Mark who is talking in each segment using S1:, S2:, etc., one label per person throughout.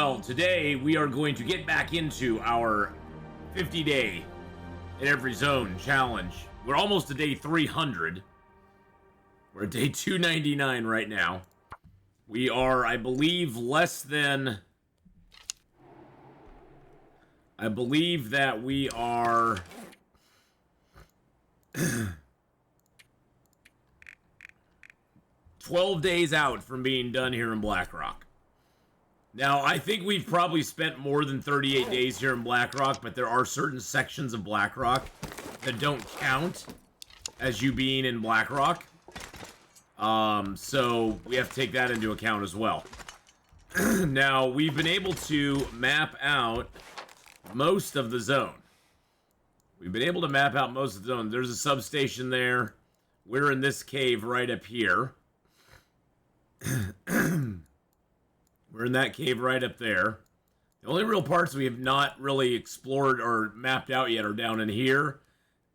S1: Well, today we are going to get back into our 50-day in every zone challenge. We're almost to day 300. We're at day 299 right now. We are, I believe, less than... I believe that we are... 12 days out from being done here in Blackrock. Now, I think we've probably spent more than 38 days here in Blackrock, but there are certain sections of Blackrock that don't count as you being in Blackrock. So we have to take that into account as well. Now, we've been able to map out most of the zone. We've been able to map out most of the zone. There's a substation there. We're in this cave right up here. We're in that cave right up there. The only real parts we have not really explored or mapped out yet are down in here.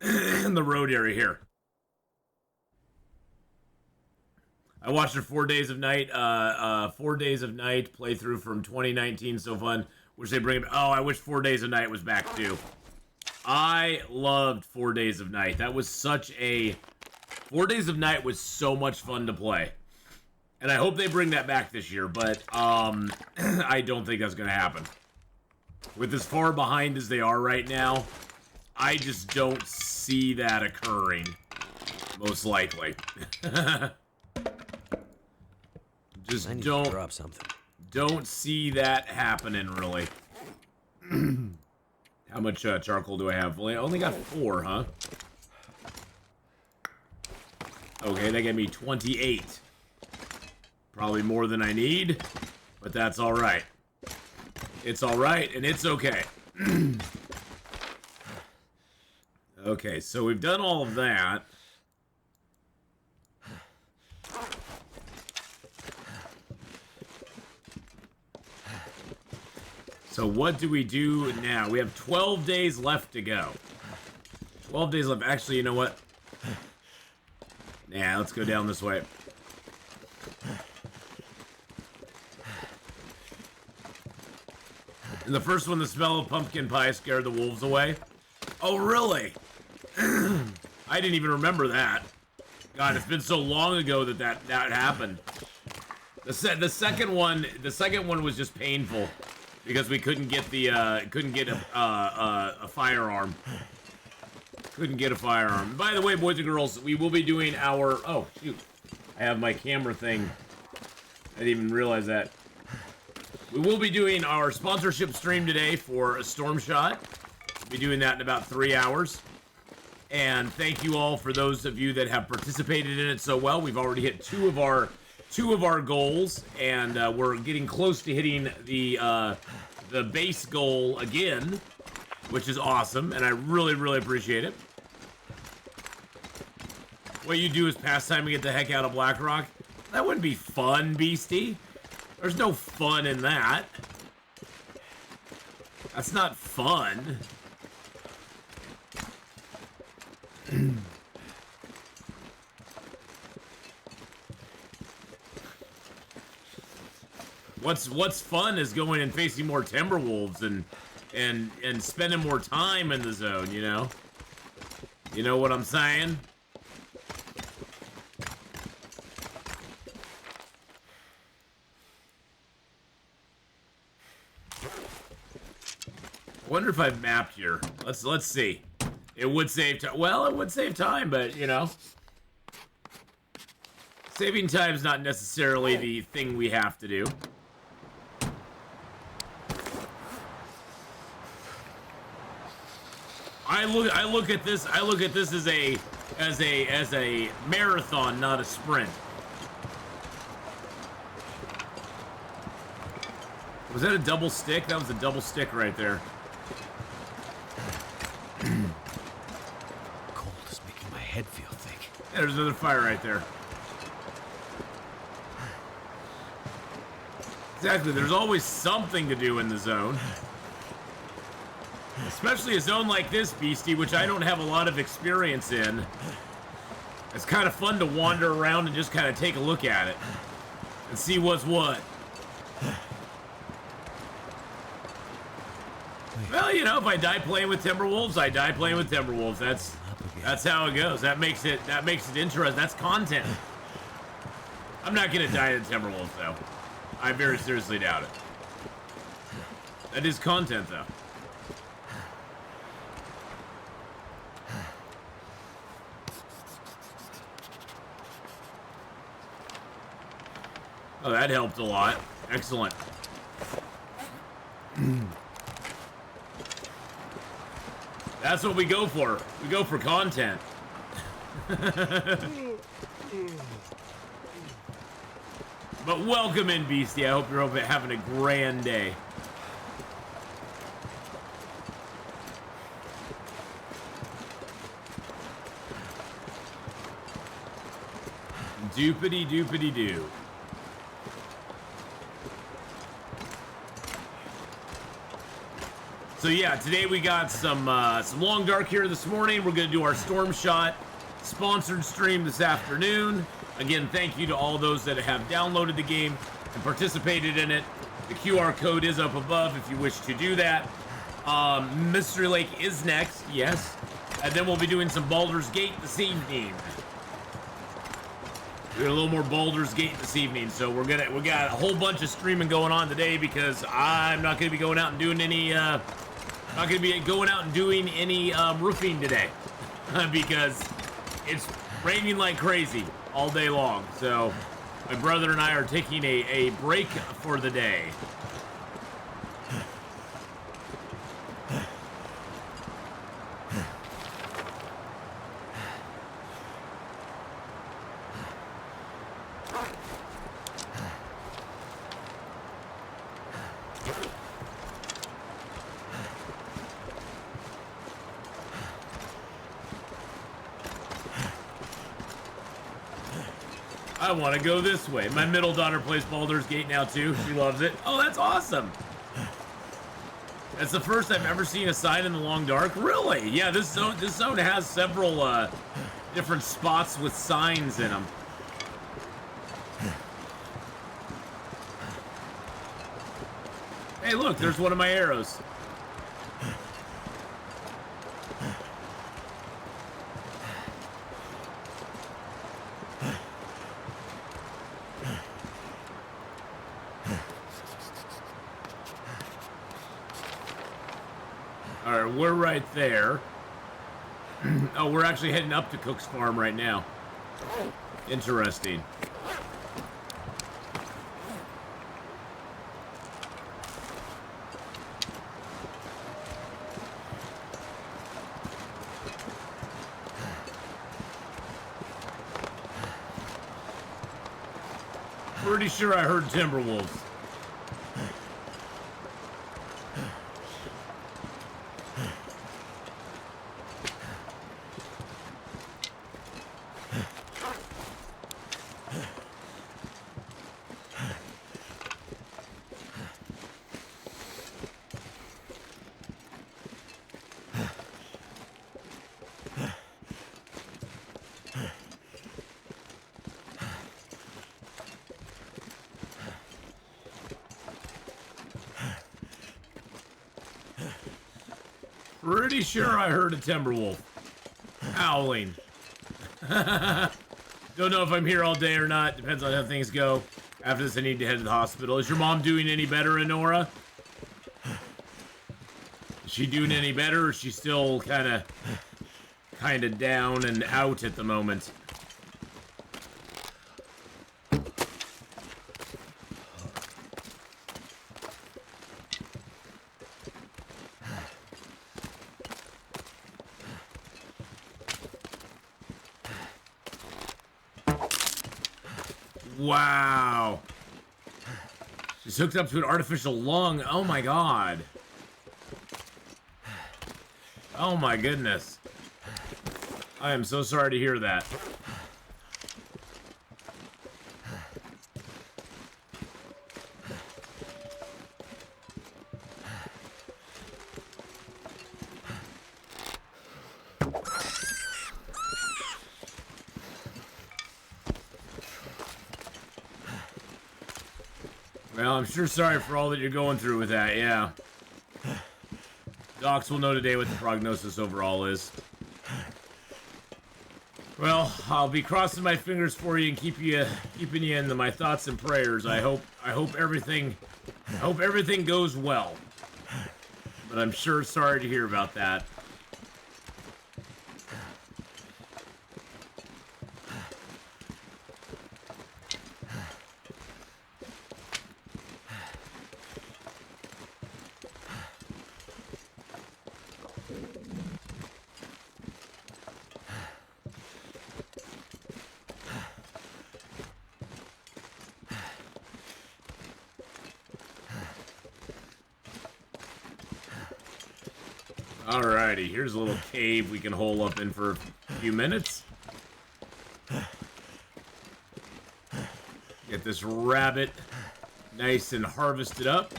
S1: In the road area here. I watched a 4 Days of Night, 4 Days of Night playthrough from 2019. So fun. Wish they bring it. Oh, I wish 4 Days of Night was back too. I loved 4 Days of Night. That was such a... 4 Days of Night was so much fun to play. And I hope they bring that back this year, but I don't think that's going to happen. With as far behind as they are right now, I just don't see that occurring, most likely. Just don't
S2: drop something.
S1: Don't see that happening, really. How much charcoal do I have? Well, I only got 4, huh? Okay, that gave me 28. Probably more than I need, but that's all right. It's all right, and it's okay. Okay, so we've done all of that. So what do we do now? We have 12 days left to go. 12 days left. Actually, you know what? Nah, let's go down this way. In the first one, the smell of pumpkin pie scared the wolves away. Oh, really? I didn't even remember that. God, it's been so long ago that happened. The second one was just painful because we couldn't get a firearm. Couldn't get a firearm. By the way, boys and girls, we will be doing our... Oh, shoot. I have my camera thing. I didn't even realize that. We will be doing our sponsorship stream today for a Storm Shot. We'll be doing that in about 3 hours. And thank you all for those of you that have participated in it so well. We've already hit two of our goals, and we're getting close to hitting the base goal again, which is awesome, and I really, really appreciate it. What you do is pastime and get the heck out of Blackrock. That wouldn't be fun, Beastie. There's no fun in that. That's not fun. What's fun is going and facing more Timberwolves and spending more time in the zone, you know? You know what I'm saying? I wonder if I've mapped here. Let's see. It would save time. Well, it would save time, but you know, saving time is not necessarily the thing we have to do. I look at this as a marathon, not a sprint. Was that a double stick? That was a double stick right there.
S2: Cold is making my head feel thick.
S1: Yeah, there's another fire right there. Exactly, there's always something to do in the zone. Especially a zone like this, Beastie, which I don't have a lot of experience in. It's kind of fun to wander around and just kind of take a look at it. And see what's what. Well, you know, if I die playing with Timberwolves, I die playing with Timberwolves. That's how it goes. That makes it interesting. That's content. I'm not gonna die to Timberwolves though. I very seriously doubt it. That is content though. Oh, that helped a lot. Excellent. That's what we go for. We go for content. But welcome in, Beastie. I hope you're having a grand day. Doopity doopity doo. So yeah, today we got some Long Dark here this morning. We're gonna do our Storm Shot sponsored stream this afternoon. Again, thank you to all those that have downloaded the game and participated in it. The QR code is up above if you wish to do that. Mystery Lake is next, yes. And then we'll be doing some Baldur's Gate this evening. We got a little more Baldur's Gate this evening, so we got a whole bunch of streaming going on today because I'm not gonna be going out and doing any roofing today because it's raining like crazy all day long. So my brother and I are taking a break for the day. I want to go this way. My middle daughter plays Baldur's Gate now too. She loves it. Oh, that's awesome. That's the first I've ever seen a sign in the Long Dark. Really? Yeah, this zone has several different spots with signs in them. Hey, look, there's one of my arrows. Alright, we're right there. Oh, we're actually heading up to Cook's Farm right now. Interesting. Pretty sure I heard Timberwolves. Pretty sure I heard a Timberwolf howling. Don't know if I'm here all day or not. Depends on how things go. After this, I need to head to the hospital. Is your mom doing any better, Enora? Is she doing any better, or is she still kind of down and out at the moment? Wow. She's hooked up to an artificial lung. Oh my god. Oh my goodness. I am so sorry to hear that. Well, I'm sure sorry for all that you're going through with that, yeah. Docs will know today what the prognosis overall is. Well, I'll be crossing my fingers for you and keeping you in my thoughts and prayers. I hope everything goes well. But I'm sure sorry to hear about that. Alrighty, here's a little cave we can hole up in for a few minutes. Get this rabbit nice and harvested up.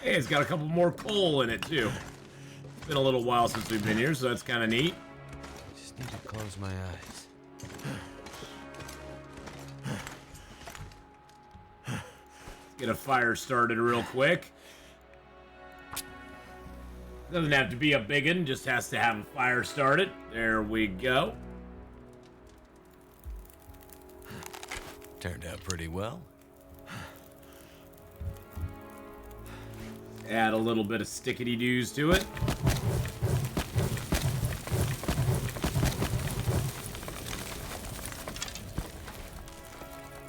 S1: Hey, it's got a couple more coal in it, too. It's been a little while since we've been here, so that's kind of neat.
S2: Just need to close my eyes.
S1: Get a fire started real quick. Doesn't have to be a big one, just has to have a fire started. There we go.
S2: Turned out pretty well.
S1: Add a little bit of stickety-doos to it.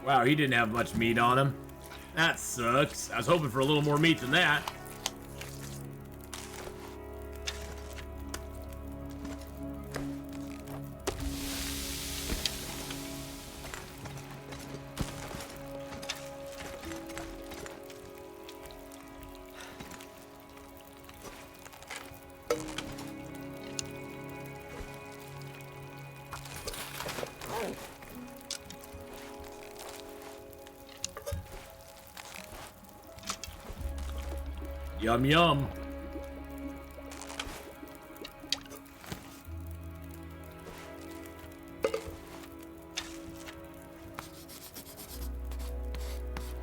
S1: Wow, he didn't have much meat on him. That sucks. I was hoping for a little more meat than that. Yum, yum.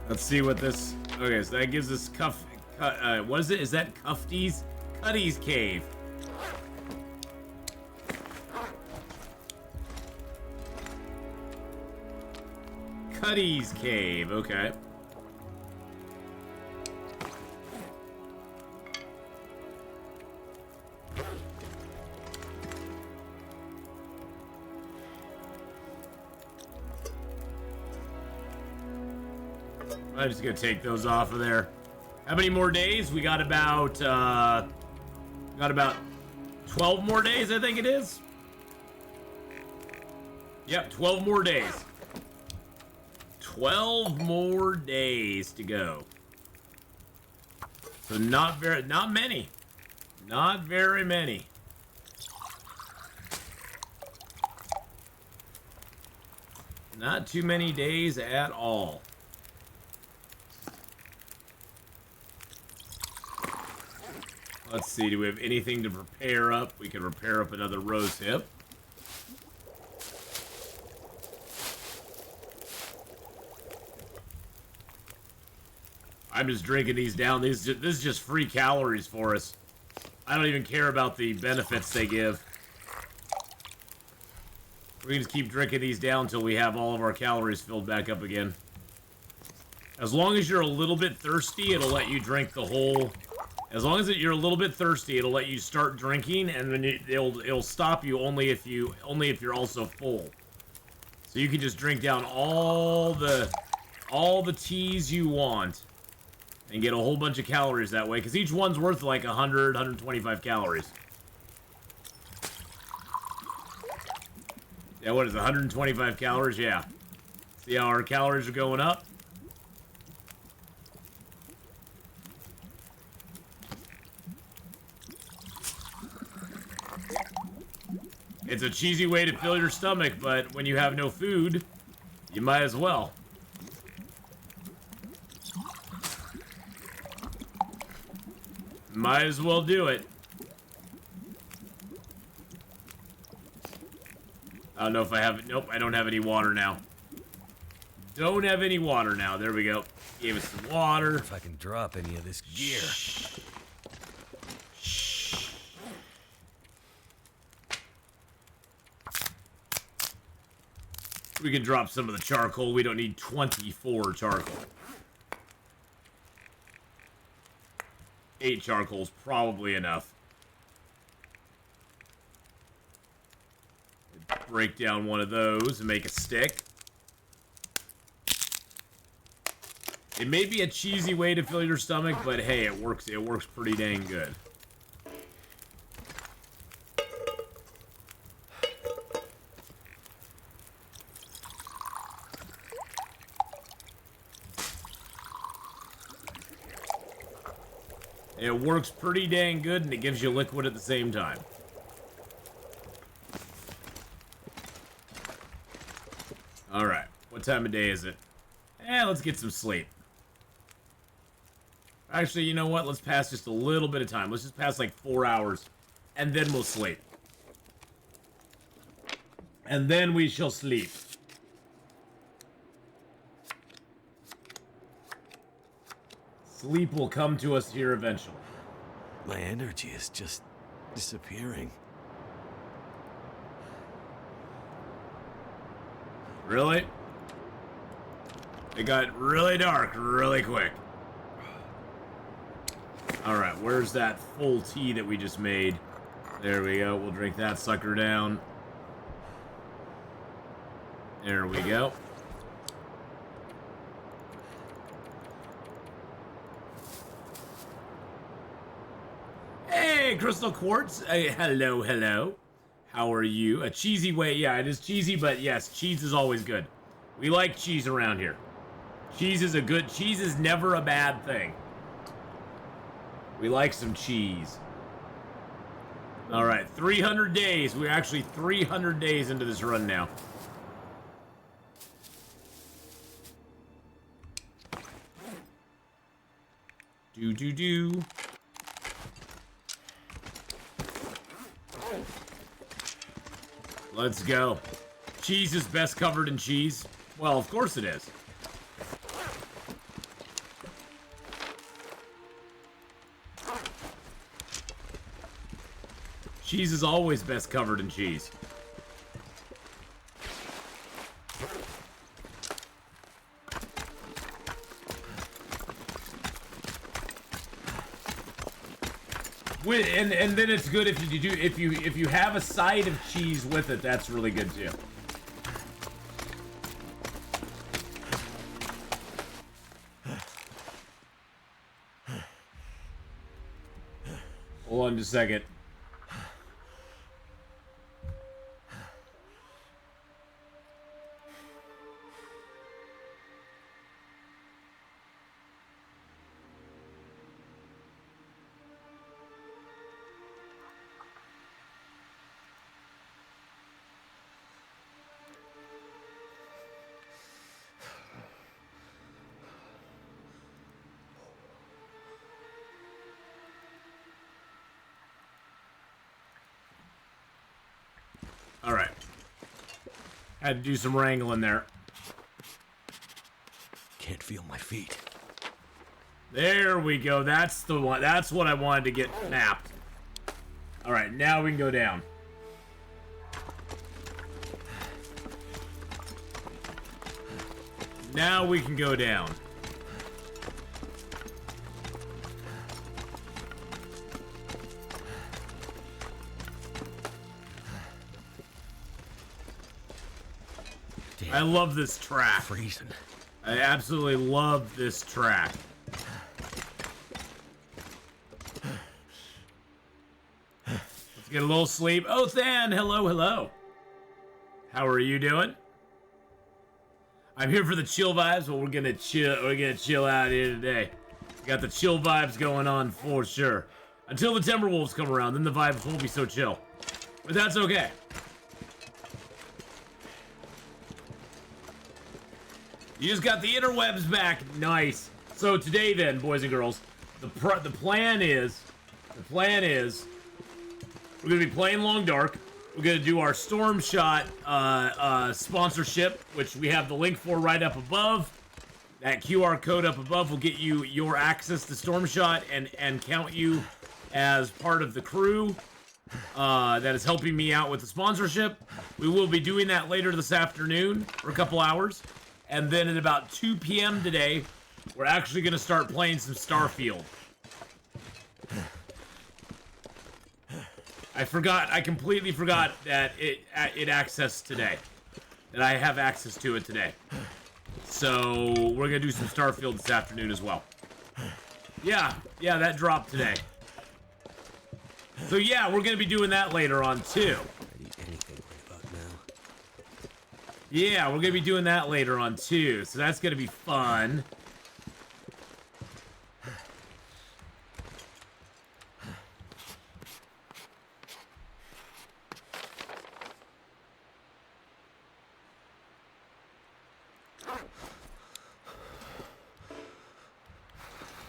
S1: Let's see what this... Okay, so that gives us what is it? Is that Cufty's? Cuddy's Cave. Cuddy's Cave, okay. I'm just gonna take those off of there. How many more days? We got about 12 more days, I think it is. Yep, 12 more days. 12 more days to go. So not many. Not very many. Not too many days at all. Let's see, do we have anything to repair up? We can repair up another rose hip. I'm just drinking these down. This is just free calories for us. I don't even care about the benefits they give. We can just keep drinking these down until we have all of our calories filled back up again. As long as you're a little bit thirsty, it'll let you drink the whole... As long as you're a little bit thirsty, it'll let you start drinking, and then it'll stop you only if you're also full. So you can just drink down all the teas you want, and get a whole bunch of calories that way, because each one's worth like 100, 125 calories. Yeah, what is it, 125 calories? Yeah. See how our calories are going up? It's a cheesy way to fill your stomach, but when you have no food, you might as well. Might as well do it. I don't know if I have... Nope, I don't have any water now. Don't have any water now. There we go. Gave us some water.
S2: If I can drop any of this gear.
S1: We can drop some of the charcoal. We don't need 24 charcoal. 8 charcoal's probably enough. Break down one of those and make a stick. It may be a cheesy way to fill your stomach, but hey, it works. It works pretty dang good. It works pretty dang good, and it gives you liquid at the same time. Alright, what time of day is it? Let's get some sleep. Actually, you know what? Let's pass just a little bit of time. Let's just pass like 4 hours, and then we'll sleep. And then we shall sleep. Sleep will come to us here eventually.
S2: My energy is just disappearing.
S1: Really? It got really dark really quick. Alright, where's that full tea that we just made? There we go. We'll drink that sucker down. There we go. Hey, Crystal Quartz. Hey, hello, hello. How are you? A cheesy way. Yeah, it is cheesy, but yes, cheese is always good. We like cheese around here. Cheese is never a bad thing. We like some cheese. All right, 300 days. We're actually 300 days into this run now. Do. Let's go. Cheese is best covered in cheese. Well, of course it is. Cheese is always best covered in cheese. And then it's good if you have a side of cheese with it. That's really good too. Hold on just a second. All right. Had to do some wrangling there.
S2: Can't feel my feet.
S1: There we go. That's the one. That's what I wanted to get napped. All right, now we can go down. Now we can go down. I love this track.
S2: Freezing.
S1: I absolutely love this track. Let's get a little sleep. Oh, Than, hello, hello. How are you doing? I'm here for the chill vibes, but we're gonna chill out here today. Got the chill vibes going on for sure. Until the Timberwolves come around, then the vibes won't be so chill. But that's okay. You just got the interwebs back. Nice. So today then, boys and girls, the plan is we're gonna be playing Long Dark. we're gonna do our Storm Shot sponsorship, which we have the link for right up above. That QR code up above will get you your access to Storm Shot and count you as part of the crew that is helping me out with the sponsorship. We will be doing that later this afternoon for a couple hours. And then at about 2 p.m. today, we're actually going to start playing some Starfield. I completely forgot that it accessed today. That I have access to it today. So, we're going to do some Starfield this afternoon as well. Yeah, that dropped today. So yeah, we're going to be doing that later on too.
S2: I'd eat anything right about now.
S1: Yeah, we're going to be doing that later on too. So that's going to be fun.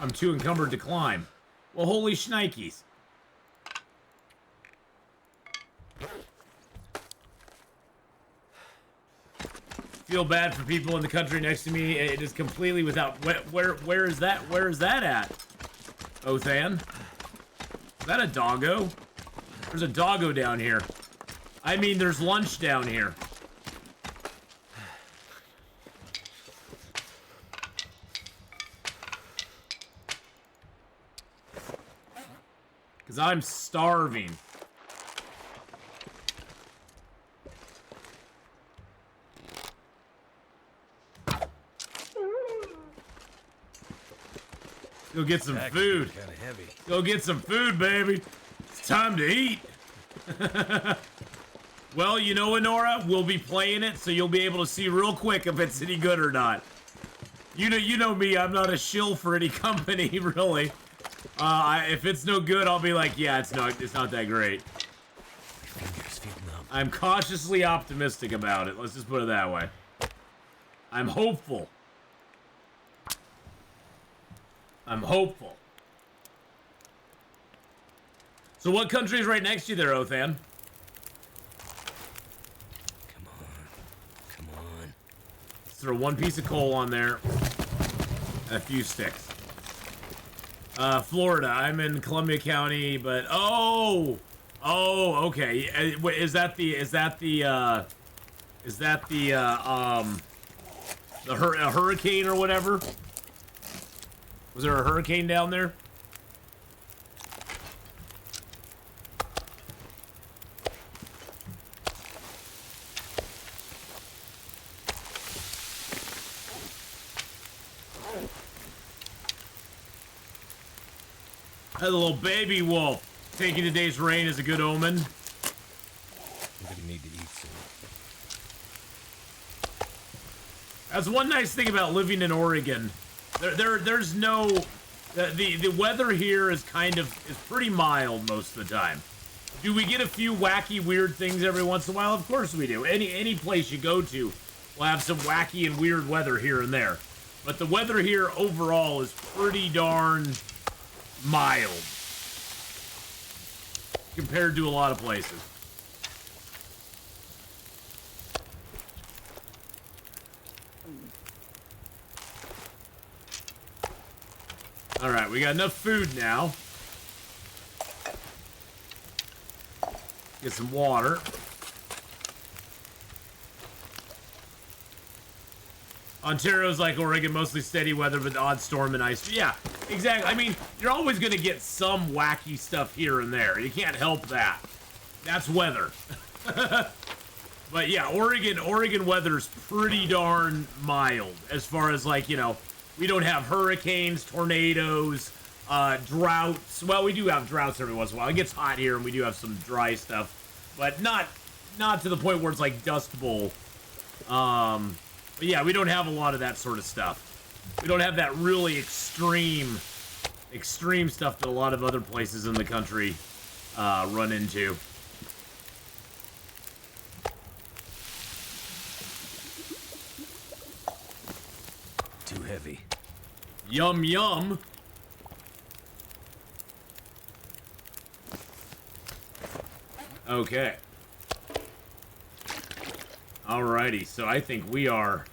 S1: I'm too encumbered to climb. Well, holy shnikes. Feel bad for people in the country next to me. It is completely without. Where is that? Where is that at? Othan? Is that a doggo? There's a doggo down here. I mean, there's lunch down here. Because I'm starving. Go get some food.
S2: Kind of heavy.
S1: Go get some food, baby. It's time to eat. Well, you know, Honora, we'll be playing it, so you'll be able to see real quick if it's any good or not. You know me. I'm not a shill for any company, really. If it's no good, I'll be like, yeah, it's not that great.
S2: My fingers feel numb.
S1: I'm cautiously optimistic about it. Let's just put it that way. I'm hopeful. I'm hopeful. So what country is right next to you there, Othan?
S2: Come on. Come on.
S1: Let's throw one piece of coal on there. And a few sticks. Florida. I'm in Columbia County, but oh, okay. Is that a hurricane or whatever? Was there a hurricane down there? That little baby wolf taking today's rain is a good omen.
S2: I'm gonna need to eat soon.
S1: That's one nice thing about living in Oregon. There's no the weather here is pretty mild most of the time. Do we get a few wacky weird things every once in a while? Of course we do. Any place you go to will have some wacky and weird weather here and there. But the weather here overall is pretty darn mild compared to a lot of places. Alright, we got enough food now. Get some water. Ontario's like Oregon, mostly steady weather, but odd storm and ice. Yeah, exactly. I mean, you're always going to get some wacky stuff here and there. You can't help that. That's weather. But yeah, Oregon weather's pretty darn mild as far as, like, you know, we don't have hurricanes, tornadoes, droughts. Well, we do have droughts every once in a while. It gets hot here, and we do have some dry stuff, but not to the point where it's like Dust Bowl. But yeah, we don't have a lot of that sort of stuff. We don't have that really extreme stuff that a lot of other places in the country run into.
S2: Too heavy.
S1: Yum, yum. Okay. Alrighty, so I think we are...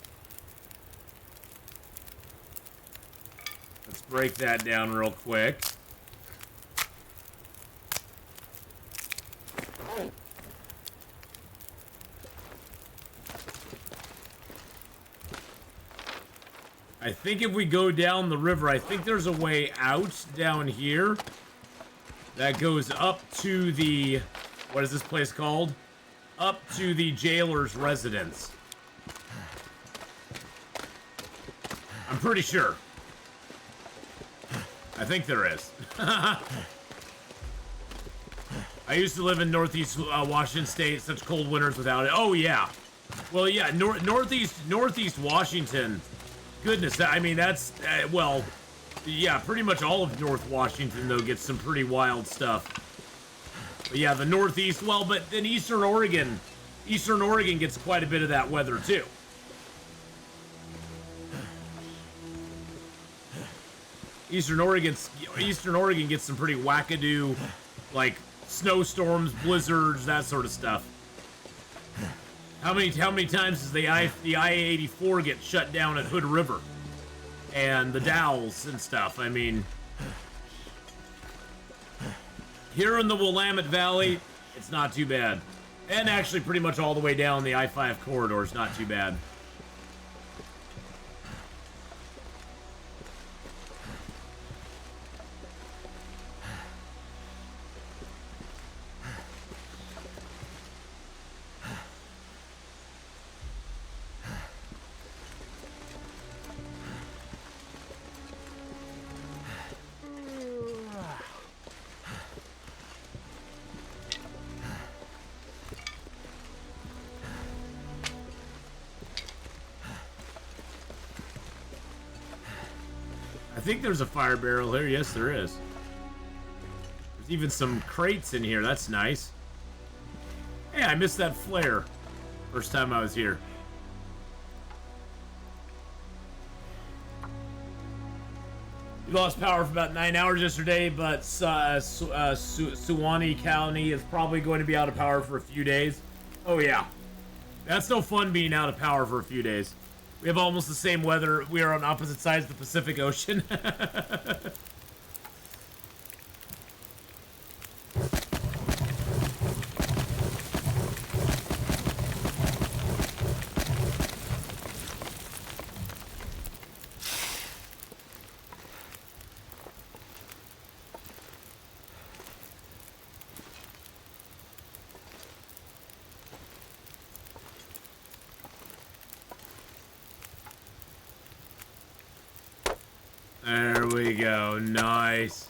S1: Let's break that down real quick. I think if we go down the river, I think there's a way out down here that goes up to the... What is this place called? Up to the jailer's residence. I'm pretty sure. I think there is. I used to live in Northeast Washington State, such cold winters without it. Oh, yeah. Well, yeah, Northeast Washington. Goodness, I mean, that's, well, yeah, pretty much all of North Washington, though, gets some pretty wild stuff. But yeah, the Northeast, well, but then Eastern Oregon gets quite a bit of that weather, too. Eastern Oregon gets some pretty wackadoo, like, snowstorms, blizzards, that sort of stuff. How many times does the I-84 get shut down at Hood River? And the Dalles and stuff, I mean... Here in the Willamette Valley, it's not too bad. And actually pretty much all the way down the I-5 corridor is not too bad. I think there's a fire barrel here. Yes, there is. There's even some crates in here. That's nice. Hey, I missed that flare. First time I was here. We lost power for about 9 hours yesterday, but Suwannee County is probably going to be out of power for a few days. Oh, yeah. That's no fun being out of power for a few days. We have almost the same weather. We are on opposite sides of the Pacific Ocean. There we go. Nice.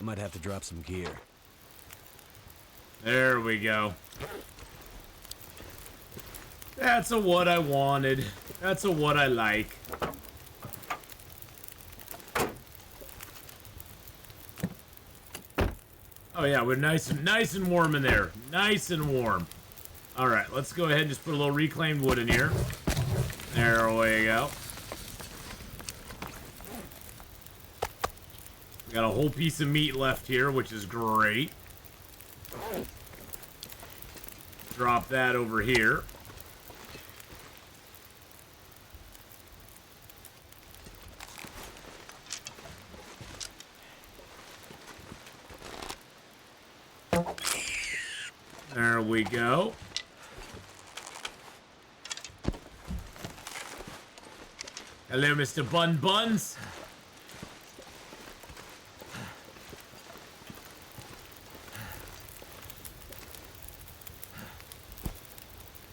S2: I might have to drop some gear.
S1: There we go. That's a what I wanted. That's a what I like. Oh yeah, we're nice and warm in there. Nice and warm. All right, let's go ahead and just put a little reclaimed wood in here. There we go. We got a whole piece of meat left here, which is great. Drop that over here. There we go. Hello, Mr. Bun Buns.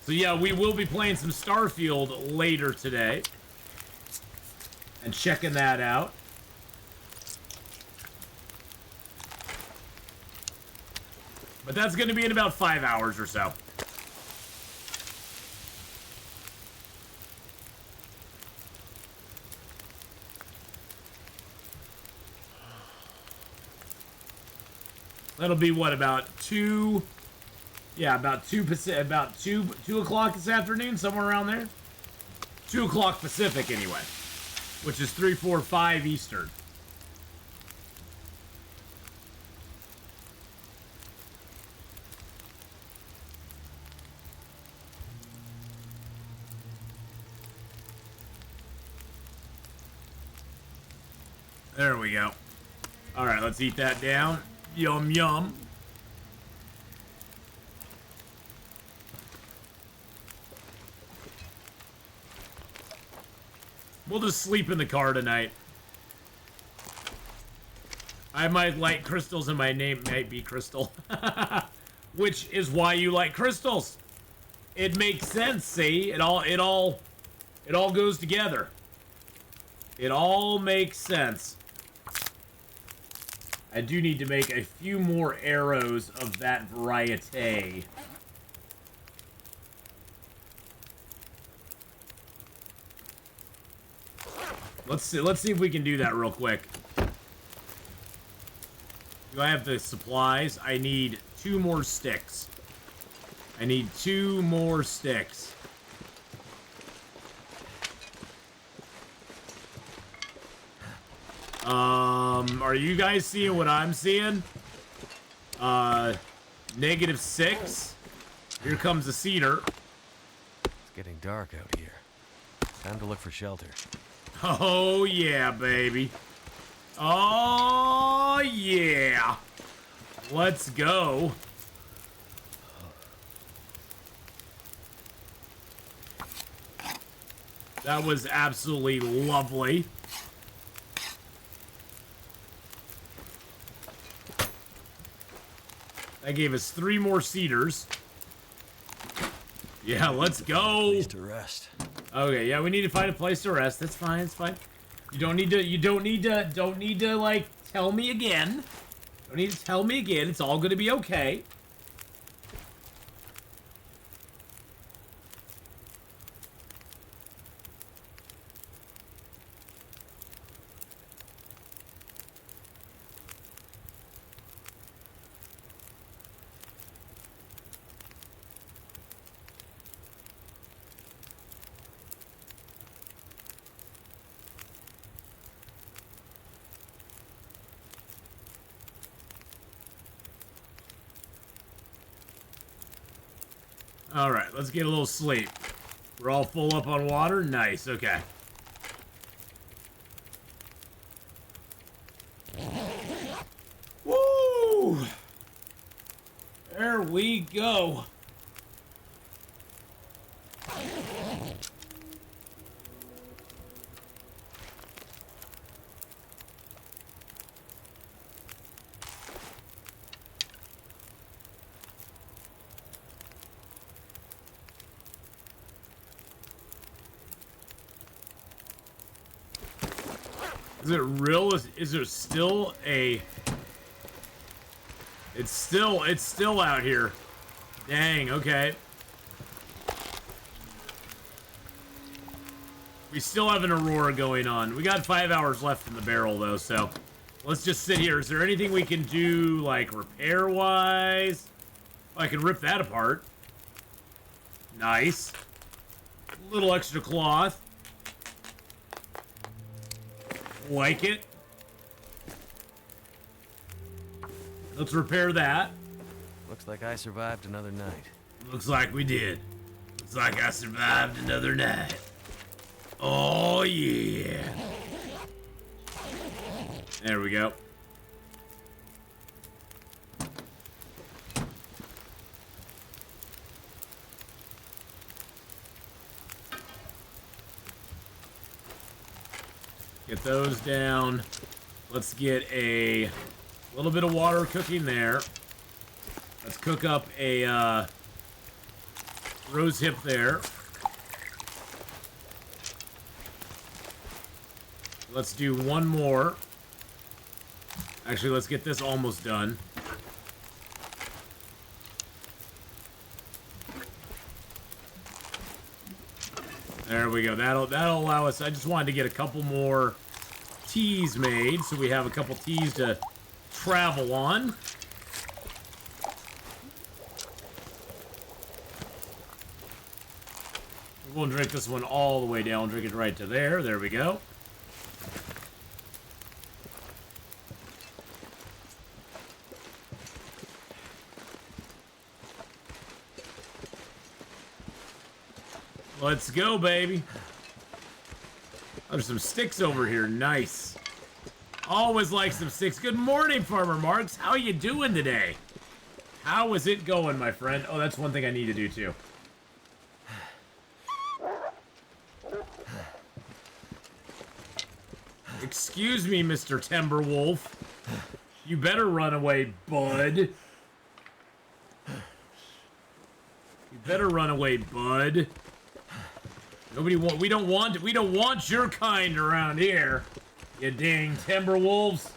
S1: So yeah, we will be playing some Starfield later today. And checking that out. But that's going to be in about 5 hours or so. That'll be, what, about 2 Yeah, about 2 o'clock this afternoon, somewhere around there. 2 o'clock Pacific, anyway, which is 3, 4, 5 Eastern. There we go. All right, let's eat that down. Yum, yum. We'll just sleep in the car tonight. I might like crystals and my name might be Crystal. Which is why you like crystals. It makes sense, see? It all goes together. It all makes sense. I do need to make a few more arrows of that variety. Let's see if we can do that real quick. Do I have the supplies? I need 2 more sticks. I need 2 more sticks. Are you guys seeing what I'm seeing? -6. Here comes the cedar.
S2: It's getting dark out here. Time to look for shelter.
S1: Oh, yeah, baby. Oh, yeah. Let's go. That was absolutely lovely. That gave us 3 more cedars. Yeah, let's go.
S2: Place to rest.
S1: Okay, yeah, we need to find a place to rest. That's fine, it's fine. You don't need to like tell me again. Don't need to tell me again. It's all gonna be okay. All right, let's get a little sleep. We're all full up on water. Nice. Okay. Woo! There we go. Is it real? Is there still a... It's still out here. Dang, okay. We still have an aurora going on. We got 5 hours left in the barrel, though, so... Let's just sit here. Is there anything we can do, like, repair-wise? Oh, I can rip that apart. Nice. A little extra cloth. Like it. Let's repair that.
S2: Looks like I survived another night.
S1: Looks like we did. Looks like I survived another night. Oh, yeah. There we go. Get those down. Let's get a little bit of water cooking there. Let's cook up a rose hip there. Let's do one more. Actually, let's get this almost done. There we go. That'll allow us. I just wanted to get a couple more teas made, so we have a couple teas to travel on. won't drink this one all the way down. Drink it right to there. There we go. Let's go, baby. Oh, there's some sticks over here. Nice. Always like some sticks. Good morning, Farmer Marks. How you doing today? How is it going, my friend? Oh, that's one thing I need to do, too. Excuse me, Mr. Timberwolf. You better run away, bud. You better run away, bud. We don't want your kind around here. You dang Timberwolves.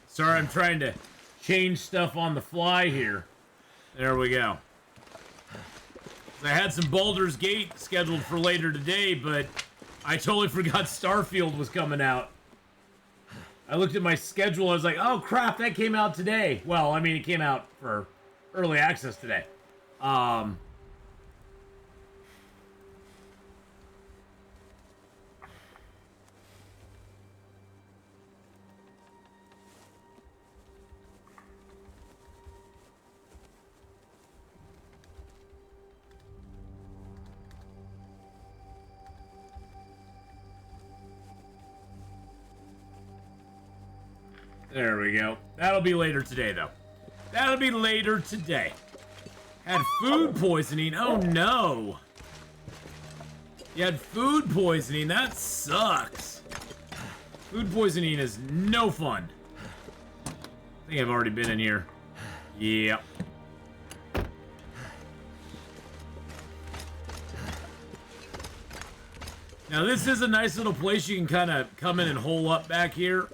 S1: Sorry, I'm trying to change stuff on the fly here. There we go. I had some Baldur's Gate scheduled for later today, but I totally forgot Starfield was coming out. I looked at my schedule, I was like, oh crap, that came out today. Well, I mean, it came out for early access today. There we go. That'll be later today, though. That'll be later today. Had food poisoning. Oh, no. You had food poisoning. That sucks. Food poisoning is no fun. I think I've already been in here. Yep. Now, this is a nice little place you can kind of come in and hole up back here.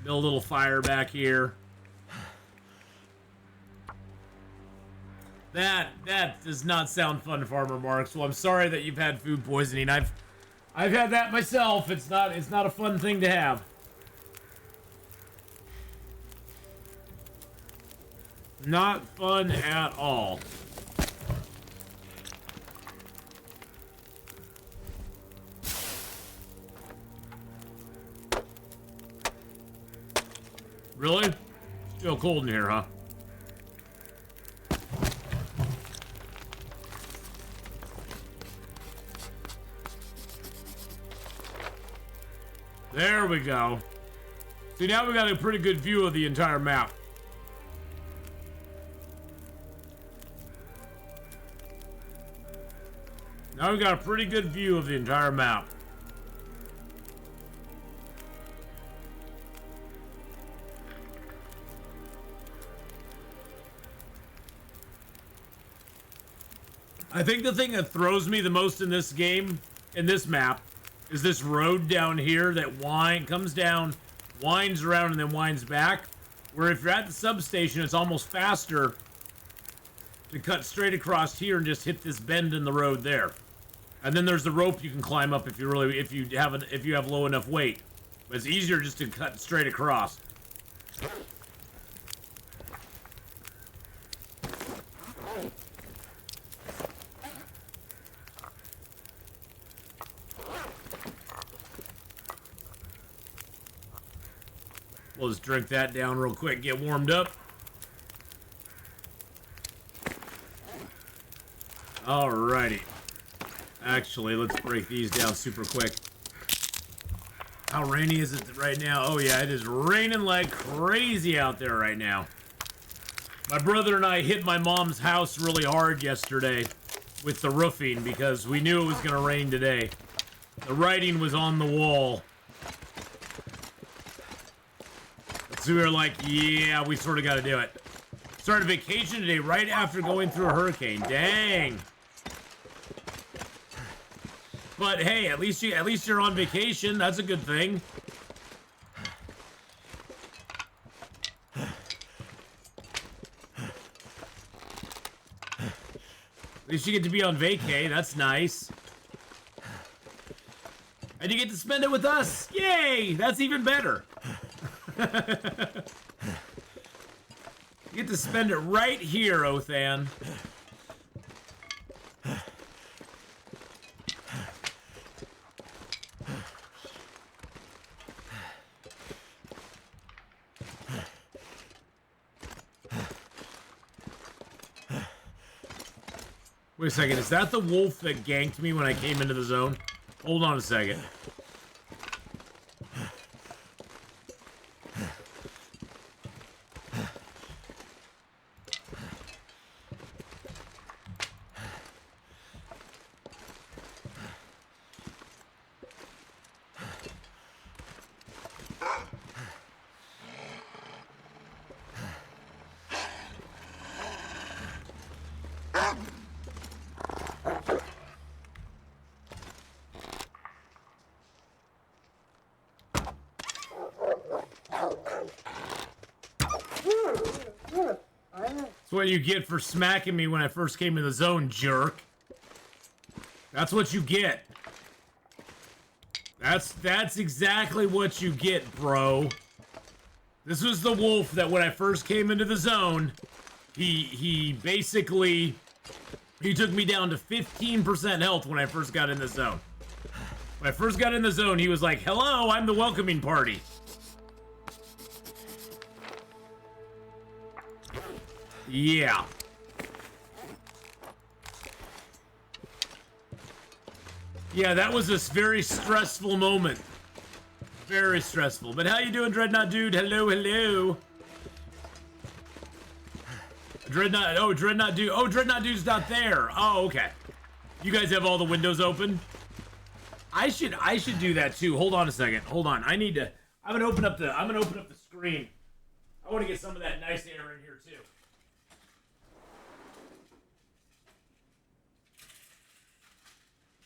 S1: Build a little fire back here. That does not sound fun, Farmer Marks. Well, I'm sorry that you've had food poisoning. I've had that myself. It's not a fun thing to have. Not fun at all. Really? Still cold in here, huh? There we go. See, now we got a pretty good view of the entire map. Now we got a pretty good view of the entire map. I think the thing that throws me the most in this game, in this map, is this road down here that comes down, winds around, and then winds back. Where if you're at the substation, it's almost faster to cut straight across here and just hit this bend in the road there. And then there's the rope you can climb up if you have low enough weight. But it's easier just to cut straight across. We'll just drink that down real quick, get warmed up. Alrighty. Actually, let's break these down super quick. How rainy is it right now? Oh yeah, it is raining like crazy out there right now. My brother and I hit my mom's house really hard yesterday with the roofing because we knew it was going to rain today. The writing was on the wall. So we were like, yeah, we sort of got to do it. Started vacation today right after going through a hurricane. Dang. But hey, at least you're on vacation. That's a good thing. At least you get to be on vacay. That's nice. And you get to spend it with us. Yay! That's even better. You get to spend it right here, Othan. Wait a second, is that the wolf that ganked me when I came into the zone? Hold on a second. That's what you get for smacking me when I first came in the zone, jerk. That's what you get. That's exactly what you get, bro. This was the wolf that when I first came into the zone, he basically, he took me down to 15% health when I first got in the zone. When I first got in the zone, he was like, hello, I'm the welcoming party. Yeah. Yeah, that was a very stressful moment. Very stressful. But how you doing, Dreadnought Dude? Hello, hello. Dreadnought, oh, Dreadnought Dude. Oh, Dreadnought Dude's not there. Oh, okay. You guys have all the windows open? I should do that too. Hold on a second. Hold on. I'm gonna open up the screen. I want to get some of that nice air in here too.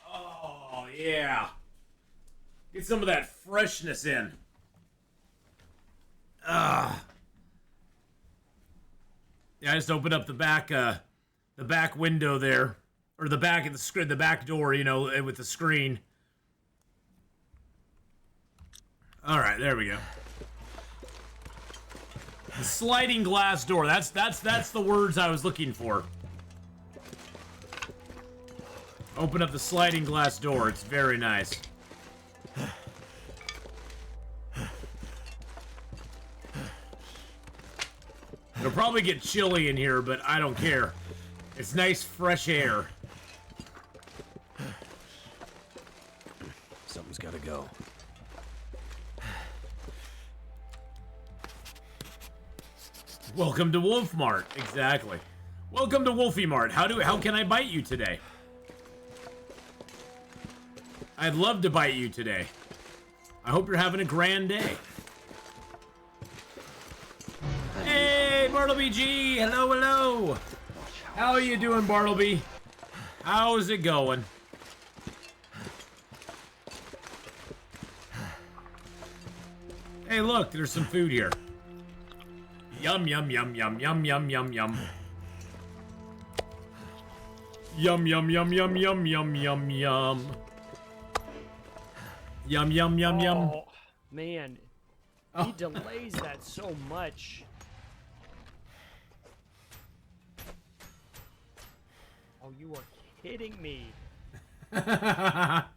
S1: Oh, yeah. Get some of that freshness in. Yeah, I just opened up the back window there, or the back of the screen, the back door, you know, with the screen. All right, there we go. The sliding glass door. That's the words I was looking for. Open up the sliding glass door. It's very nice. It'll probably get chilly in here, but I don't care. It's nice, fresh air.
S2: Something's gotta go.
S1: Welcome to Wolf Mart. Exactly. Welcome to Wolfie Mart. How can I bite you today? I'd love to bite you today. I hope you're having a grand day. Hey, Bartleby G! Hello, hello! How are you doing, Bartleby? How's it going? Hey, look, there's some food here. Yum, yum, yum, yum, yum, yum, yum, yum. Yum, yum, yum, yum, yum, yum, yum, yum. Yum, yum, yum, yum.
S3: Oh, man. He delays that so much. Oh, you are kidding me.
S1: That's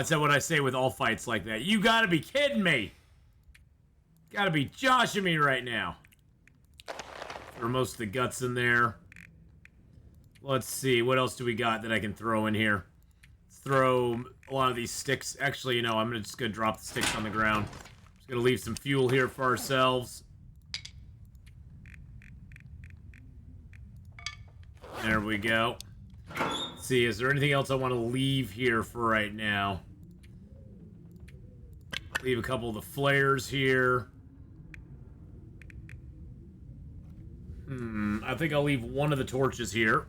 S1: what I say with all fights like that. You gotta be kidding me. Gotta be joshing me right now. Throw most of the guts in there. Let's see, what else do we got that I can throw in here? Let's throw a lot of these sticks. Actually, you know, I'm just gonna drop the sticks on the ground. Just gonna leave some fuel here for ourselves. There we go. Let's see, is there anything else I want to leave here for right now? Leave a couple of the flares here. I think I'll leave one of the torches here.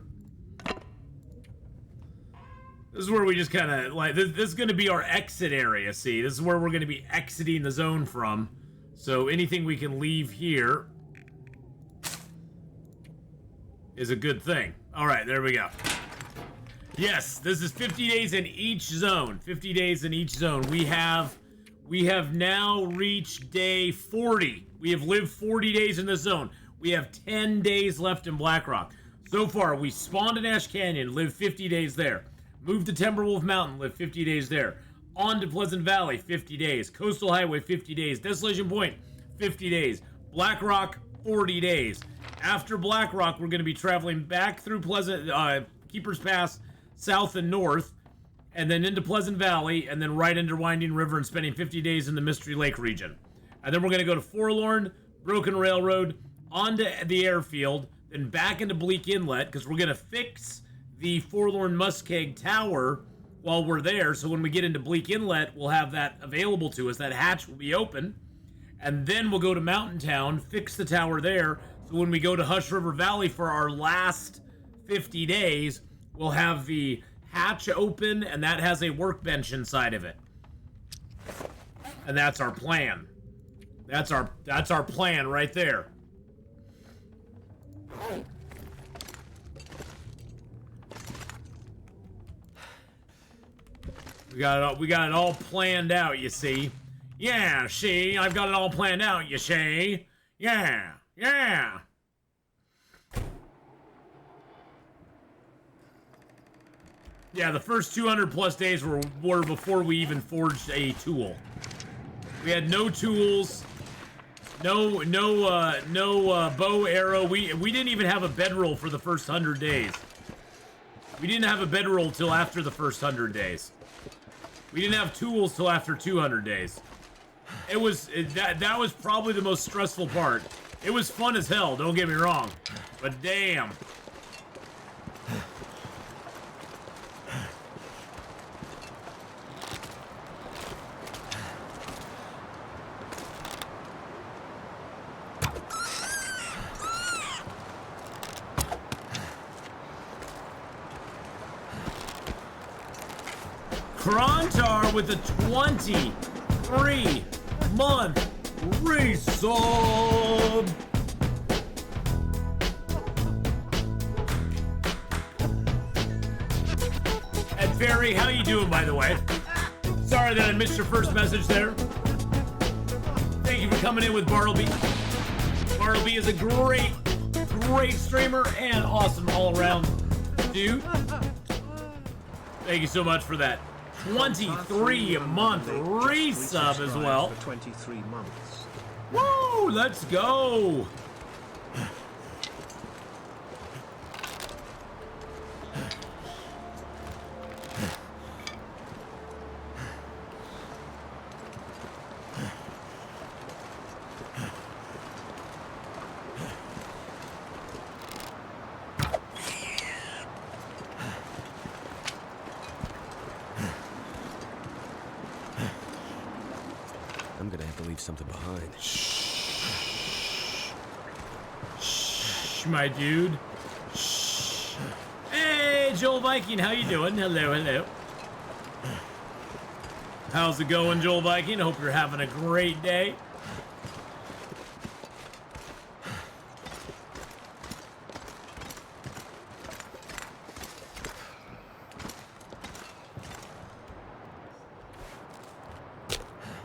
S1: This is where we just kind of, like, this is going to be our exit area, see? This is where we're going to be exiting the zone from. So anything we can leave here is a good thing. Alright, there we go. Yes, this is 50 days in each zone. 50 days in each zone. We have We have now reached day 40. We have lived 40 days in this zone. We have 10 days left in Blackrock. So far, we spawned in Ash Canyon, lived 50 days there. Moved to Timberwolf Mountain, lived 50 days there. On to Pleasant Valley, 50 days. Coastal Highway, 50 days. Desolation Point, 50 days. Blackrock, 40 days. After Blackrock, we're going to be traveling back through Keeper's Pass, south and north, and then into Pleasant Valley, and then right into Winding River and spending 50 days in the Mystery Lake region. And then we're going to go to Forlorn, Broken Railroad, onto the airfield, then back into Bleak Inlet, because we're going to fix the Forlorn Muskeg Tower while we're there, so when we get into Bleak Inlet, we'll have that available to us. That hatch will be open. And then we'll go to Mountain Town, fix the tower there, so when we go to Hush River Valley for our last 50 days, we'll have the hatch open, and that has a workbench inside of it. And that's our plan. That's our plan right there. We got it all planned out, you see. Yeah, see, I've got it all planned out, you see. Yeah, yeah. Yeah, the first 200 plus days were before we even forged a tool. We had no tools, no bow, arrow. We didn't even have a bedroll for the first 100 days. We didn't have a bedroll till after the first 100 days. We didn't have tools till after 200 days. That was probably the most stressful part. It was fun as hell, don't get me wrong. But damn. Krontar with a 23-month resub. And Barry, how you doing, by the way? Sorry that I missed your first message there. Thank you for coming in with Bartleby. Bartleby is a great streamer and awesome all-around dude. Thank you so much for that. 23-month resub as well.
S4: For 23 months.
S1: Woo! Let's go.
S2: I'm gonna have to leave something behind.
S1: Shh, my dude. Shh. Hey, Joel Viking, how you doing? Hello, hello. How's it going, Joel Viking? I hope you're having a great day.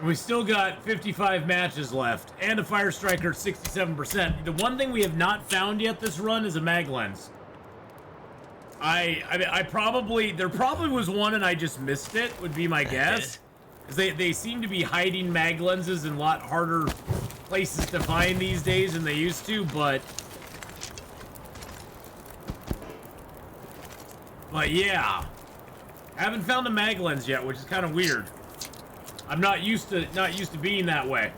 S1: We still got 55 matches left, and a Fire Striker at 67%. The one thing we have not found yet this run is a mag lens. I probably, there probably was one and I just missed it, would be my guess. Because they seem to be hiding mag lenses in a lot harder places to find these days than they used to, but yeah. Haven't found a mag lens yet, which is kind of weird. I'm not used to being that way.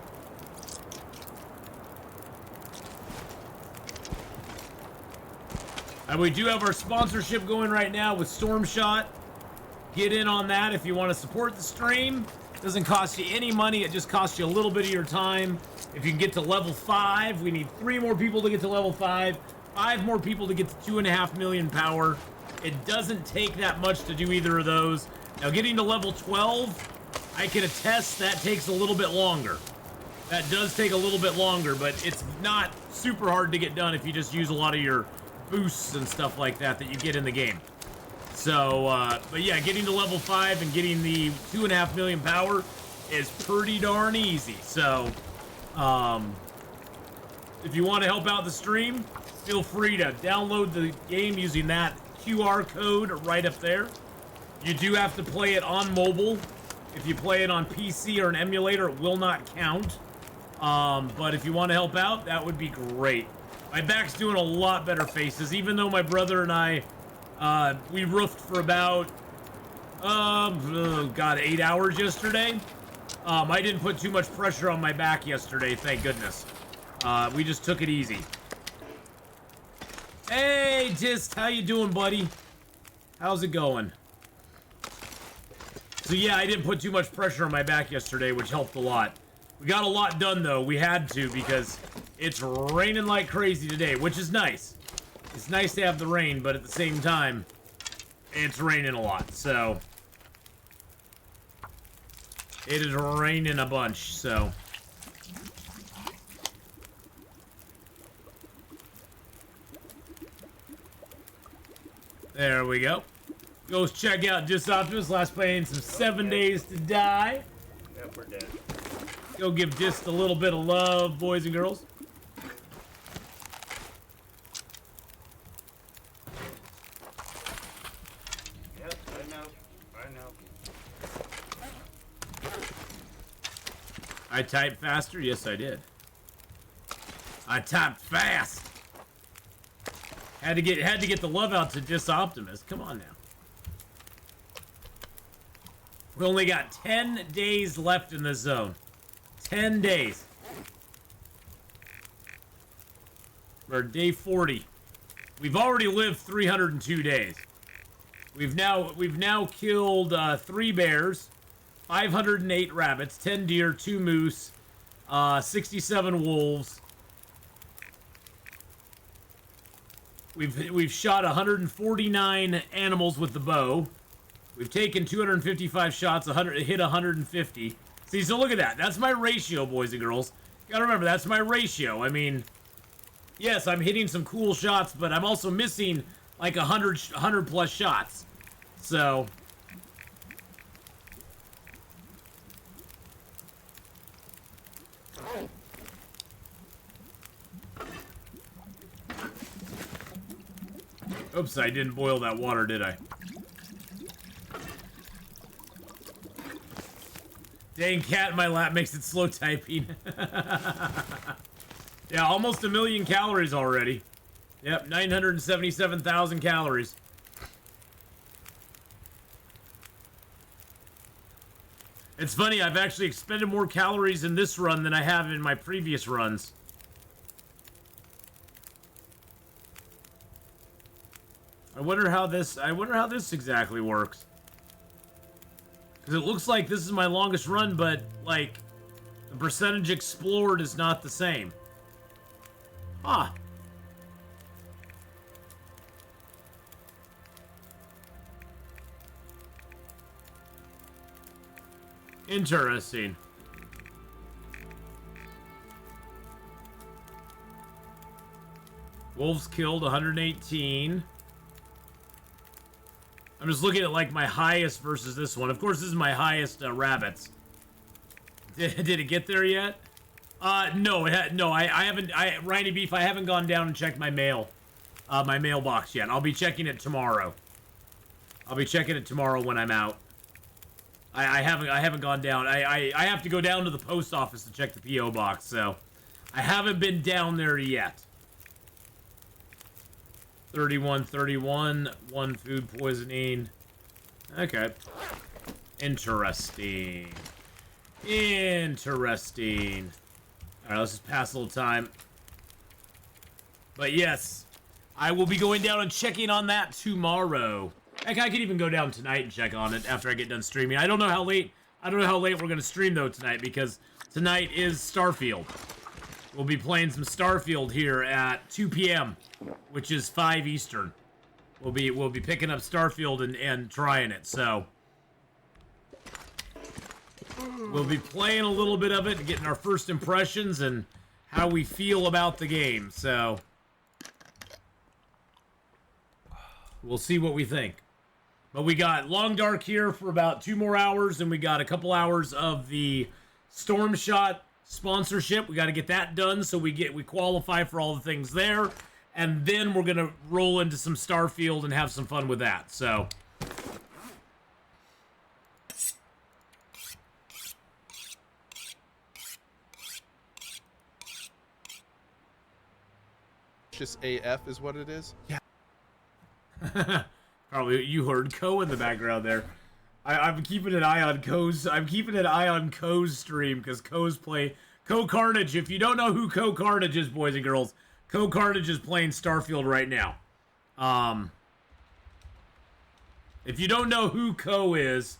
S1: And we do have our sponsorship going right now with Stormshot. Get in on that if you want to support the stream. Doesn't cost you any money, it just costs you a little bit of your time. If you can get to level 5, we need 3 more people to get to level 5, 5 more people to get to 2.5 million power. It doesn't take that much to do either of those. Now getting to level 12, I can attest that takes a little bit longer. That does take a little bit longer, but it's not super hard to get done if you just use a lot of your boosts and stuff like that you get in the game. So, but yeah, getting to level 5 and getting the 2.5 million power is pretty darn easy. So, if you want to help out the stream, feel free to download the game using that QR code right up there. You do have to play it on mobile. If you play it on PC or an emulator, it will not count. But if you want to help out, that would be great. My back's doing a lot better faces, even though my brother and I, we roofed for about, 8 hours yesterday. I didn't put too much pressure on my back yesterday, thank goodness. We just took it easy. Hey, Dist, how you doing, buddy? How's it going? So yeah, I didn't put too much pressure on my back yesterday, which helped a lot. We got a lot done, though. We had to, because it's raining like crazy today, which is nice. It's nice to have the rain, but at the same time, it's raining a lot, so... It is raining a bunch, so... There we go. Go check out Disoptimus. Last playing some 7 Days to Die.
S3: Yep, we're dead.
S1: Go give Dist a little bit of love, boys and girls.
S3: Yep, I know.
S1: I typed faster? Yes, I did. I typed fast. Had to get the love out to Disoptimus. Come on now. We only got 10 days left in the zone. 10 days. We're day 40. We've already lived 302 days. We've now killed 3 bears, 508 rabbits, 10 deer, 2 moose, 67 wolves. We've shot 149 animals with the bow. We've taken 255 shots, hit 150. See, so look at that. That's my ratio, boys and girls. You gotta remember, that's my ratio. I mean, yes, I'm hitting some cool shots, but I'm also missing like 100 plus shots. So... Oops, I didn't boil that water, did I? Dang cat in my lap makes it slow typing. Yeah, almost 1 million calories already. Yep, 977,000 calories. It's funny, I've actually expended more calories in this run than I have in my previous runs. I wonder how this exactly works. Because it looks like this is my longest run, but, like, the percentage explored is not the same. Huh. Interesting. Wolves killed 118. I'm just looking at, like, my highest versus this one. Of course, this is my highest rabbits. Did it get there yet? No, I haven't. Rhiny Beef, I haven't gone down and checked my mailbox yet. I'll be checking it tomorrow. I'll be checking it tomorrow when I'm out. I haven't gone down. I have to go down to the post office to check the P.O. box, so I haven't been down there yet. 31, 1 food poisoning. Okay. Interesting. Interesting. Alright, let's just pass a little time. But yes, I will be going down and checking on that tomorrow. Heck, I could even go down tonight and check on it after I get done streaming. I don't know how late we're going to stream, though, tonight, because tonight is Starfield. We'll be playing some Starfield here at 2 p.m., which is 5 Eastern. We'll be picking up Starfield and trying it, so... We'll be playing a little bit of it and getting our first impressions and how we feel about the game, so... We'll see what we think. But we got Long Dark here for about 2 more hours, and we got a couple hours of the Storm Shot sponsorship. We got to get that done so we qualify for all the things there, and then we're gonna roll into some Starfield and have some fun with that. So.
S4: Just AF is what it is.
S1: Yeah. Probably you heard Ko in the background there. I'm keeping an eye on Ko's. I'm keeping an eye on Ko's stream because Ko's play Ko Carnage. If you don't know who Ko Carnage is, boys and girls, Ko Carnage is playing Starfield right now. If you don't know who Ko is,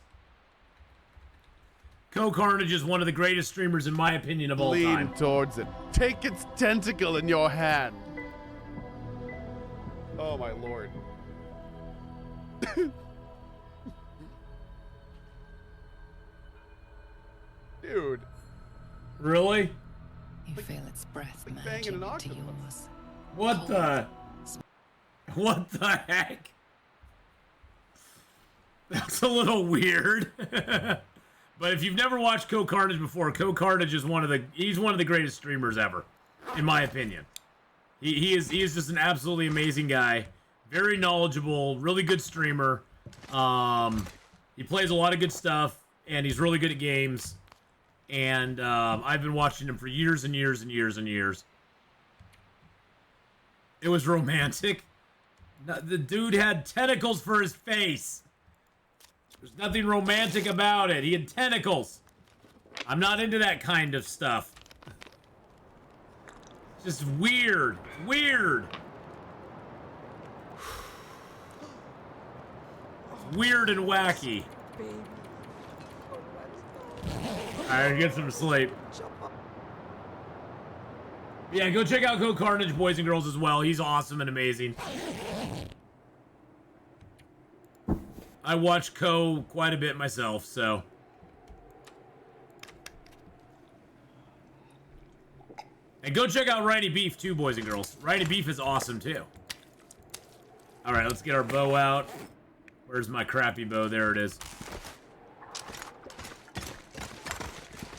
S1: Ko Carnage is one of the greatest streamers in my opinion of all time.
S4: Lean towards it. Take its tentacle in your hand. Oh my lord. Dude.
S1: Really?
S5: You feel its breath
S4: like banging an
S5: merging into
S4: octopus.
S5: yours.
S1: What the? What the heck? That's a little weird. But if you've never watched Ko Carnage before, Ko Carnage is he's one of the greatest streamers ever, in my opinion. He is just an absolutely amazing guy. Very knowledgeable, really good streamer. He plays a lot of good stuff, and he's really good at games. And I've been watching him for years and years and years and years. It was romantic. The dude had tentacles for his face. There's nothing romantic about it. He had tentacles. I'm not into that kind of stuff. Just weird. Weird. It's weird and wacky. Alright, get some sleep. Yeah, go check out Ko Carnage, boys and girls, as well. He's awesome and amazing. I watch Ko quite a bit myself, so. And go check out Riney Beef, too, boys and girls. Riney Beef is awesome, too. Alright, let's get our bow out. Where's my crappy bow? There it is.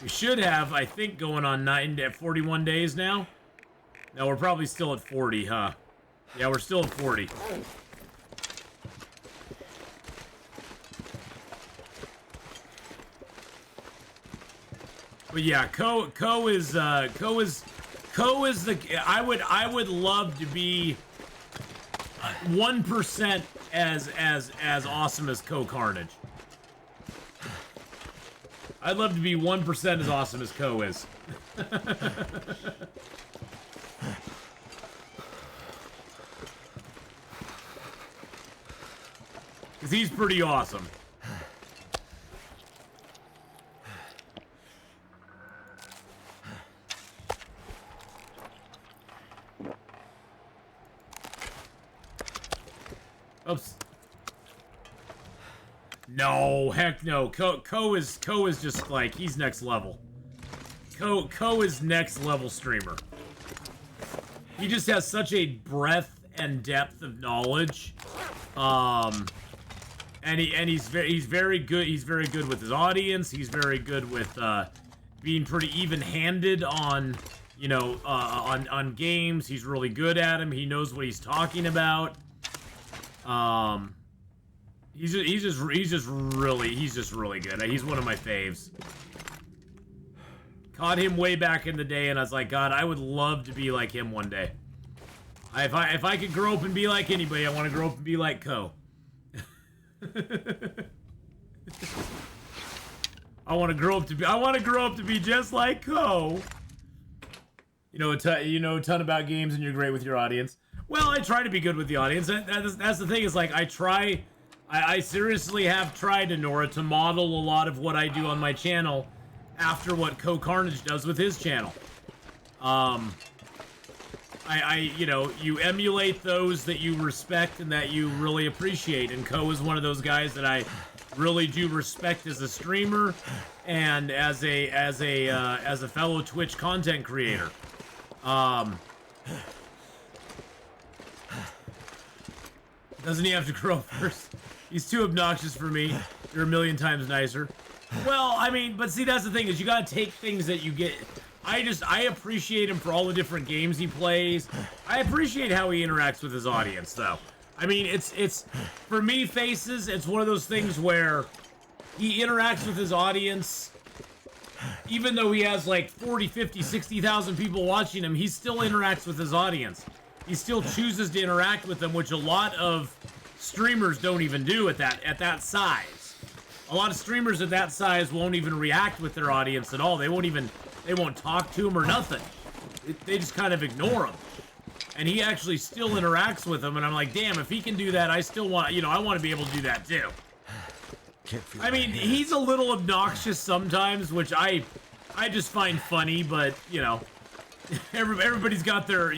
S1: We should have, I think, going on 41 days now. No, we're probably still at 40, huh? Yeah, we're still at 40. But yeah, Ko is the. I would love to be 1% as awesome as Ko Carnage. I'd love to be 1% as awesome as Ko is. Because he's pretty awesome. Oops. No, heck no. Ko is just like, he's next level. Ko is next level streamer. He just has such a breadth and depth of knowledge. And he's very good. He's very good with his audience. He's very good with being pretty even-handed on, you know, on games. He's really good at them. He knows what he's talking about. He's just really good. He's one of my faves. Caught him way back in the day, and I was like, God, I would love to be like him one day. If I could grow up and be like anybody, I want to grow up and be like Ko. I want to grow up to be just like Ko. You know a ton about games, and you're great with your audience. Well, I try to be good with the audience. That's the thing. Is like I seriously have tried, Nora, to model a lot of what I do on my channel after what Ko Carnage does with his channel. You emulate those that you respect and that you really appreciate, and Ko is one of those guys that I really do respect as a streamer and as a fellow Twitch content creator. Doesn't he have to grow first? He's too obnoxious for me. You're a million times nicer. Well, I mean, but see, that's the thing, is you gotta take things that you get. I appreciate him for all the different games he plays. I appreciate how he interacts with his audience, though. I mean, it's for me, Faces, it's one of those things where he interacts with his audience. Even though he has like 40, 50, 60,000 people watching him, he still interacts with his audience. He still chooses to interact with them, which a lot of streamers don't even do at that size. A lot of streamers at that size won't even react with their audience at all. They won't talk to them or nothing. They just kind of ignore them. And he actually still interacts with them, and I'm like, damn, if he can do that, I still want, I want to be able to do that too. I mean, he's a little obnoxious sometimes, which I just find funny, but, everybody's got their,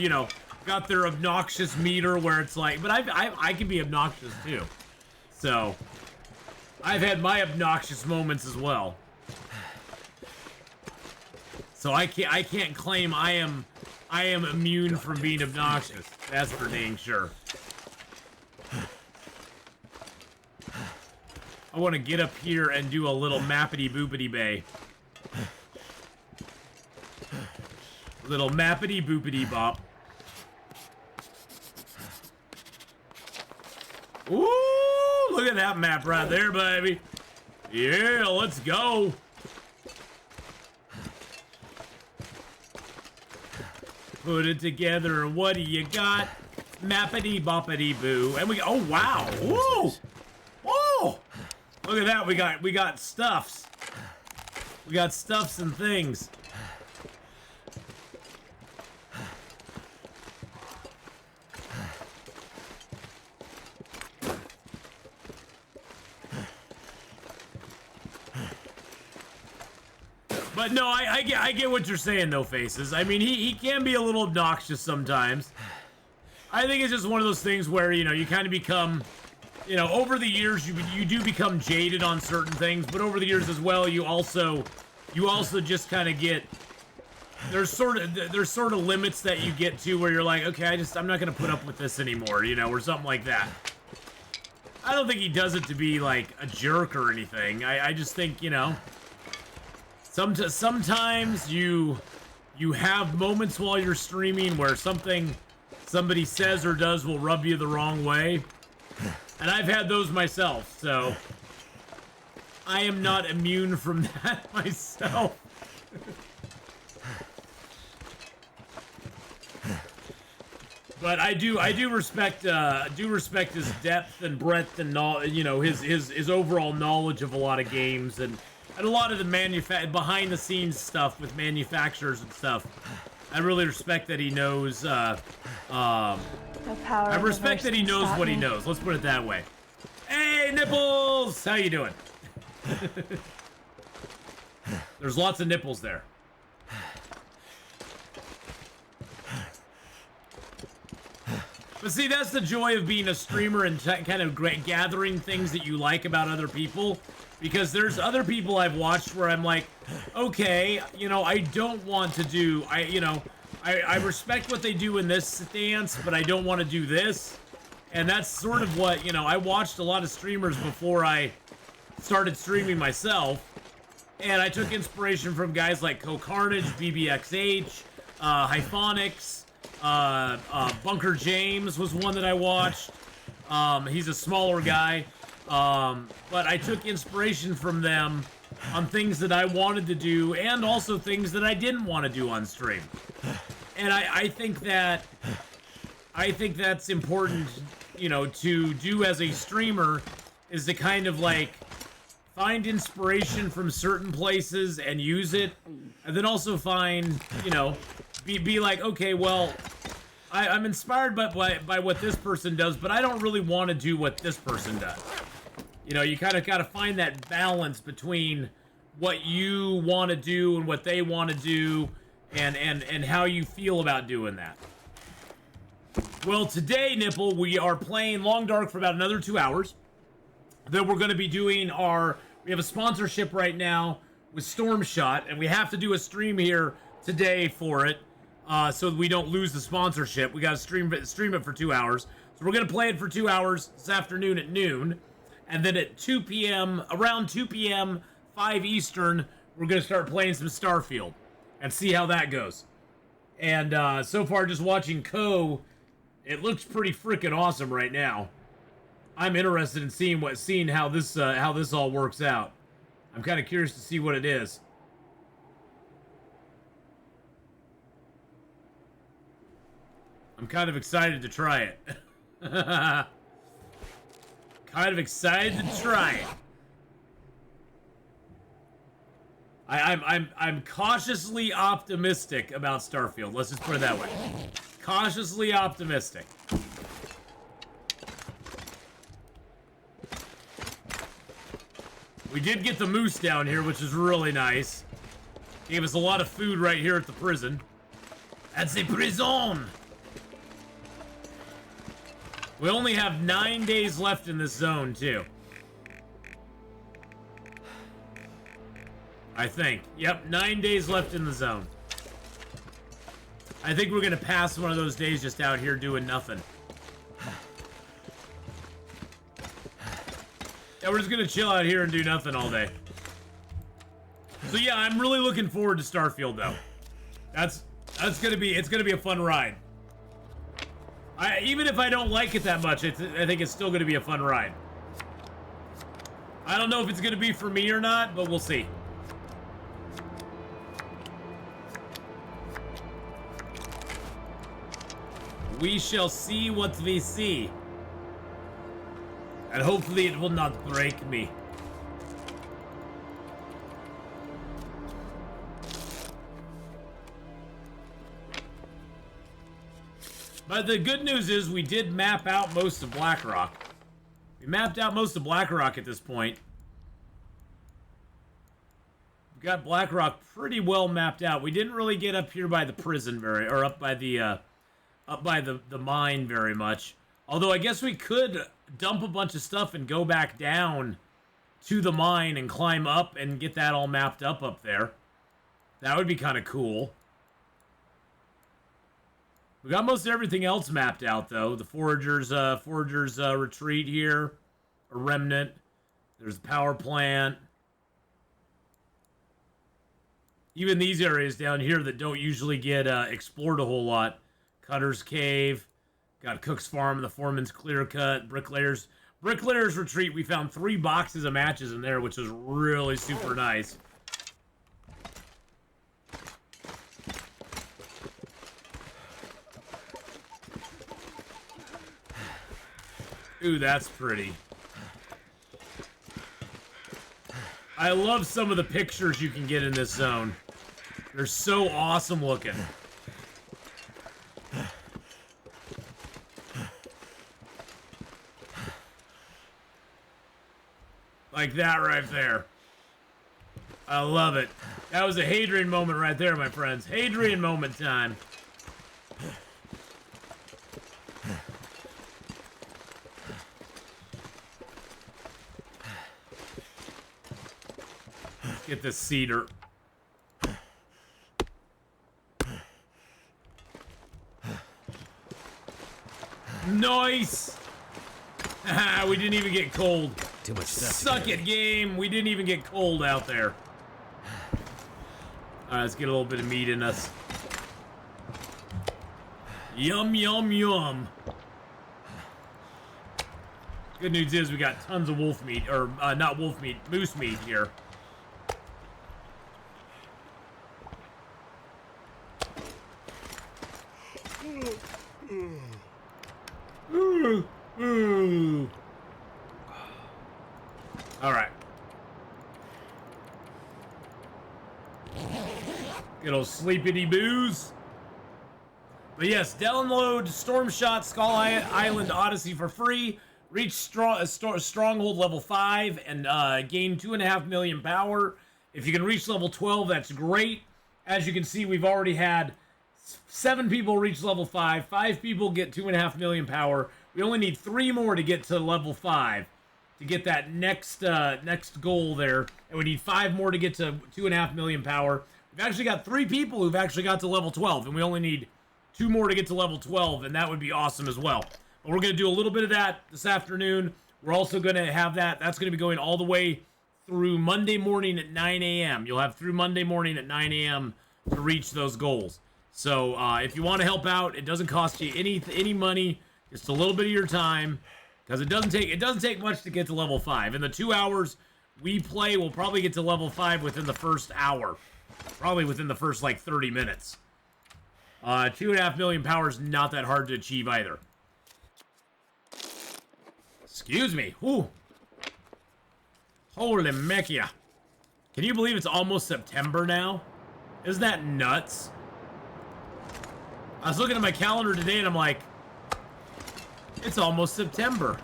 S1: got their obnoxious meter where it's like, but I can be obnoxious too. So, I've had my obnoxious moments as well. So I can't claim I am immune from being obnoxious. That's for dang sure. I want to get up here and do a little mappity boopity bay. Little mappity boopity bop. Ooh, look at that map right there, baby. Yeah, let's go. Put it together, and what do you got? Mappity boppity boo. And oh wow. Woo! Whoa! Look at that, we got stuffs. We got stuffs and things. But no, I get what you're saying though, Faces. I mean, he can be a little obnoxious sometimes. I think it's just one of those things where, you kind of become, over the years you do become jaded on certain things, but over the years as well, you also just kind of get, there's sort of limits that you get to where you're like, okay, I'm not gonna put up with this anymore, or something like that. I don't think he does it to be like a jerk or anything. I just think, sometimes you have moments while you're streaming where somebody says or does will rub you the wrong way. And I've had those myself, so I am not immune from that myself. But I do respect his depth and breadth and his overall knowledge of a lot of games and a lot of the behind the scenes stuff with manufacturers and stuff. I really respect that he knows. I respect that he knows what he knows. Let's put it that way. Hey, Nipples! How you doing? There's lots of nipples there. But see, that's the joy of being a streamer and kind of gathering things that you like about other people. Because there's other people I've watched where I'm like, okay, I don't want to do, I respect what they do in this stance, but I don't want to do this. And that's sort of what, I watched a lot of streamers before I started streaming myself. And I took inspiration from guys like Co-Carnage, BBXH, Hyphonics, Bunker James was one that I watched. He's a smaller guy. But I took inspiration from them on things that I wanted to do and also things that I didn't want to do on stream. And I think that's important, to do as a streamer, is to kind of like find inspiration from certain places and use it, and then also find, be like, okay, well, I'm inspired by what this person does, but I don't really want to do what this person does. You kind of got to find that balance between what you want to do and what they want to do, and how you feel about doing that. Well, today, Nipple, we are playing Long Dark for about another 2 hours. Then we're going to be doing we have a sponsorship right now with Stormshot, and we have to do a stream here today for it, so we don't lose the sponsorship. We got to stream it for 2 hours. So we're going to play it for 2 hours this afternoon at noon. And then at 2 p.m., around 2 p.m., 5 Eastern, we're going to start playing some Starfield and see how that goes. And so far, just watching Co, it looks pretty freaking awesome right now. I'm interested in seeing how this all works out. I'm kind of curious to see what it is. I'm kind of excited to try it. Kind of excited to try it. I'm cautiously optimistic about Starfield. Let's just put it that way. Cautiously optimistic. We did get the moose down here, which is really nice. Gave us a lot of food right here at the prison. That's a prison! We only have 9 days left in this zone, too. I think. Yep, 9 days left in the zone. I think we're gonna pass one of those days just out here doing nothing. Yeah, we're just gonna chill out here and do nothing all day. So yeah, I'm really looking forward to Starfield, though. It's gonna be a fun ride. Even if I don't like it that much, I think it's still gonna be a fun ride. I don't know if it's gonna be for me or not, but we'll see. We shall see what we see. And hopefully it will not break me. But the good news is we did map out most of Blackrock. We mapped out most of Blackrock at this point. We've got Blackrock pretty well mapped out. We didn't really get up here by the prison up by the mine very much. Although I guess we could dump a bunch of stuff and go back down to the mine and climb up and get that all mapped up there. That would be kind of cool. We got most everything else mapped out, though. The Foragers retreat here, a remnant. There's the power plant. Even these areas down here that don't usually get explored a whole lot. Cutter's Cave. Got Cook's Farm, the Foreman's Clear Cut, Bricklayer's Retreat. We found 3 boxes of matches in there, which was really super nice. Ooh, that's pretty. I love some of the pictures you can get in this zone. They're so awesome looking. Like that right there. I love it. That was a Hadrian moment right there, my friends. Hadrian moment time. Get this cedar. Nice! We didn't even get cold.
S2: Too much stuff.
S1: Suck it, game. We didn't even get cold out there. Alright, let's get a little bit of meat in us. Yum, yum, yum. Good news is we got tons of wolf meat, or not wolf meat, moose meat here. Alright. Good old sleepity boos. But yes, download Storm Shot Skull Island Odyssey for free. Reach Stronghold level 5 and gain 2.5 million power. If you can reach level 12, that's great. As you can see, we've already had 7 people reach level 5. 5 people get 2.5 million power. We only need 3 more to get to level 5. To get that next goal there. And we need 5 more to get to 2.5 million power. We've actually got 3 people who've actually got to level 12. And we only need 2 more to get to level 12. And that would be awesome as well. But we're going to do a little bit of that this afternoon. We're also going to have that. That's going to be going all the way through Monday morning at 9 a.m. You'll have through Monday morning at 9 a.m. to reach those goals. So if you want to help out, it doesn't cost you any money. Just a little bit of your time, because it doesn't take much to get to level 5. In the 2 hours we play, we'll probably get to level 5 within the first hour. Probably within the first, like, 30 minutes. 2.5 million power is not that hard to achieve either. Excuse me. Whew. Holy Mechia. Can you believe it's almost September now? Isn't that nuts? I was looking at my calendar today and I'm like, it's almost September.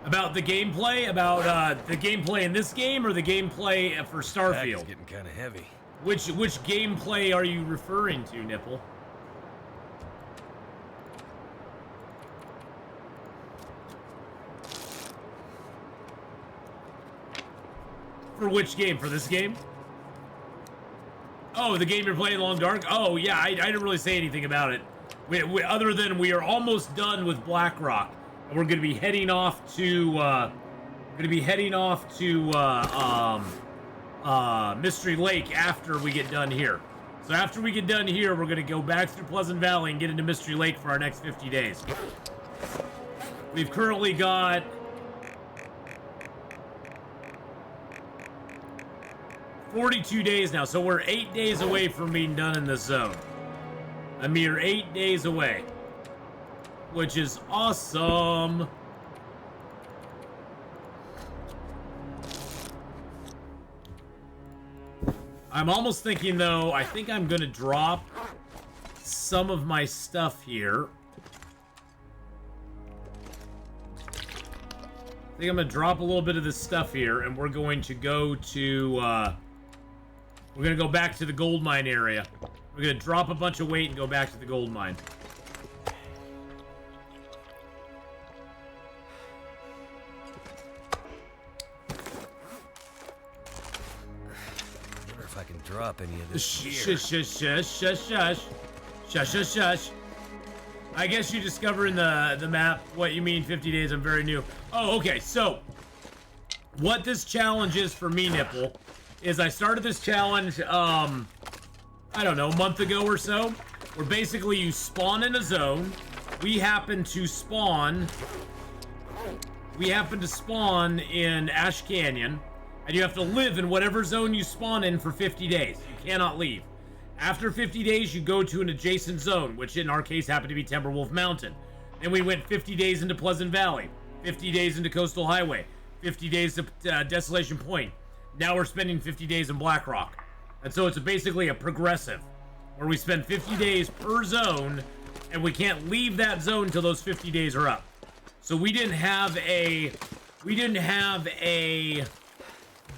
S1: About the gameplay? About the gameplay in this game or the gameplay for Starfield?
S2: It's getting kind of heavy.
S1: Which gameplay are you referring to, Nipple? For which game? For this game? Oh, the game you're playing, Long Dark? Oh, yeah, I didn't really say anything about it. Other than we are almost done with Blackrock. And we're going to be heading off to, Mystery Lake after we get done here. So after we get done here, we're going to go back through Pleasant Valley and get into Mystery Lake for our next 50 days. We've currently got 42 days now, so we're 8 days away from being done in this zone. A mere 8 days away, which is awesome. I'm almost thinking, though, I think I'm going to drop some of my stuff here. I think I'm going to drop a little bit of this stuff here, and we're going to go to, we're going to go back to the gold mine area. We're going to drop a bunch of weight and go back to the gold mine.
S2: I wonder if I can drop any of this
S1: Shush,
S2: gear.
S1: shush. I guess you discover in the map what you mean 50 days. I'm very new. Oh, okay. So, what this challenge is for me, Nipple, is I started this challenge, I don't know, a month ago or so, where basically you spawn in a zone. We happen to spawn in Ash Canyon, and you have to live in whatever zone you spawn in for 50 days. You cannot leave. After 50 days, you go to an adjacent zone, which in our case happened to be Timberwolf Mountain. Then we went 50 days into Pleasant Valley, 50 days into Coastal Highway, 50 days to Desolation Point. Now we're spending 50 days in Blackrock. And so it's basically a progressive, where we spend 50 days per zone, and we can't leave that zone until those 50 days are up. So we didn't have a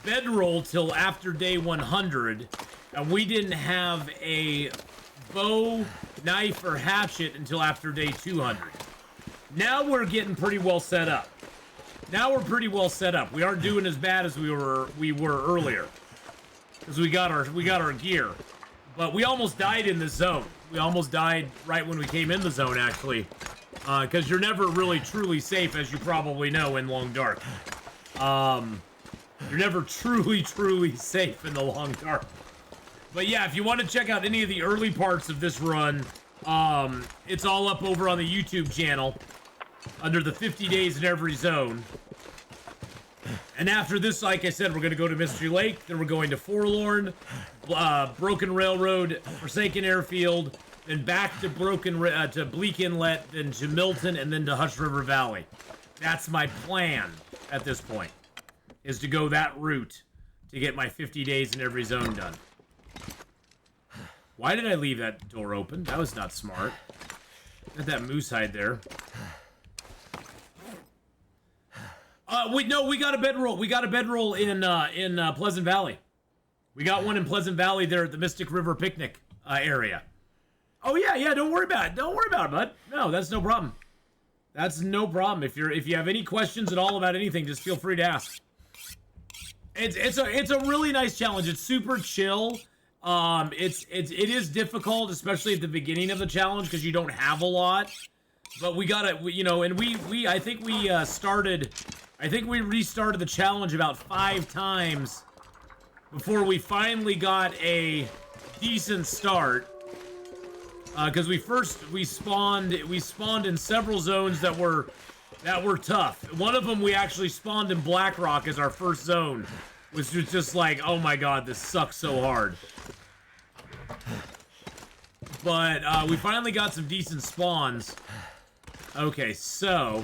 S1: bedroll till after day 100, and we didn't have a bow, knife, or hatchet until after day 200. Now we're getting pretty well set up. We aren't doing as bad as we were earlier, because we got our gear. But we almost died in this zone. We almost died right when we came in the zone, actually, because you're never really truly safe, as you probably know, in Long Dark. You're never truly safe in the Long Dark. But yeah, if you want to check out any of the early parts of this run, it's all up over on the YouTube channel under the 50 days in every zone. And after this, like I said, we're going to go to Mystery Lake, then we're going to Forlorn, Broken Railroad, Forsaken Airfield, then back to to Bleak Inlet, then to Milton, and then to Hush River Valley. That's my plan at this point, is to go that route to get my 50 days in every zone done. Why did I leave that door open? That was not smart. Got that moose hide there. Wait, no, we got a bedroll. We got a bedroll in Pleasant Valley. We got one in Pleasant Valley there at the Mystic River Picnic area. Oh yeah, don't worry about it. Don't worry about it, bud. No, that's no problem. That's no problem. If you have any questions at all about anything, just feel free to ask. It's a really nice challenge. It's super chill. It is difficult, especially at the beginning of the challenge, because you don't have a lot. But we gotta, you know, and I think we restarted the challenge about 5 times before we finally got a decent start. Because we spawned in several zones that were tough. One of them we actually spawned in Blackrock as our first zone, which was just like, oh my god, this sucks so hard. But we finally got some decent spawns. Okay, so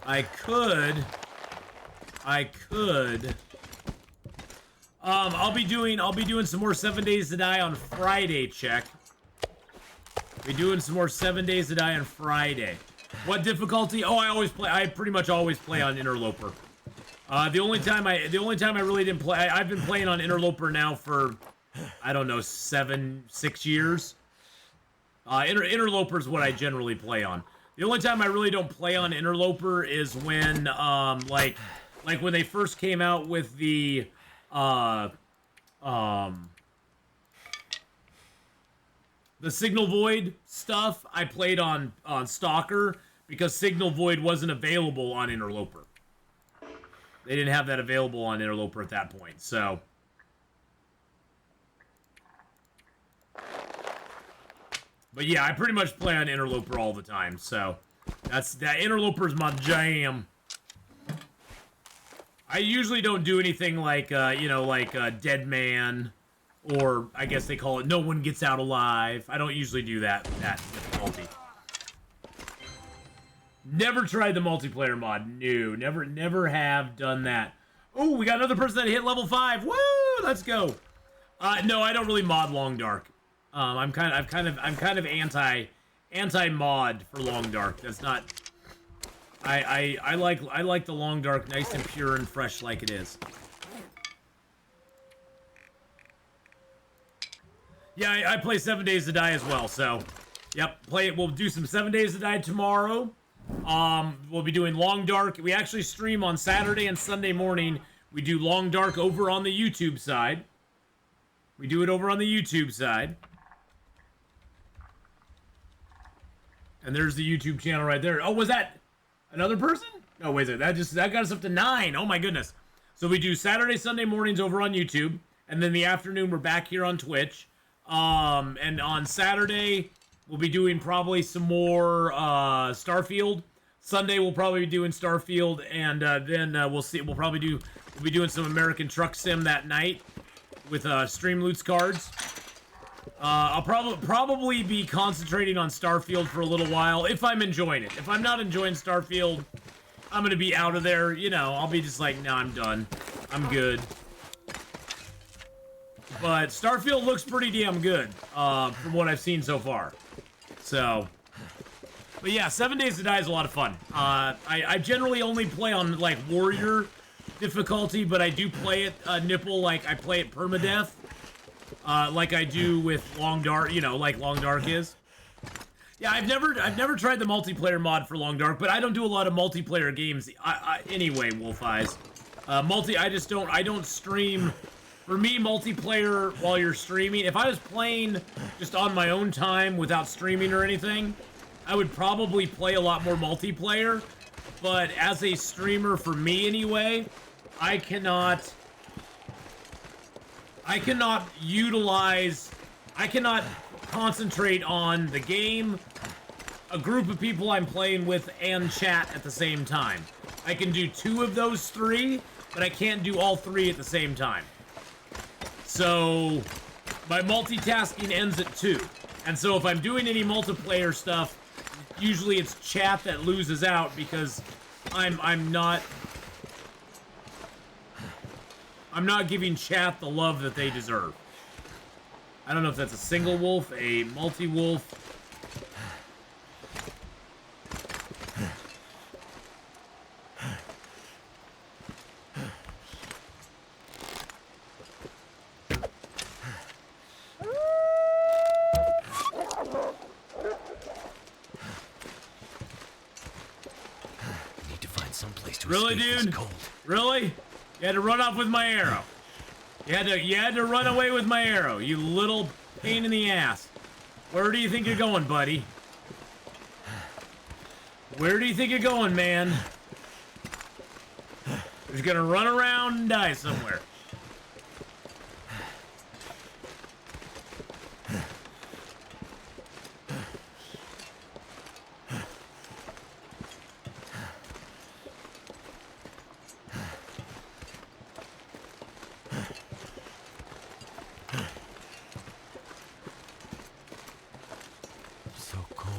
S1: I could I'll be doing some more 7 Days to Die on Friday, check. Be doing some more 7 Days to Die on Friday. What difficulty? Oh, I pretty much always play on Interloper. The only time I really didn't play, I've been playing on Interloper now for, I don't know, 6 years. Interloper is what I generally play on. The only time I really don't play on Interloper is when, like when they first came out with the, the Signal Void stuff. I played on Stalker because Signal Void wasn't available on Interloper. They didn't have that available on Interloper at that point, so. But yeah, I pretty much play on Interloper all the time, so that Interloper's my jam. I usually don't do anything like Dead Man, or I guess they call it No One Gets Out Alive. I don't usually do that difficulty. Never tried the multiplayer mod. No, never have done that. Oh, we got another person that hit level 5. Woo! Let's go. No, I don't really mod Long Dark. I'm kind of anti mod for Long Dark. That's not. I like the Long Dark nice and pure and fresh like it is. Yeah, I play 7 Days to Die as well. So, yep, play it. We'll do some 7 Days to Die tomorrow. We'll be doing Long Dark. We actually stream on Saturday and Sunday morning. We do Long Dark over on the YouTube side. We do it over on the YouTube side. And there's the YouTube channel right there. Oh, was that another person? No, wait a second. That got us up to 9. Oh my goodness. So we do Saturday, Sunday mornings over on YouTube, and then the afternoon we're back here on Twitch. And on Saturday we'll be doing probably some more Starfield. Sunday we'll probably be doing Starfield, and then we'll see. We'll be doing some American Truck Sim that night with Streamloots cards. I'll probably be concentrating on Starfield for a little while if I'm enjoying it. If I'm not enjoying Starfield, I'm gonna be out of there. You know, I'll be just like, no, I'm done. I'm good. But Starfield looks pretty damn good from what I've seen so far. So, but yeah, 7 Days to Die is a lot of fun. I generally only play on like Warrior difficulty, but I do play it nipple, like I play it permadeath. Like I do with Long Dark, you know, like Long Dark is. Yeah, I've never tried the multiplayer mod for Long Dark, but I don't do a lot of multiplayer games anyway, Wolf Eyes. I don't stream. For me, multiplayer while you're streaming, if I was playing just on my own time without streaming or anything, I would probably play a lot more multiplayer. But as a streamer, for me anyway, I cannot concentrate on the game, a group of people I'm playing with, and chat at the same time. I can do 2 of those 3, but I can't do all 3 at the same time. So, my multitasking ends at 2. And so if I'm doing any multiplayer stuff, usually it's chat that loses out because I'm not giving chat the love that they deserve. I don't know if that's a single wolf, a multi-wolf.
S2: Need to find some place to
S1: Really,
S2: escape
S1: dude?
S2: this cold.
S1: Really? You had to run off with my arrow. You had to run away with my arrow, you little pain in the ass. Where do you think you're going, buddy? Where do you think you're going, man? You're just gonna run around and die somewhere.
S2: So cold.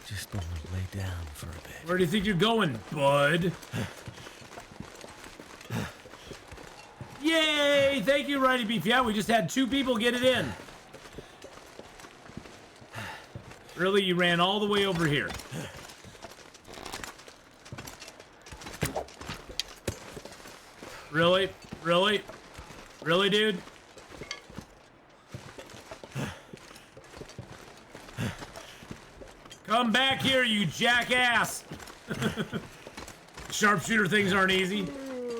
S2: Just want to lay down for a bit.
S1: Where do you think you're going, bud? Yay! Thank you, Righty Beef. Yeah, we just had 2 people get it in. Really, you ran all the way over here. Really? Really? Really, dude? Come back here, you jackass! Sharpshooter things aren't easy.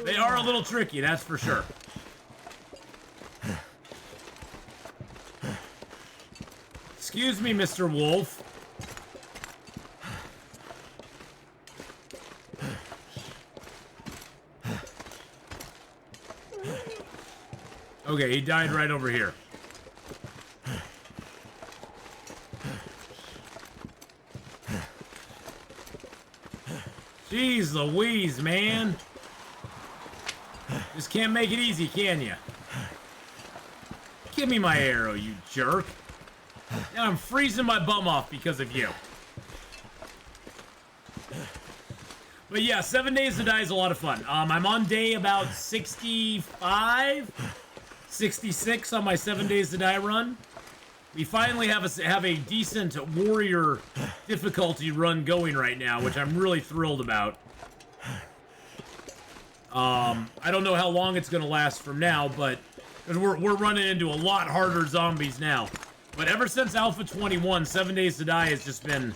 S1: They are a little tricky, that's for sure. Excuse me, Mr. Wolf. Okay, he died right over here. Jeez Louise, man. Just can't make it easy, can ya? Give me my arrow, you jerk. Now I'm freezing my bum off because of you. But yeah, 7 Days to Die is a lot of fun. I'm on day about 65, 66 on my 7 Days to Die run. We finally have a decent warrior difficulty run going right now, which I'm really thrilled about. I don't know how long it's gonna last from now, but because we're running into a lot harder zombies now. But ever since Alpha 21, 7 Days to Die has just been...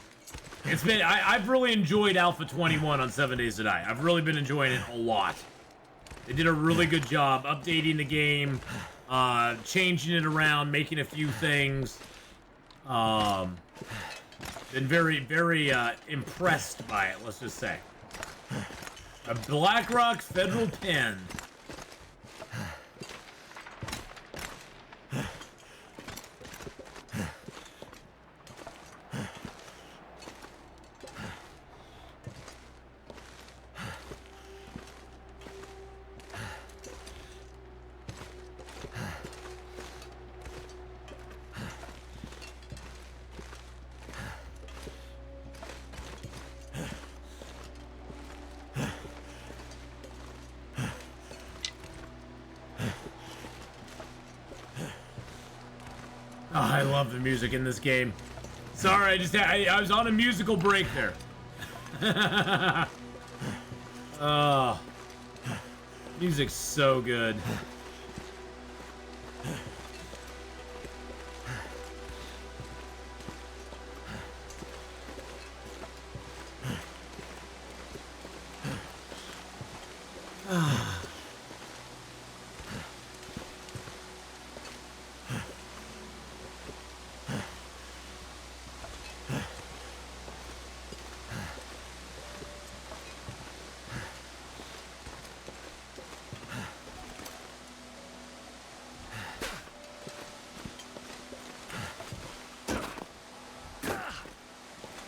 S1: I've really enjoyed Alpha 21 on 7 Days to Die. I've really been enjoying it a lot. They did a really good job updating the game, changing it around, making a few things. Been very, very impressed by it, let's just say. A Blackrock Federal Pen. Oh, I love the music in this game. Sorry, I was on a musical break there. Oh, music's so good.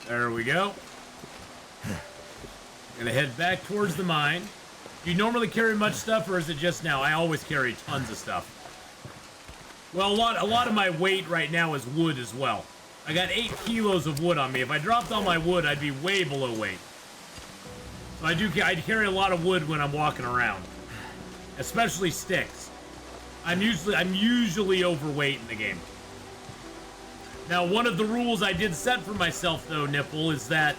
S1: There we go. Gonna head back towards the mine. Do you normally carry much stuff, or is it just now? I always carry tons of stuff. Well, a lot of my weight right now is wood as well. I got 8 kilos of wood on me. If I dropped all my wood, I'd be way below weight. So I carry a lot of wood when I'm walking around, especially sticks. I'm usually overweight in the game. Now, one of the rules I did set for myself, though, Nipple, is that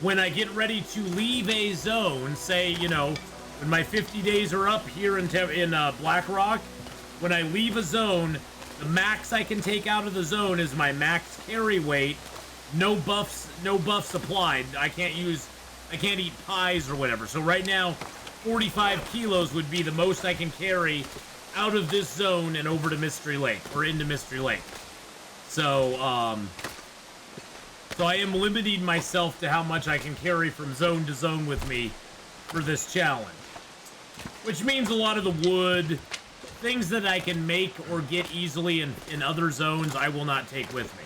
S1: when I get ready to leave a zone, say, you know, when my 50 days are up here in Blackrock, when I leave a zone, the max I can take out of the zone is my max carry weight. No buffs applied. I can't eat pies or whatever. So right now, 45 kilos would be the most I can carry out of this zone and over to Mystery Lake, or into Mystery Lake. So, so I am limiting myself to how much I can carry from zone to zone with me for this challenge. Which means a lot of the wood, things that I can make or get easily in other zones, I will not take with me.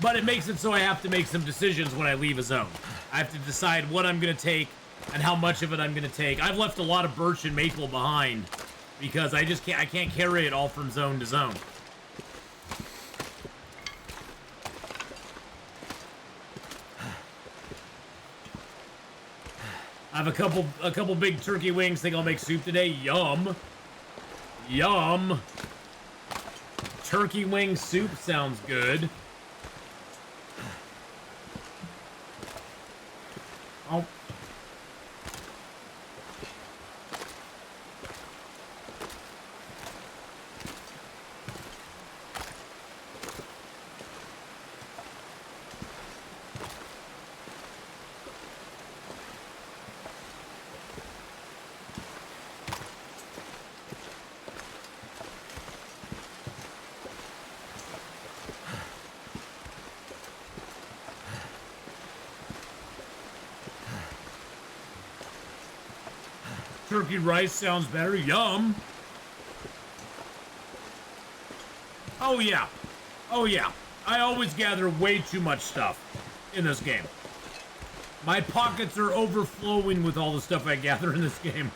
S1: But it makes it so I have to make some decisions when I leave a zone. I have to decide what I'm going to take and how much of it I'm going to take. I've left a lot of birch and maple behind because I can't carry it all from zone to zone. I have a couple big turkey wings. Think I'll make soup today. Yum. Yum. Turkey wing soup sounds good. Oh. Turkey rice sounds better. Yum. Oh, yeah. Oh, yeah. I always gather way too much stuff in this game. My pockets are overflowing with all the stuff I gather in this game.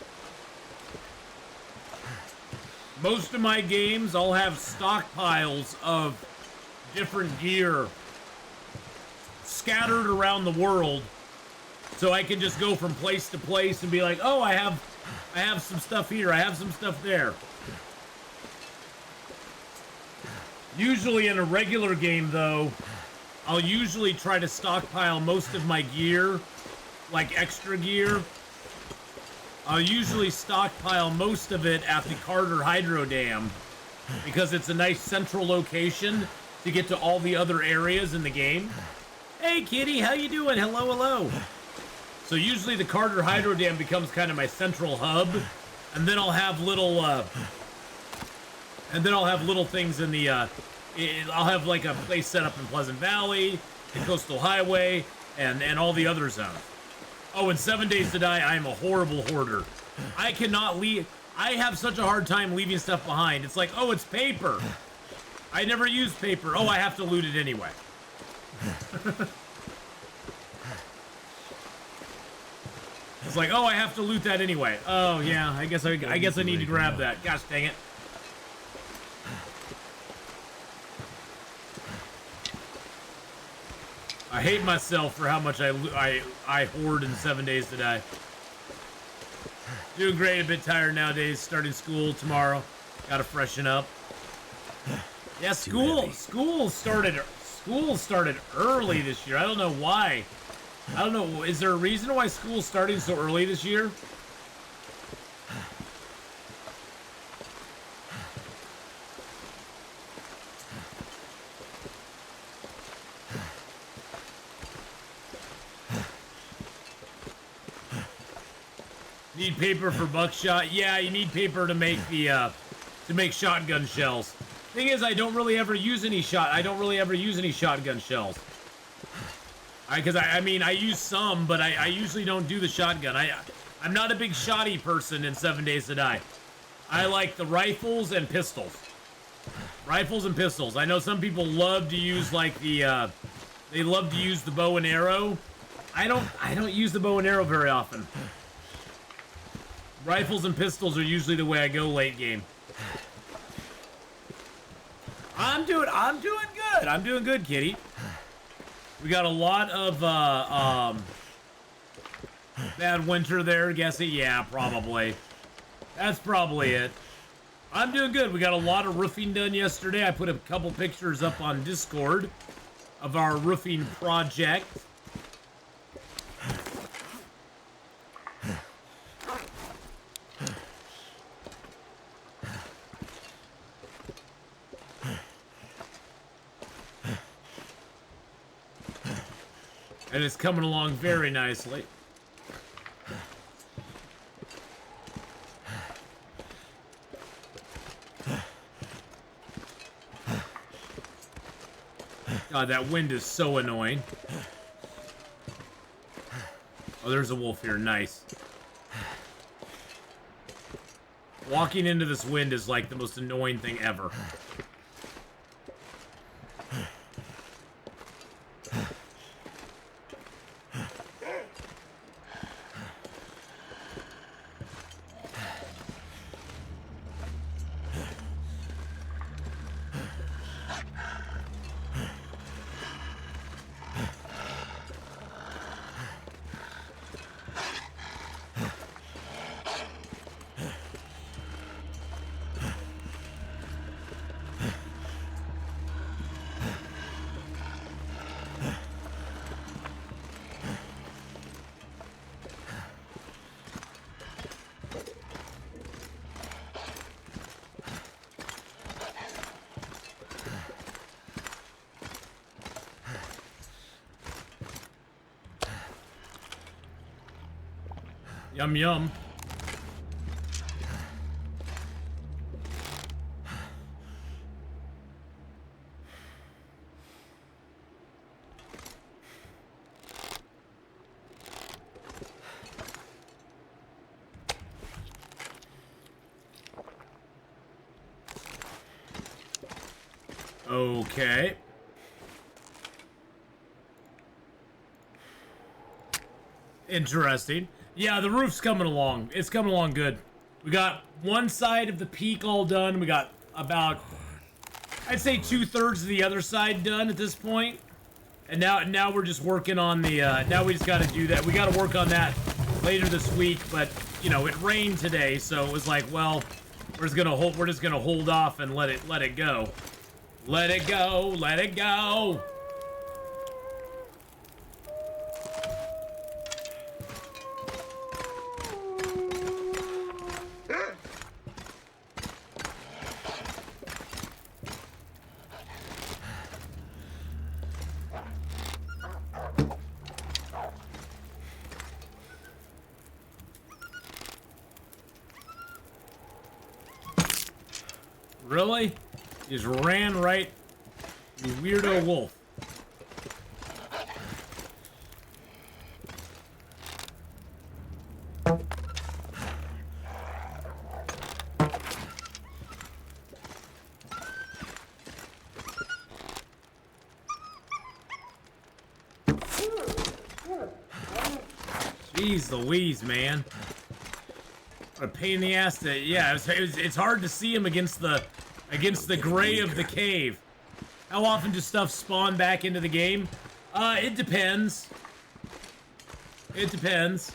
S1: Most of my games, I'll have stockpiles of different gear scattered around the world, so I can just go from place to place and be like, oh, I have some stuff here, I have some stuff there. Usually in a regular game, though, I'll usually try to stockpile most of my gear, like extra gear. I'll usually stockpile most of it at the Carter Hydro Dam because it's a nice central location to get to all the other areas in the game. Hey, kitty, how you doing? Hello, hello. So usually the Carter Hydro Dam becomes kind of my central hub, and then I'll have little, things in the, I'll have like a place set up in Pleasant Valley, the Coastal Highway, and all the other zones. Oh, and 7 Days to Die, I am a horrible hoarder. I cannot leave. I have such a hard time leaving stuff behind. It's like, oh, it's paper. I never use paper. Oh, I have to loot it anyway. It's like, oh, I have to loot that anyway. Oh, yeah, I guess I need to grab that. Gosh dang it. I hate myself for how much I hoard in 7 Days to Die. Doing great, a bit tired nowadays. Starting school tomorrow. Gotta freshen up. Yeah, school started early this year. I don't know why. I don't know. Is there a reason why school's starting so early this year? Need paper for buckshot? Yeah, you need paper to make the to make shotgun shells. Thing is, I don't really ever use any shotgun shells. Because I mean, I use some, but I usually don't do the shotgun. I'm not a big shotty person in 7 Days to Die. I like the rifles and pistols. Rifles and pistols. I know some people love to use like the they love to use the bow and arrow. I don't use the bow and arrow very often. Rifles and pistols are usually the way I go late game. I'm doing good. I'm doing good, kitty. We got a lot of bad winter there, guess it? Yeah, probably. That's probably it. I'm doing good. We got a lot of roofing done yesterday. I put a couple pictures up on Discord of our roofing project. And it's coming along very nicely. God, that wind is so annoying. Oh, there's a wolf here. Nice. Walking into this wind is like the most annoying thing ever. Yum yum. Okay. Interesting. Yeah, the roof's coming along. It's coming along good. We got one side of the peak all done. We got about, I'd say 2/3 of the other side done at this point. And now we're just working on the, now we just got to do that. We got to work on that later this week, but, you know, it rained today, so it was like, well, we're just gonna hold off and let it go. Let it go, let it go. Really? He just ran right. You weirdo wolf. Jeez Louise, man. What a pain in the ass to, yeah, it's hard to see him against the gray of the cave. How often does stuff spawn back into the game? It depends. It depends.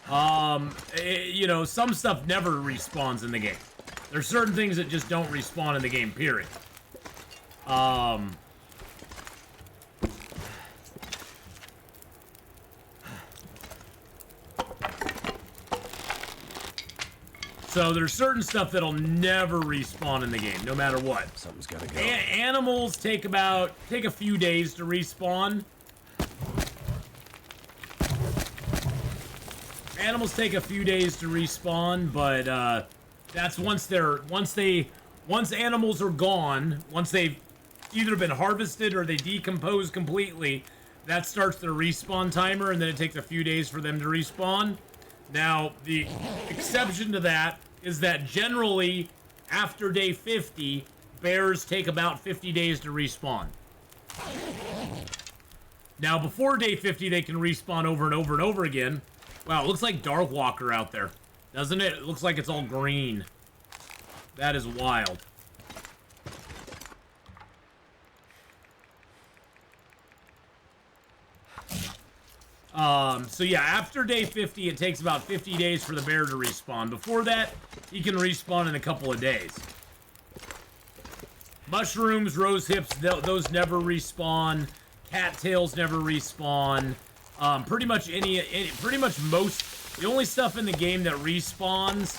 S1: You know, some stuff never respawns in the game. There's certain things that just don't respawn in the game, period. So there's certain stuff that'll never respawn in the game, no matter what.
S2: Something's gotta go.
S1: Animals take a few days to respawn. Animals take a few days to respawn, but that's once animals are gone, once they've either been harvested or they decompose completely, that starts their respawn timer, and then it takes a few days for them to respawn. Now, the exception to that is that generally, after day 50, bears take about 50 days to respawn. Now, before day 50, they can respawn over and over and over again. Wow, it looks like Darkwalker out there, doesn't it? It looks like it's all green. That is wild. So yeah, after day 50, it takes about 50 days for the bear to respawn. Before that, he can respawn in a couple of days. Mushrooms, rose hips, those never respawn. Cattails never respawn. Pretty much most, the only stuff in the game that respawns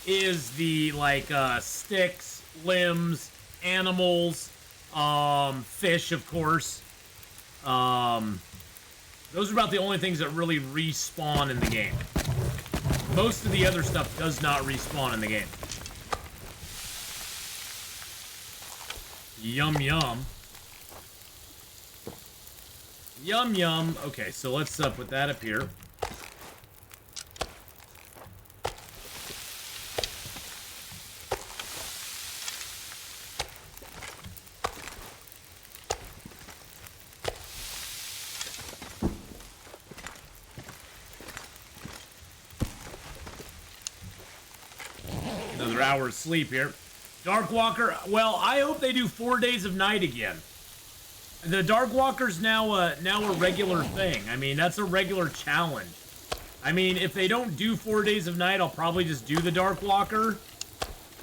S1: is the, like, sticks, limbs, animals, fish, of course. Those are about the only things that really respawn in the game. Most of the other stuff does not respawn in the game. Yum yum. Yum, yum. Okay, so let's put that up here. Another hour of sleep here. Darkwalker, well, I hope they do 4 days of night again. The Darkwalker's now a regular thing. I mean, that's a regular challenge. I mean, if they don't do 4 days of night, I'll probably just do the Darkwalker.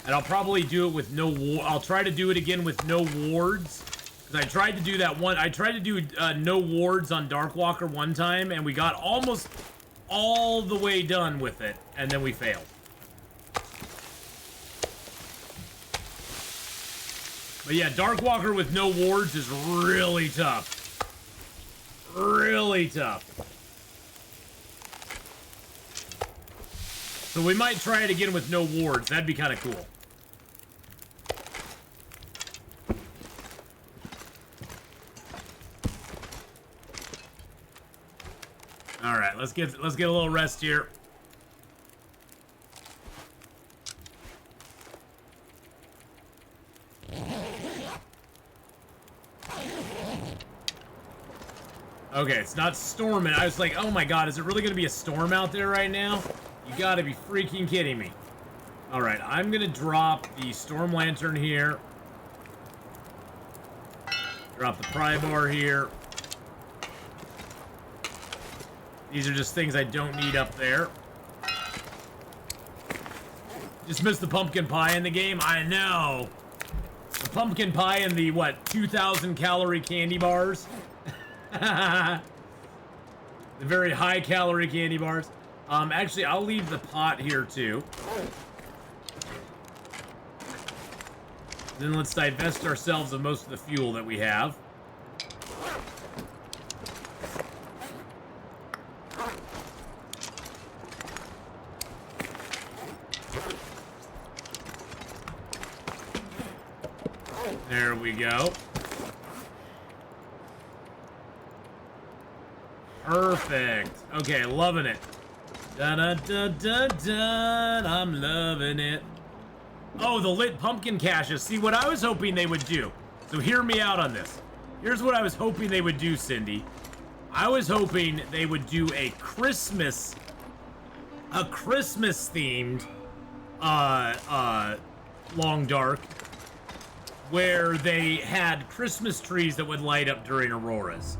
S1: And I'll probably do it with no I'll try to do it again with no wards. Because I tried to do that one. I tried to do no wards on Darkwalker one time, and we got almost all the way done with it, and then we failed. But yeah, Darkwalker with no wards is really tough. Really tough. So we might try it again with no wards. That'd be kind of cool. All right, let's get a little rest here. Okay, it's not storming. I was like, oh my god, is it really gonna be a storm out there right now? You gotta be freaking kidding me. Alright, I'm gonna drop the storm lantern here. Drop the pry bar here. These are just things I don't need up there. Just missed the pumpkin pie in the game? I know! The pumpkin pie and the, what, 2,000 calorie candy bars? The very high calorie candy bars. Actually, I'll leave the pot here too. Then let's divest ourselves of most of the fuel that we have. There we go. Perfect. Okay, loving it. Dun-dun-dun-dun-dun. I'm loving it. Oh, the lit pumpkin caches. See, what I was hoping they would do. So hear me out on this. Here's what I was hoping they would do, Cindy. I was hoping they would do a Christmas themed Long Dark, where they had Christmas trees that would light up during auroras.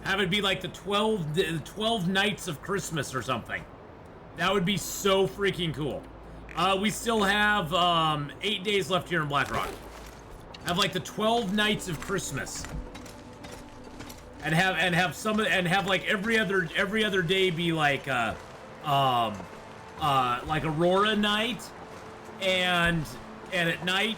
S1: Have it be like the 12 nights of Christmas or something. That would be so freaking cool. We still have 8 days left here in Blackrock. Have like the 12 nights of Christmas, and have like every other day be like like Aurora night, and at night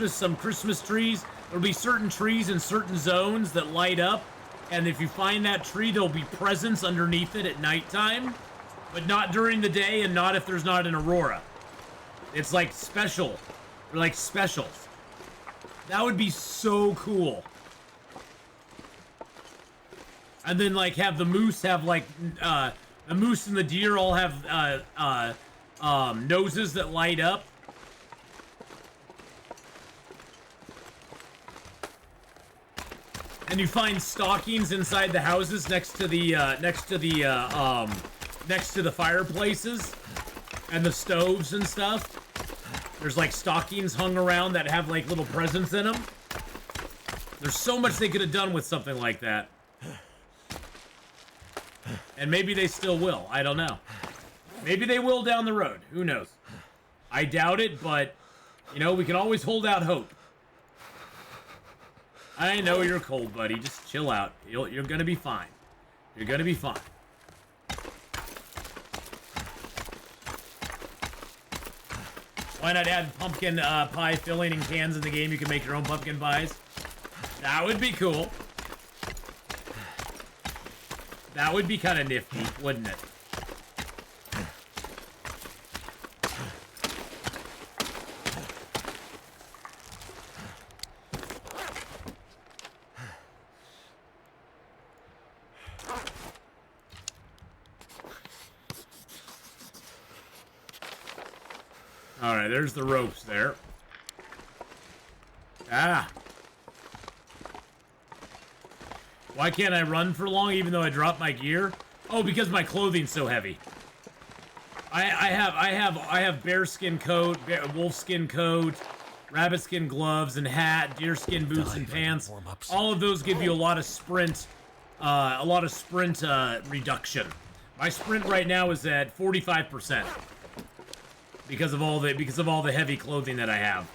S1: some Christmas trees. There'll be certain trees in certain zones that light up. And if you find that tree, there'll be presents underneath it at nighttime, but not during the day, and not if there's not an aurora. It's like special, or like specials. That would be so cool. And then like have the moose have like the moose and the deer all have noses that light up. And you find stockings inside the houses next to the fireplaces and the stoves and stuff. There's like stockings hung around that have like little presents in them. There's so much they could have done with something like that. And maybe they still will. I don't know. Maybe they will down the road. Who knows? I doubt it, but you know, we can always hold out hope. I know you're cold, buddy. Just chill out. You're gonna be fine. You're gonna be fine. Why not add pumpkin pie filling in cans in the game? You can make your own pumpkin pies. That would be cool. That would be kind of nifty, wouldn't it? Alright, there's the ropes there. Ah. Why can't I run for long even though I dropped my gear? Oh, because my clothing's so heavy. I have bearskin coat, wolfskin coat, rabbitskin gloves and hat, deerskin boots and pants. All of those give you a lot of sprint reduction. My sprint right now is at 45% because of all the heavy clothing that I have.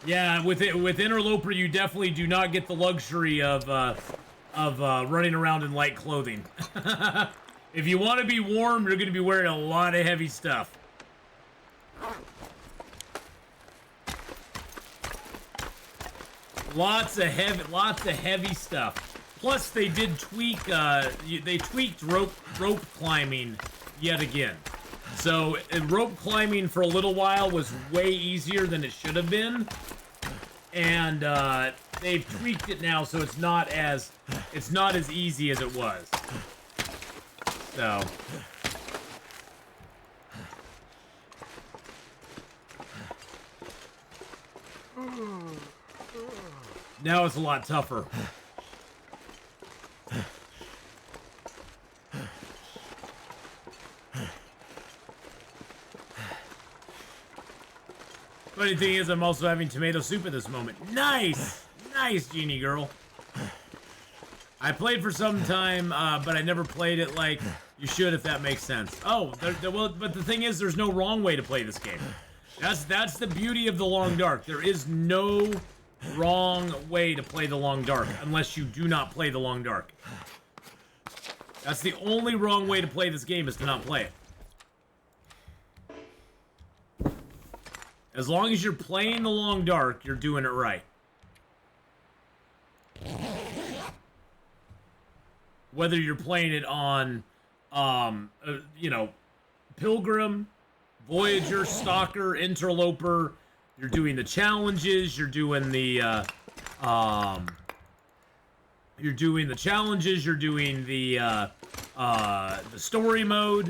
S1: Yeah, with Interloper, you definitely do not get the luxury of running around in light clothing. If you want to be warm, you're going to be wearing a lot of heavy stuff. Lots of heavy stuff. Plus, they did tweak. They tweaked rope climbing yet again. So rope climbing for a little while was way easier than it should have been, and they've tweaked it now, so it's not as easy as it was. So. Now it's a lot tougher. Funny thing is, I'm also having tomato soup at this moment. Nice! Nice, Genie Girl. I played for some time, but I never played it like you should, if that makes sense. Oh, well, but the thing is, there's no wrong way to play this game. That's the beauty of the Long Dark. There is no wrong way to play the Long Dark, unless you do not play the Long Dark. That's the only wrong way to play this game, is to not play it. As long as you're playing the Long Dark, you're doing it right. Whether you're playing it on, you know, Pilgrim, Voyager, Stalker, Interloper, you're doing the challenges, you're doing the story mode,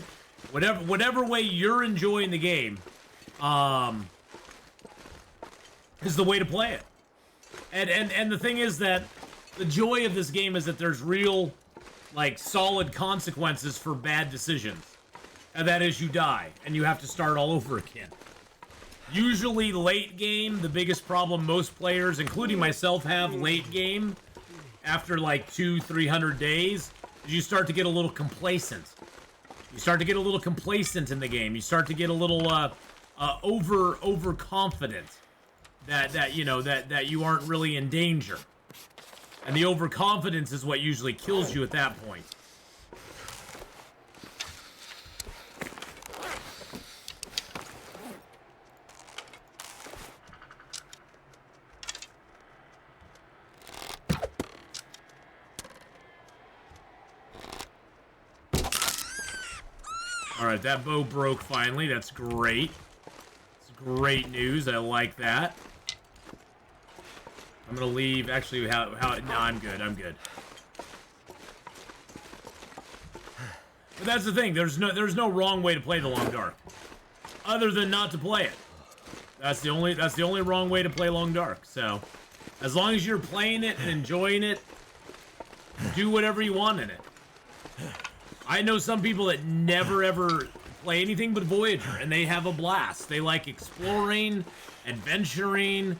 S1: whatever way you're enjoying the game, is the way to play it. And the thing is that the joy of this game is that there's real, like, solid consequences for bad decisions. And that is, you die, and you have to start all over again. Usually late game, the biggest problem most players, including myself, have late game, after like 200-300 days, is you start to get a little complacent. You start to get a little complacent in the game. You start to get a little overconfident that you aren't really in danger. And the overconfidence is what usually kills you at that point. Alright, that bow broke finally. That's great. It's great news. I like that. I'm gonna leave. Actually, no, I'm good. I'm good. But that's the thing. There's no wrong way to play the Long Dark, other than not to play it. That's the only wrong way to play Long Dark. So, as long as you're playing it and enjoying it, do whatever you want in it. I know some people that never ever play anything but Voyager, and they have a blast. They like exploring, adventuring,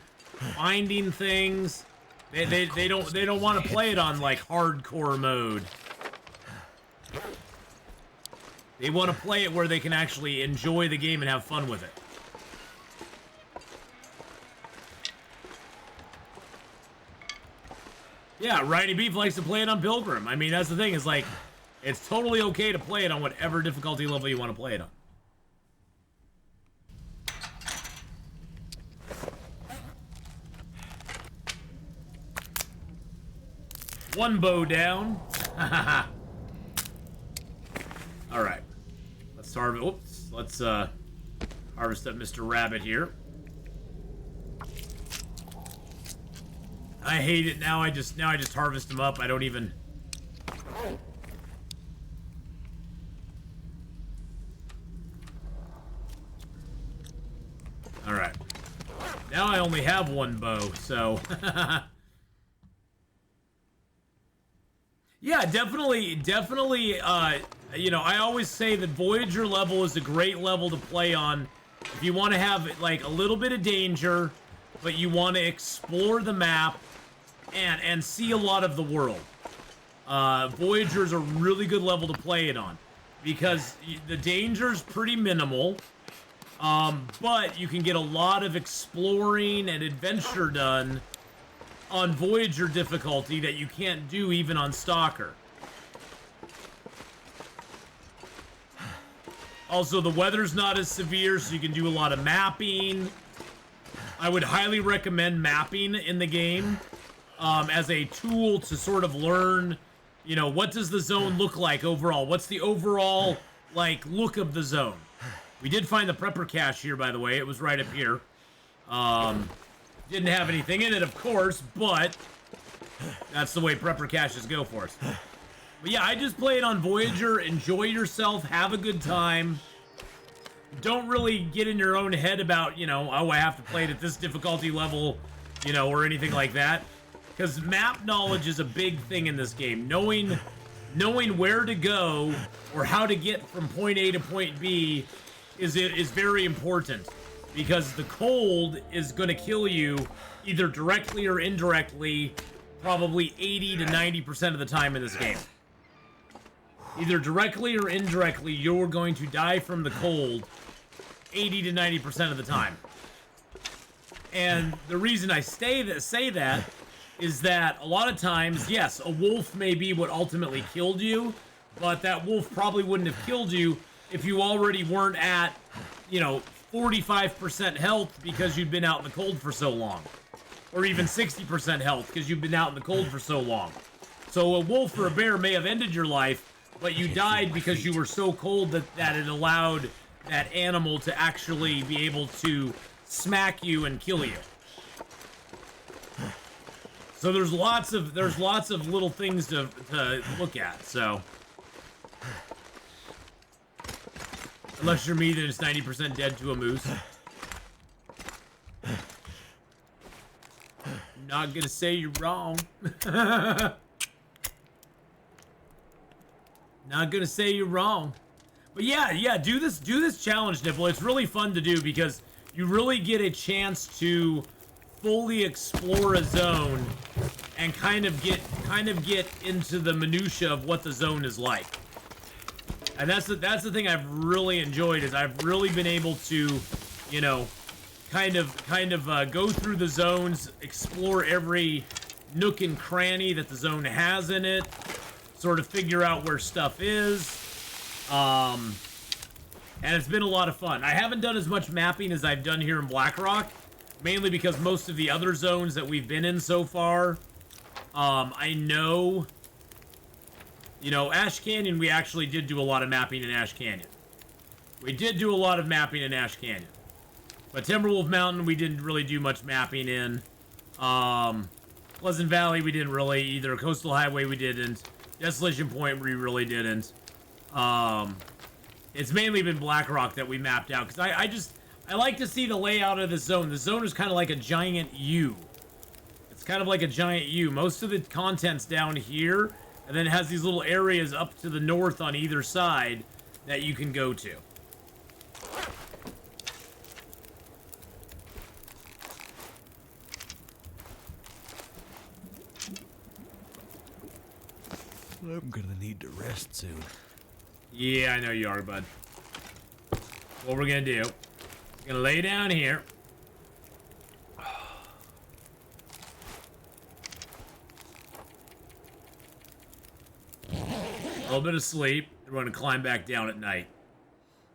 S1: finding things. They don't want to play it on like hardcore mode. They want to play it where they can actually enjoy the game and have fun with it. Yeah, Righty Beef likes to play it on Pilgrim. I mean, that's the thing, is like, it's totally okay to play it on whatever difficulty level you want to play it on. One bow down. Alright. Let's harvest. Oops. Let's harvest up Mr. Rabbit here. I hate it now. I just harvest them up. I don't even. Now I only have one bow, so... Yeah, definitely, you know, I always say that Voyager level is a great level to play on if you want to have, like, a little bit of danger, but you want to explore the map and see a lot of the world. Voyager's a really good level to play it on because the danger's pretty minimal, but you can get a lot of exploring and adventure done on Voyager difficulty that you can't do even on Stalker. Also, the weather's not as severe, so you can do a lot of mapping. I would highly recommend mapping in the game as a tool to sort of learn, you know, what does the zone look like overall? What's the overall, like, look of the zone? We did find the prepper cache here, by the way. It was right up here. Didn't have anything in it, of course, but that's the way prepper caches go for us. But yeah, I just play it on Voyager. Enjoy yourself. Have a good time. Don't really get in your own head about, you know, oh, I have to play it at this difficulty level, you know, or anything like that. Because map knowledge is a big thing in this game. Knowing where to go or how to get from point A to point B is very important. Because the cold is going to kill you either directly or indirectly, probably 80 to 90% of the time in this game. Either directly or indirectly, you're going to die from the cold 80 to 90% of the time. And the reason I say that is that a lot of times, yes, a wolf may be what ultimately killed you, but that wolf probably wouldn't have killed you if you already weren't at, you know, 45% health because you'd been out in the cold for so long. Or even 60% health because you've been out in the cold for so long. So a wolf or a bear may have ended your life, but you died because you were so cold that it allowed that animal to actually be able to smack you and kill you. So there's lots of little things to look at, so... Unless you're me, then it's 90% dead to a moose. Not gonna say you're wrong. Not gonna say you're wrong. But yeah, do this challenge, Nipple. It's really fun to do because you really get a chance to fully explore a zone and kind of get into the minutia of what the zone is like. And that's the thing I've really enjoyed is I've really been able to, you know, kind of go through the zones, explore every nook and cranny that the zone has in it, sort of figure out where stuff is, and it's been a lot of fun. I haven't done as much mapping as I've done here in Blackrock, mainly because most of the other zones that we've been in so far, I know... You know, Ash Canyon, we actually did do a lot of mapping in Ash Canyon. We did do a lot of mapping in Ash Canyon. But Timberwolf Mountain, we didn't really do much mapping in. Pleasant Valley, we didn't really either. Coastal Highway, we didn't. Desolation Point, we really didn't. It's mainly been Blackrock that we mapped out. Because I like to see the layout of the zone. The zone is kind of like a giant U. It's kind of like a giant U. Most of the content's down here. And then it has these little areas up to the north on either side that you can go to.
S2: I'm gonna need to rest soon.
S1: Yeah, I know you are, bud. What we're gonna do, we're gonna lay down here. A little bit of sleep. We're going to climb back down at night.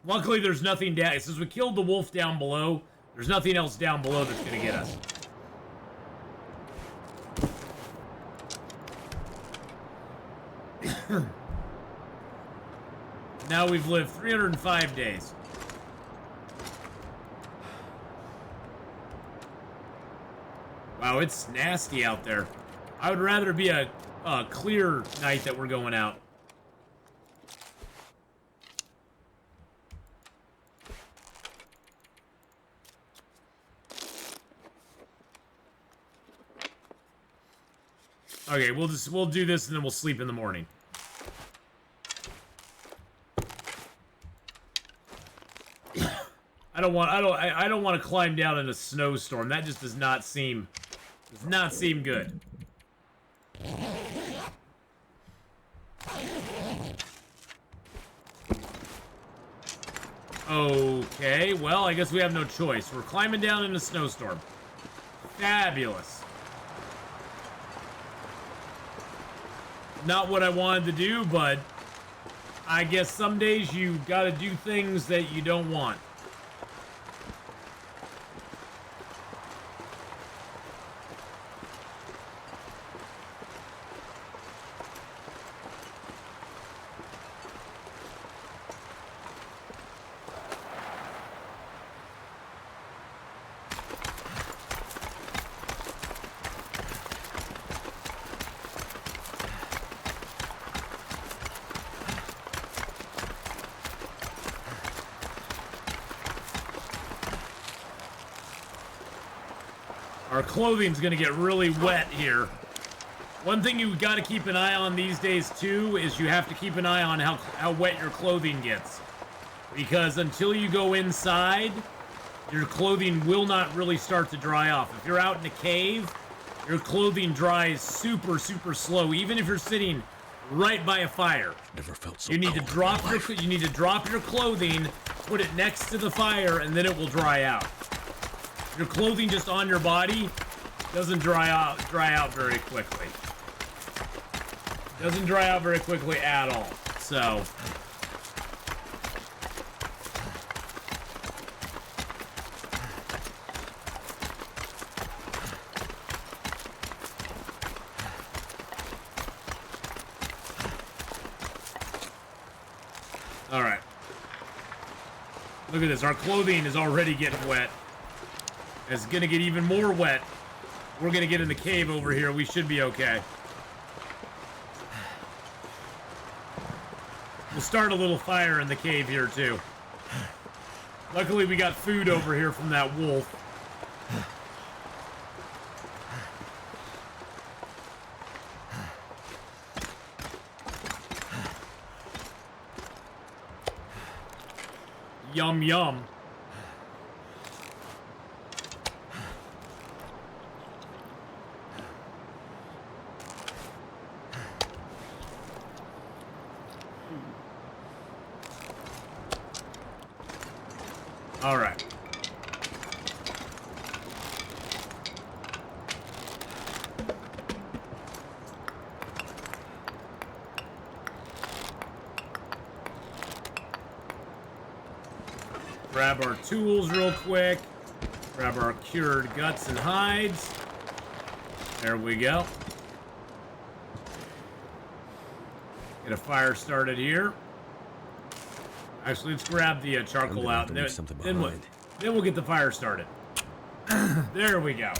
S1: Luckily, there's nothing down... Since we killed the wolf down below, there's nothing else down below that's going to get us. Now we've lived 305 days. Wow, it's nasty out there. I would rather be a clear night that we're going out. Okay, we'll do this and then we'll sleep in the morning. I don't want to climb down in a snowstorm. That just does not seem good. Okay, well, I guess we have no choice. We're climbing down in a snowstorm. Fabulous. Not what I wanted to do, but I guess some days you gotta do things that you don't want. Our clothing's gonna get really wet here. One thing you gotta keep an eye on these days too is you have to keep an eye on how wet your clothing gets. Because until you go inside, your clothing will not really start to dry off. If you're out in a cave, your clothing dries super, super slow, even if you're sitting right by a fire.
S2: Never felt so
S1: You need to
S2: cold in my
S1: drop your clothing, put it next to the fire, and then it will dry out. Your clothing just on your body doesn't dry out very quickly. Doesn't dry out very quickly at all. So all right. Look at this. Our clothing is already getting wet. It's gonna get even more wet. We're gonna get in the cave over here. We should be okay. We'll start a little fire in the cave here too. Luckily we got food over here from that wolf. Yum yum. All right. Grab our tools real quick. Grab our cured guts and hides. There we go. Get a fire started here. Actually, let's grab the charcoal out, and then we'll get the fire started. There we go.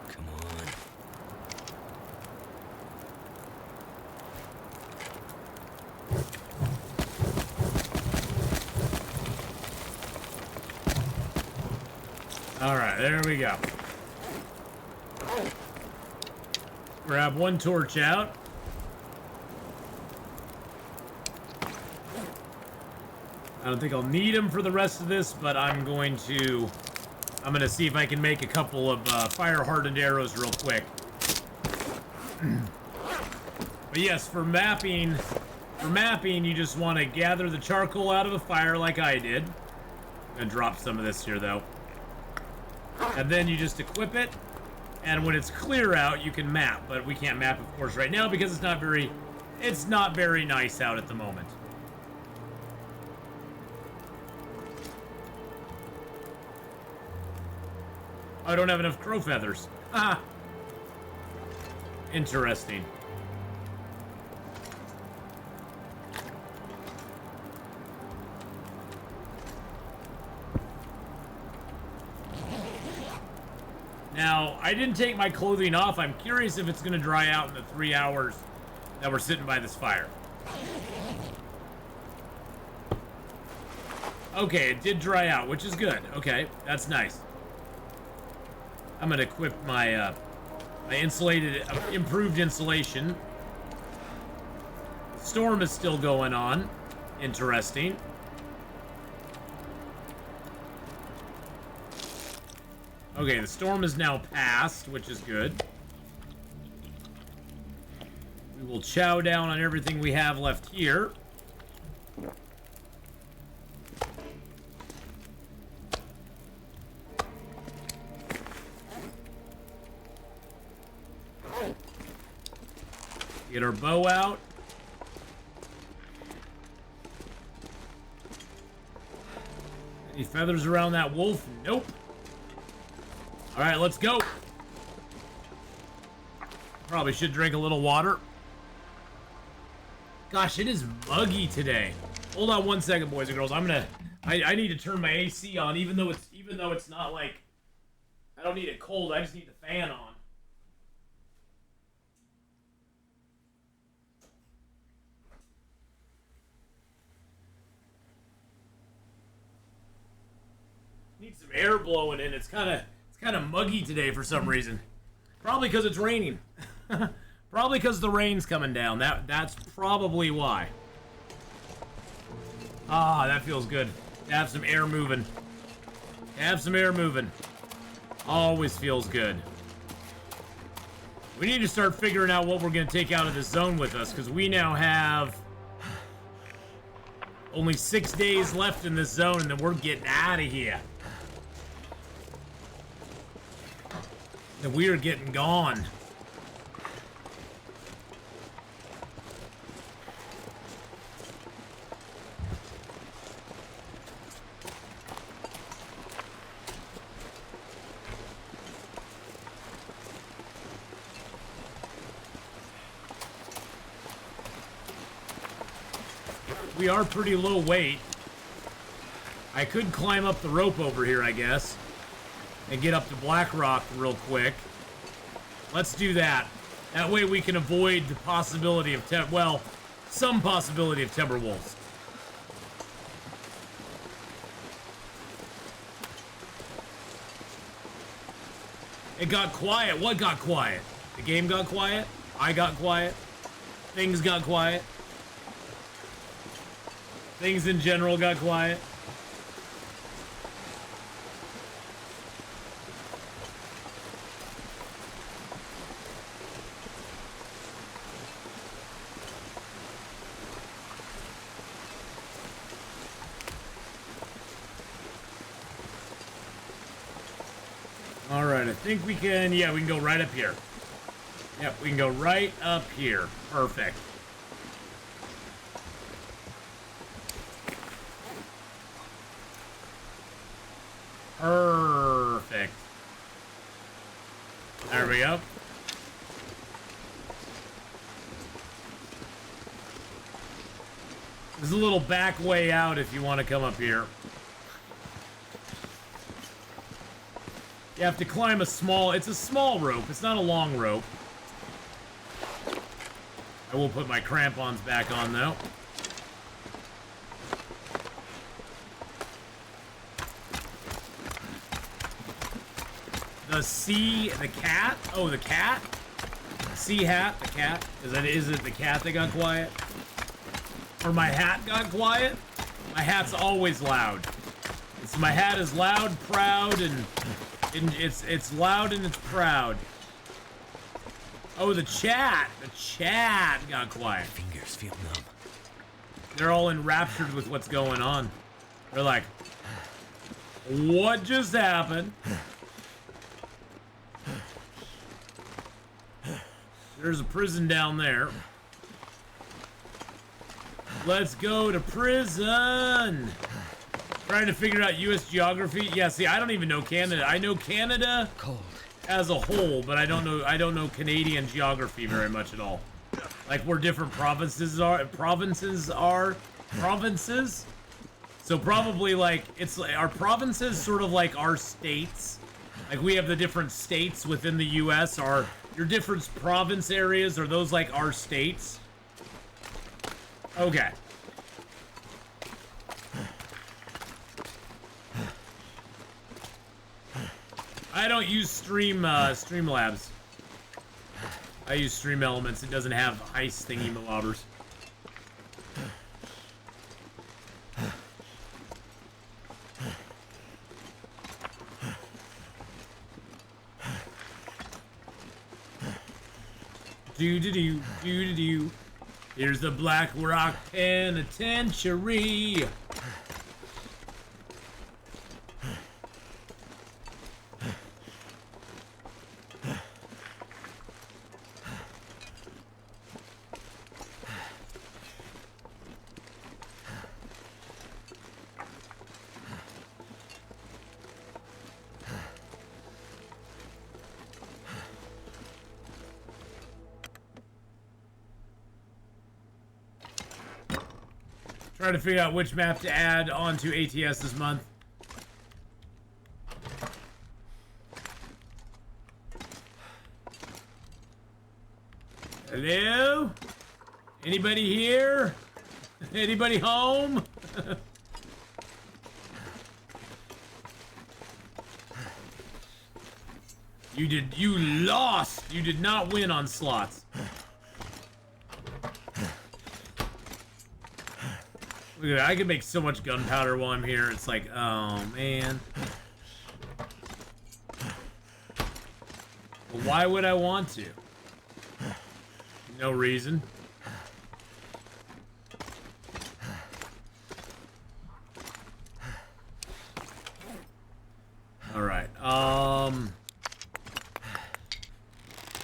S2: Come on.
S1: All right, there we go. Grab one torch out. I don't think I'll need them for the rest of this, but I'm going to see if I can make a couple of fire-hardened arrows real quick. But yes, for mapping, you just want to gather the charcoal out of a fire like I did. I'm gonna drop some of this here though. And then you just equip it. And when it's clear out, you can map, but we can't map, of course, right now because it's not very nice out at the moment. I don't have enough crow feathers. Ah, interesting. Now, I didn't take my clothing off. I'm curious if it's going to dry out in the 3 hours that we're sitting by this fire. Okay, it did dry out, which is good. Okay, that's nice. I'm gonna equip my my improved insulation. Storm is still going on. Interesting. Okay, the storm is now past, which is good. We will chow down on everything we have left here. Get our bow out. Any feathers around that wolf? Nope. All right, let's go. Probably should drink a little water. Gosh, it is muggy today. Hold on one second, boys and girls. I need to turn my AC on, even though it's not like, I don't need it cold. I just need the fan on. Need some air blowing in. It's kind of muggy today for some reason. Probably because it's raining. Probably because the rain's coming down. That's probably why. Ah, that feels good. To have some air moving. Have some air moving. Always feels good. We need to start figuring out what we're going to take out of this zone with us, because we now have only 6 days left in this zone, and then we're getting out of here. And we are getting gone. We are pretty low weight. I could climb up the rope over here, I guess, and get up to Blackrock real quick. Let's do that. That way we can avoid the possibility of some possibility of timber wolves. It got quiet. What got quiet? The game got quiet? I got quiet? Things got quiet? Things in general got quiet? Alright, I think we can, yeah, we can go right up here. Yep, we can go right up here. Perfect. Perfect. There we go. There's a little back way out if you want to come up here. You have to climb it's a small rope. It's not a long rope. I will put my crampons back on though. The cat? Oh, the cat? Sea hat, the cat. Is it the cat that got quiet? Or my hat got quiet? My hat's always loud. My hat is loud, proud, and it's loud and it's proud. Oh, the chat. The chat got quiet.
S2: Fingers feel numb.
S1: They're all enraptured with what's going on. They're like, what just happened? There's a prison down there. Let's go to prison. Trying to figure out U.S. geography. Yeah, see, I don't even know Canada. I know Canada as a whole, but I don't know Canadian geography very much at all. Like where different provinces are. Provinces. So probably like are provinces sort of like our states. Like we have the different states within the U.S. Are your different province areas? Are those like our states? Okay. I don't use Streamlabs. I use Stream Elements. It doesn't have heist thingy marauders. Do. Here's the Blackrock Penitentiary. Trying to figure out which map to add onto ATS this month. Hello? Anybody here? Anybody home? You lost. You did not win on slots. Look at that. I could make so much gunpowder while I'm here. It's like, oh, man. Well, why would I want to? No reason. All right.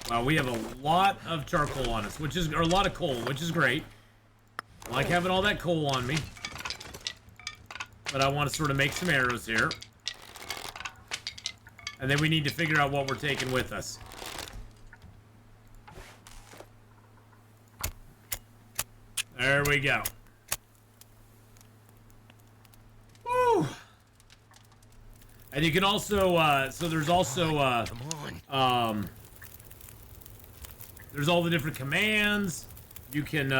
S1: Well, we have a lot of charcoal on us, or a lot of coal, which is great. I like having all that coal on me. But I want to sort of make some arrows here. And then we need to figure out what we're taking with us. There we go. Woo! And you can also, so there's also, there's all the different commands. You can,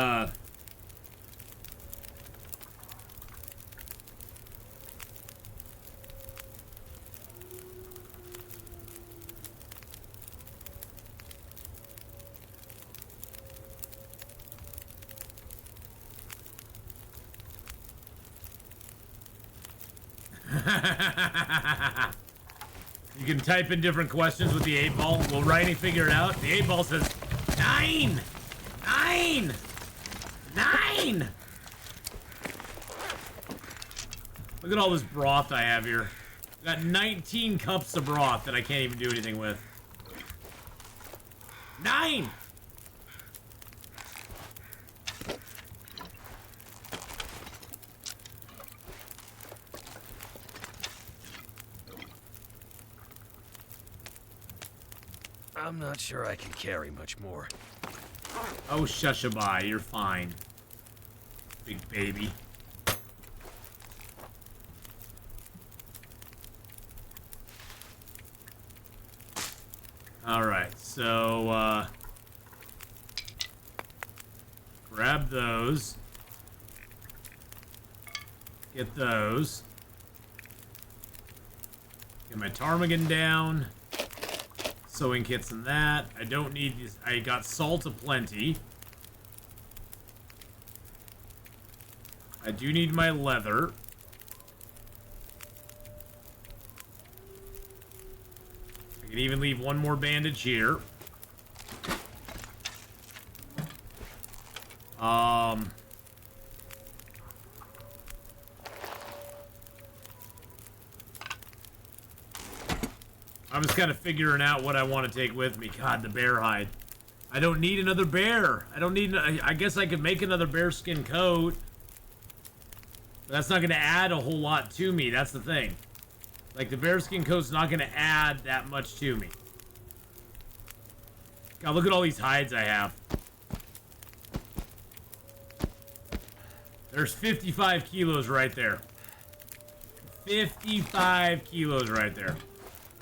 S1: you can type in different questions with the 8-ball. Will writing figure it out? The 8-ball says 9! 9! 9! Look at all this broth I have here. Got 19 cups of broth that I can't even do anything with. 9!
S2: I'm not sure I can carry much more.
S1: Oh, shushaby, you're fine. Big baby. Alright, so, grab those. Get those. Get my ptarmigan down. Sewing kits and that. I don't need these. I got salt aplenty. I do need my leather. I can even leave one more bandage here. I'm just kind of figuring out what I want to take with me. God, the bear hide. I don't need another bear. I don't need... I guess I could make another bearskin coat. But that's not going to add a whole lot to me. That's the thing. Like, the bearskin coat's not going to add that much to me. God, look at all these hides I have. There's 55 kilos right there. 55 kilos right there.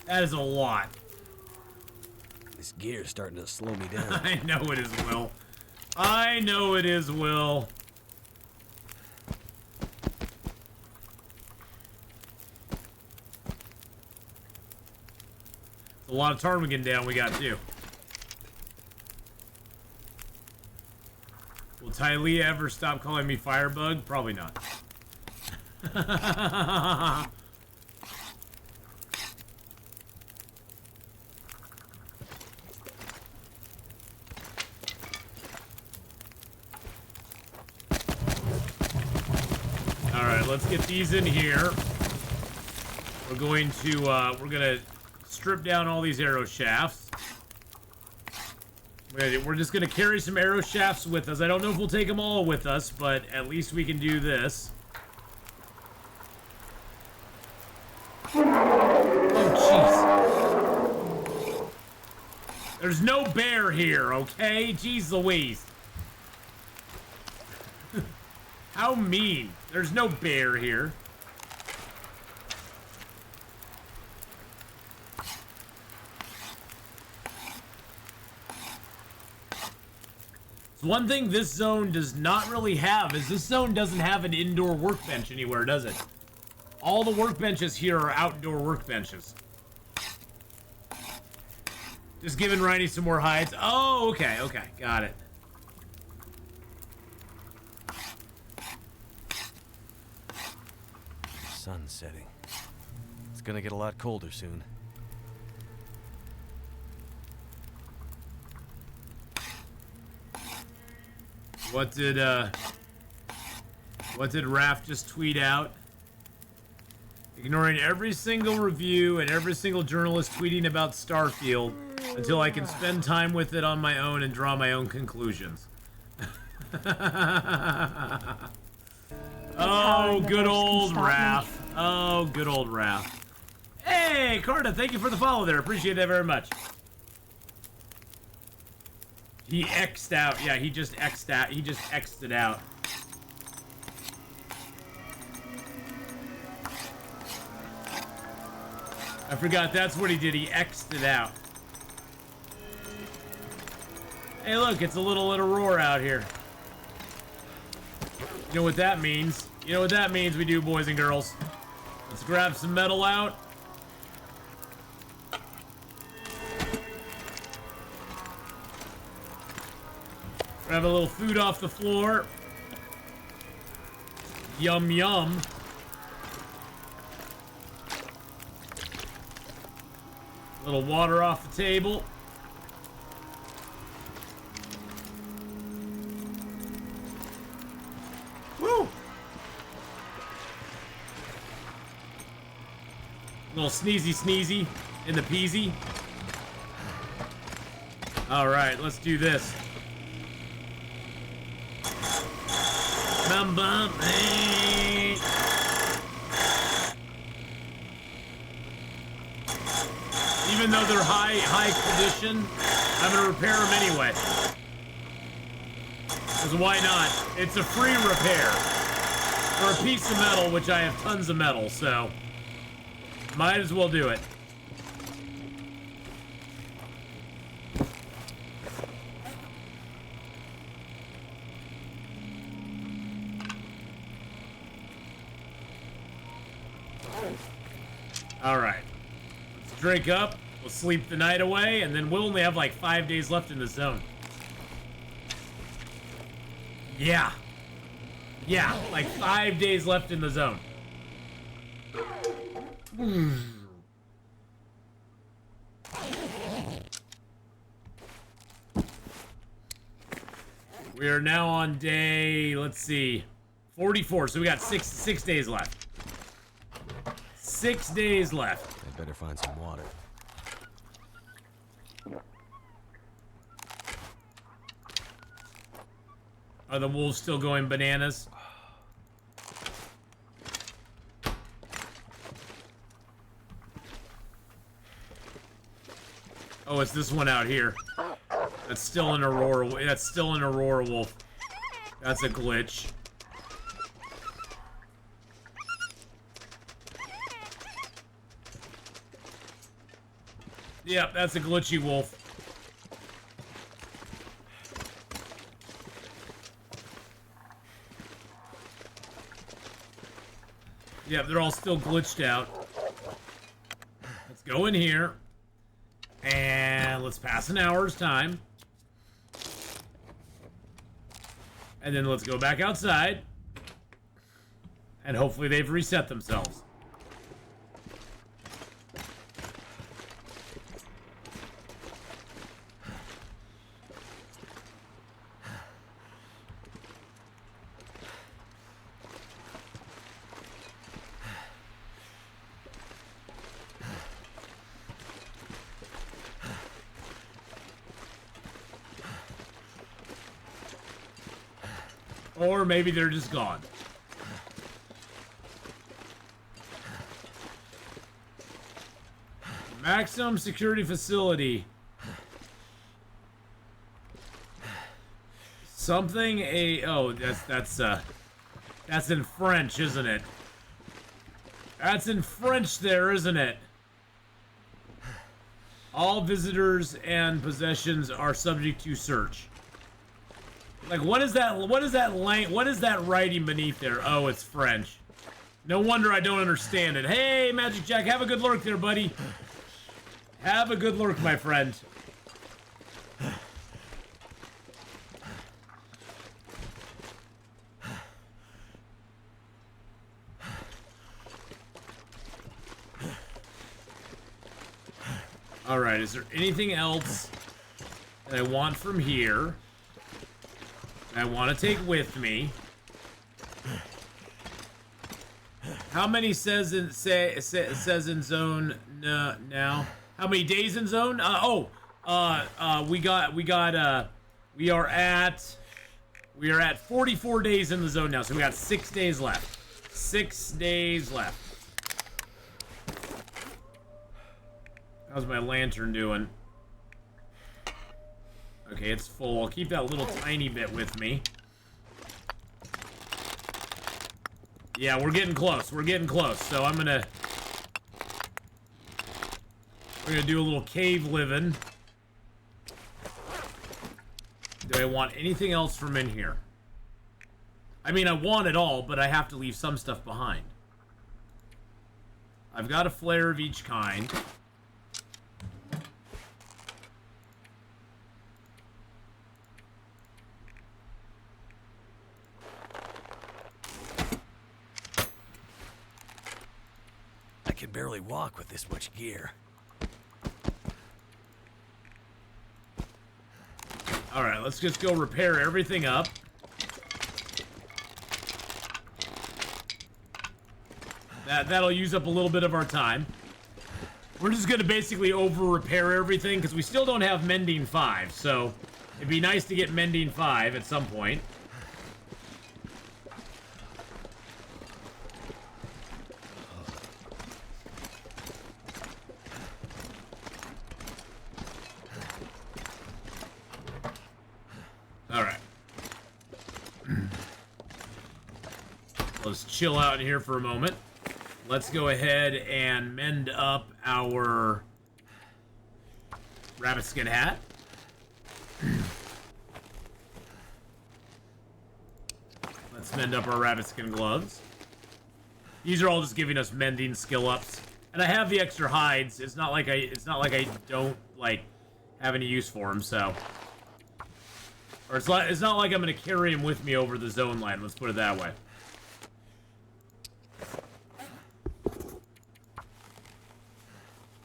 S1: That is a lot.
S2: This gear's starting to slow me down.
S1: I know it is, Will. I know it is, Will. A lot of ptarmigan down we got, too. Will Tylea ever stop calling me Firebug? Probably not. Alright, let's get these in here. We're gonna strip down all these arrow shafts. We're just gonna carry some arrow shafts with us. I don't know if we'll take them all with us, but at least we can do this. Oh, jeez. There's no bear here, okay? Jeez Louise. How mean. There's no bear here. So one thing this zone does not really have is this zone doesn't have an indoor workbench anywhere, does it? All the workbenches here are outdoor workbenches. Just giving Rhiney some more hides. Oh, okay, okay. Got it.
S2: Sun's setting. It's gonna get a lot colder soon.
S1: What did Raph just tweet out? Ignoring every single review and every single journalist tweeting about Starfield until I can spend time with it on my own and draw my own conclusions. Oh, good old Raph. Oh, good old Raph. Hey, Carta, thank you for the follow there. Appreciate that very much. He X'd out. Yeah, he just X'd out. He just X'd it out. I forgot that's what he did. He X'd it out. Hey, look, it's a little roar out here. You know what that means? You know what that means we do, boys and girls. Let's grab some metal out. Grab a little food off the floor. Yum, yum. A little water off the table. Woo! Little sneezy in the peasy. All right, let's do this. Bum bum. Hey. Even though they're high condition, I'm gonna repair them anyway. Because why not? It's a free repair for a piece of metal, which I have tons of metal, so might as well do it. All right, let's drink up. We'll sleep the night away, and then we'll only have like 5 days left in the zone. Yeah. Yeah, like 5 days left in the zone. We are now on day, let's see, 44. So we got six days left. 6 days left.
S2: I better find some water.
S1: Are the wolves still going bananas? Oh, it's this one out here. That's still an Aurora. That's still an Aurora wolf. That's a glitch. Yep, that's a glitchy wolf. Yep, they're all still glitched out. Let's go in here. And let's pass an hour's time. And then let's go back outside. And hopefully they've reset themselves. Or maybe they're just gone. Maximum security facility. Something oh, that's in French, isn't it? That's in French there, isn't it? All visitors and possessions are subject to search. Like, what is that writing beneath there? Oh, it's French. No wonder I don't understand it. Hey, Magic Jack, have a good lurk there, buddy. Have a good lurk, my friend. Alright, is there anything else that I want from here that I want to take with me? How many says in zone now? How many days in zone? We are at 44 days in the zone now, so we got 6 days left. 6 days left. How's my lantern doing? Okay, it's full. I'll keep that little tiny bit with me. Yeah, we're getting close. We're getting close. So we're gonna do a little cave living. Do I want anything else from in here? I mean, I want it all, but I have to leave some stuff behind. I've got a flare of each kind.
S2: I can barely walk with this much gear.
S1: Alright, let's just go repair everything up. That'll use up a little bit of our time. We're just gonna basically over-repair everything, because we still don't have Mending 5, so it'd be nice to get Mending 5 at some point. Alright. Let's chill out in here for a moment. Let's go ahead and mend up our rabbit skin hat. Let's mend up our rabbit skin gloves. These are all just giving us mending skill ups. And I have the extra hides. It's not like I don't like have any use for them, so. Or it's not like I'm gonna carry them with me over the zone line, let's put it that way.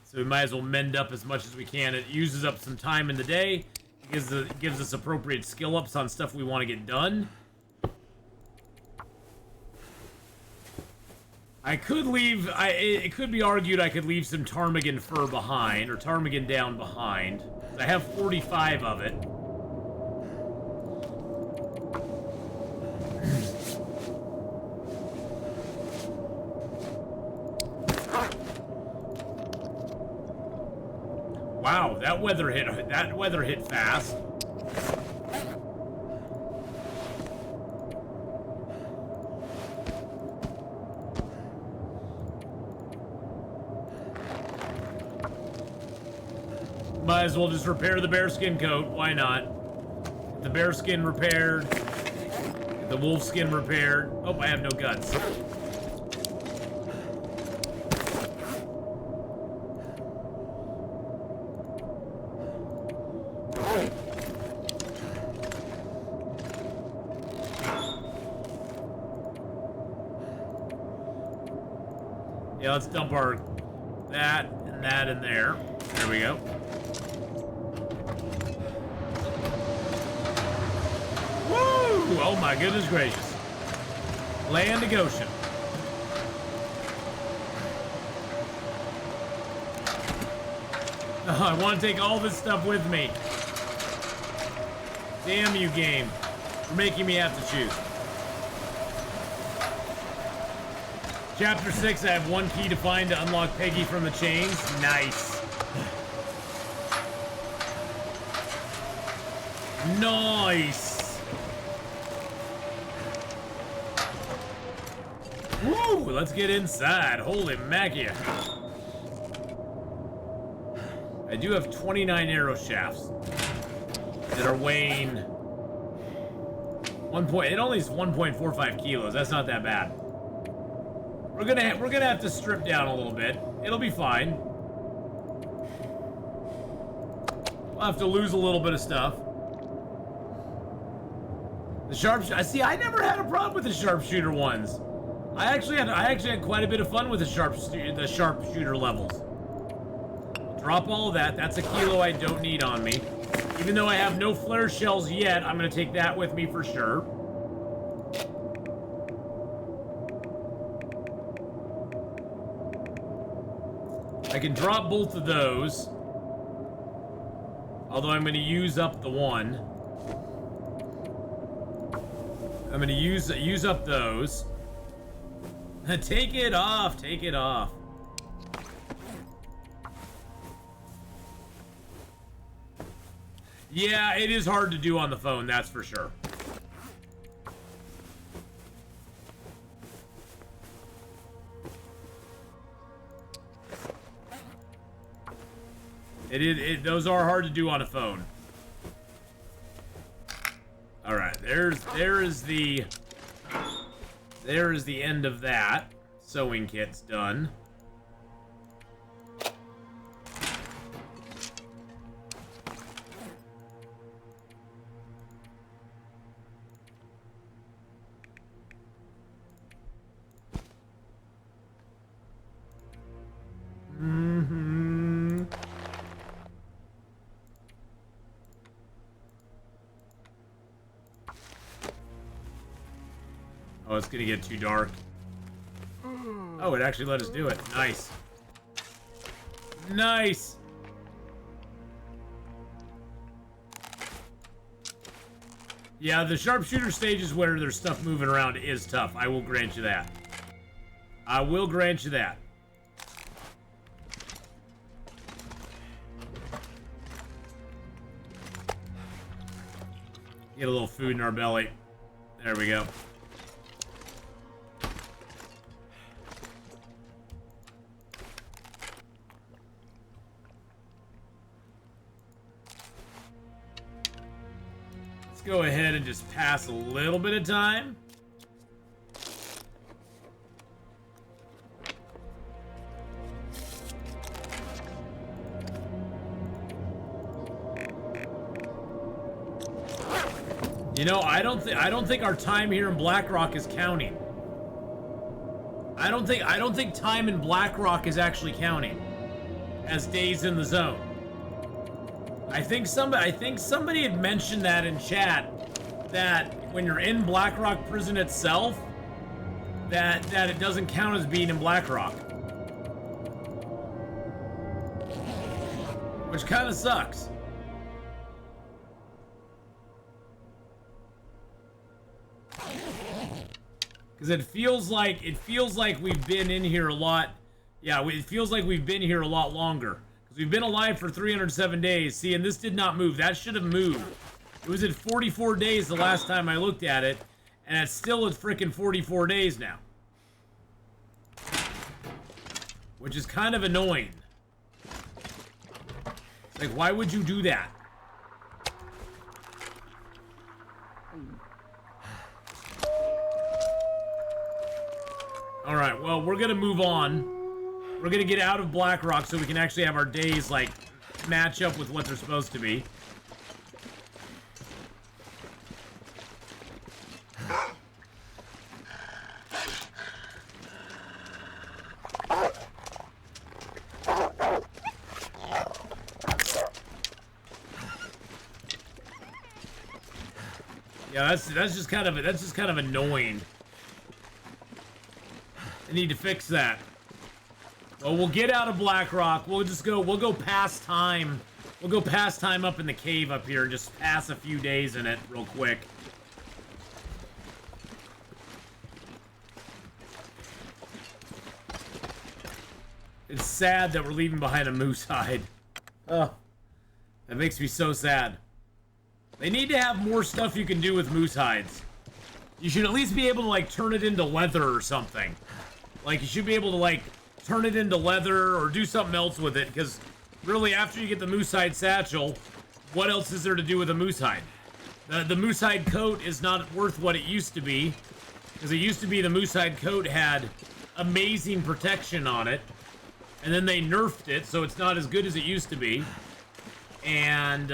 S1: So we might as well mend up as much as we can. It uses up some time in the day. It gives us appropriate skill ups on stuff we want to get done. I could leave... it could be argued I could leave some ptarmigan fur behind, or ptarmigan down behind. I have 45 of it. Wow, that weather hit fast. Might as well just repair the bearskin coat. Why not? Get the bearskin repaired. Get the wolf skin repaired. Oh, I have no guts. Yeah, let's dump our that and that in there. There we go. Woo! Oh my goodness gracious. Land of Goshen. Oh, I want to take all this stuff with me. Damn you, game, for making me have to choose. Chapter 6, I have one key to find to unlock Peggy from the chains. Nice. Nice. Woo, let's get inside. Holy mackie. I do have 29 arrow shafts that are weighing it only is 1.45 kilos. That's not that bad. We're gonna have to strip down a little bit. It'll be fine. We'll have to lose a little bit of stuff. The sharpshooter. See, I never had a problem with the sharpshooter ones. I actually had quite a bit of fun with the sharpshooter levels. Drop all of that. That's a kilo I don't need on me. Even though I have no flare shells yet, I'm gonna take that with me for sure. I can drop both of those. Although I'm gonna use up the one. I'm gonna use up those. Take it off, take it off. Yeah, it is hard to do on the phone, that's for sure. Those are hard to do on a phone. All right, there is the end of that. Sewing kit's done. Oh, it's gonna get too dark. Oh, it actually let us do it. Nice. Nice. Yeah, the sharpshooter stages where there's stuff moving around is tough. I will grant you that. I will grant you that. Get a little food in our belly. There we go. Go ahead and just pass a little bit of time. You know, I don't think our time here in Blackrock is counting. I don't think time in Blackrock is actually counting as days in the zone. I think somebody had mentioned that in chat, that when you're in Blackrock prison itself, that it doesn't count as being in Blackrock. Which kind of sucks. Because it feels like we've been in here a lot. Yeah, it feels like we've been here a lot longer. We've been alive for 307 days. See, and this did not move. That should have moved. It was at 44 days the last time I looked at it, and it's still at freaking 44 days now. Which is kind of annoying. It's like, why would you do that? Alright, well, we're gonna move on. We're gonna get out of Blackrock so we can actually have our days, like, match up with what they're supposed to be. Yeah, that's just kind of annoying. I need to fix that. Well, we'll get out of Blackrock. We'll go past time. We'll go past time up in the cave up here and just pass a few days in it real quick. It's sad that we're leaving behind a moose hide. Oh, that makes me so sad. They need to have more stuff you can do with moose hides. You should at least be able to, like, turn it into leather or something. Like, you should be able to, like, turn it into leather or do something else with it, because really, after you get the moose hide satchel, what else is there to do with a moose hide? The moose hide coat is not worth what it used to be, because it used to be the moose hide coat had amazing protection on it, and then they nerfed it, so it's not as good as it used to be. And,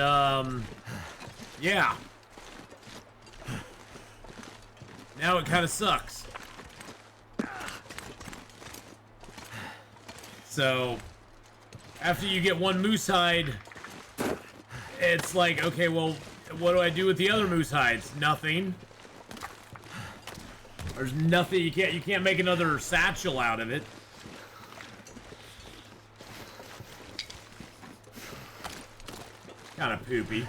S1: yeah. Now it kind of sucks. So, after you get one moose hide, it's like, okay, well, what do I do with the other moose hides? Nothing. There's nothing. You can't make another satchel out of it. Kind of poopy.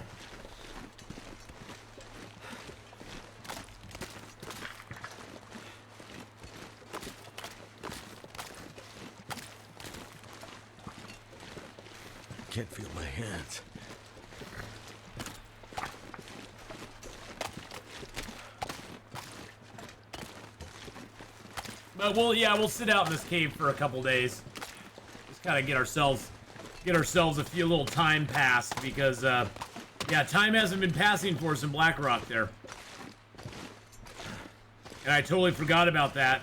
S2: Can't feel my hands.
S1: But we'll sit out in this cave for a couple days. Just kind of get ourselves a few little time passed because, yeah, time hasn't been passing for us in Blackrock there. And I totally forgot about that.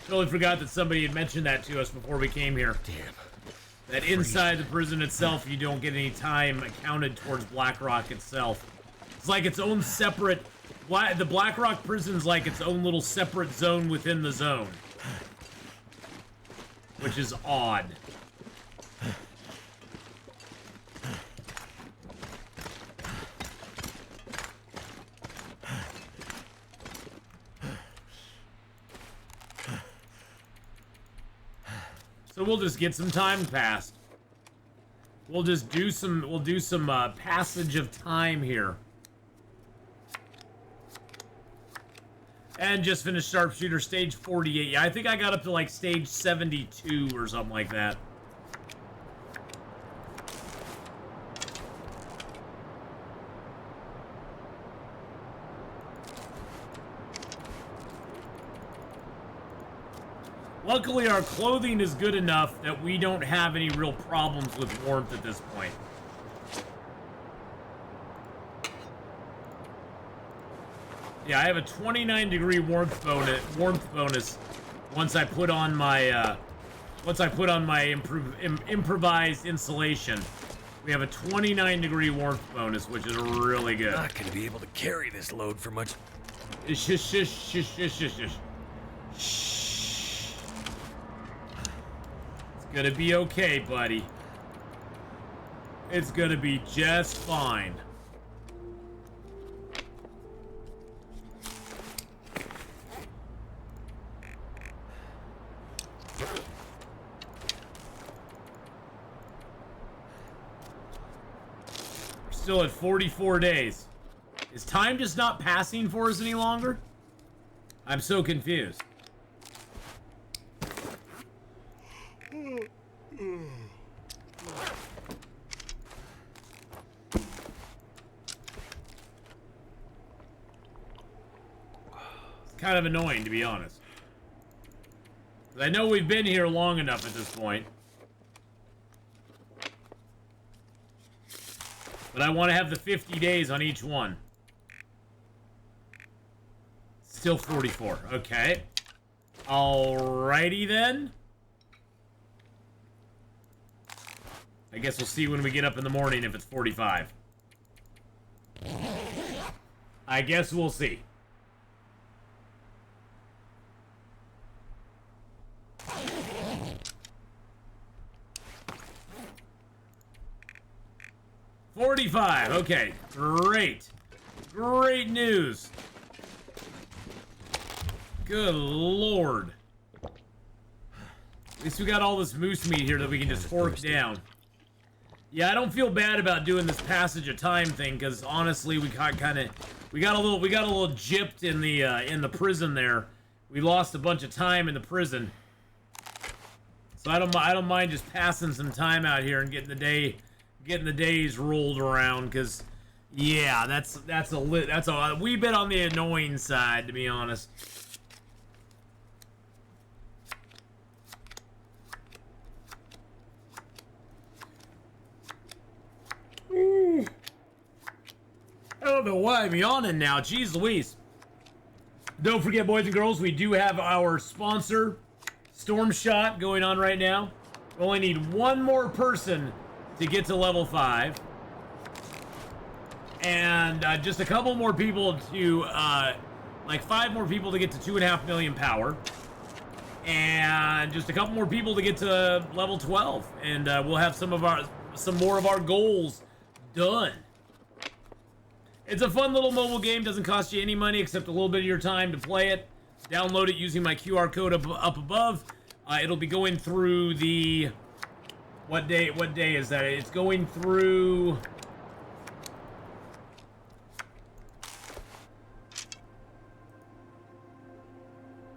S1: Totally forgot that somebody had mentioned that to us before we came here.
S2: Damn.
S1: That inside the prison itself, you don't get any time accounted towards Blackrock itself. It's like its own separate... The Blackrock prison's like its own little separate zone within the zone. Which is odd. So we'll just get some time passed. We'll just do some, passage of time here. And just finished Sharpshooter stage 48. Yeah, I think I got up to like stage 72 or something like that. Luckily, our clothing is good enough that we don't have any real problems with warmth at this point. Yeah, I have a 29-degree warmth bonus once I put on my improvised insulation. We have a 29-degree warmth bonus, which is really good.
S2: Not gonna be able to carry this load for much.
S1: Shush, shush, shush, shush, shush, shush. Shh. It's gonna be okay, buddy. It's gonna be just fine. We're still at 44 days. Is time just not passing for us any longer? I'm so confused. It's kind of annoying, to be honest. I know we've been here long enough at this point. But I want to have the 50 days on each one. Still 44. Okay. Alrighty then. I guess we'll see when we get up in the morning if it's 45. I guess we'll see. $45. Okay, great. Great news. Good lord. At least we got all this moose meat here that we can just fork down. Yeah, I don't feel bad about doing this passage of time thing, because honestly, we got a little gypped in the prison there. We lost a bunch of time in the prison, so I don't mind just passing some time out here and getting the days rolled around, because yeah, that's a wee bit on the annoying side, to be honest. I don't know why I'm yawning now. Jeez Louise. Don't forget, boys and girls, we do have our sponsor, Storm Shot, going on right now. We only need one more person to get to level 5. And just a couple more people to, like 5 more people to get to 2.5 million power. And just a couple more people to get to level 12. And we'll have some more of our goals done. It's a fun little mobile game. Doesn't cost you any money except a little bit of your time to play it. Download it using my QR code up above. It'll be going through the... What day is that? It's going through...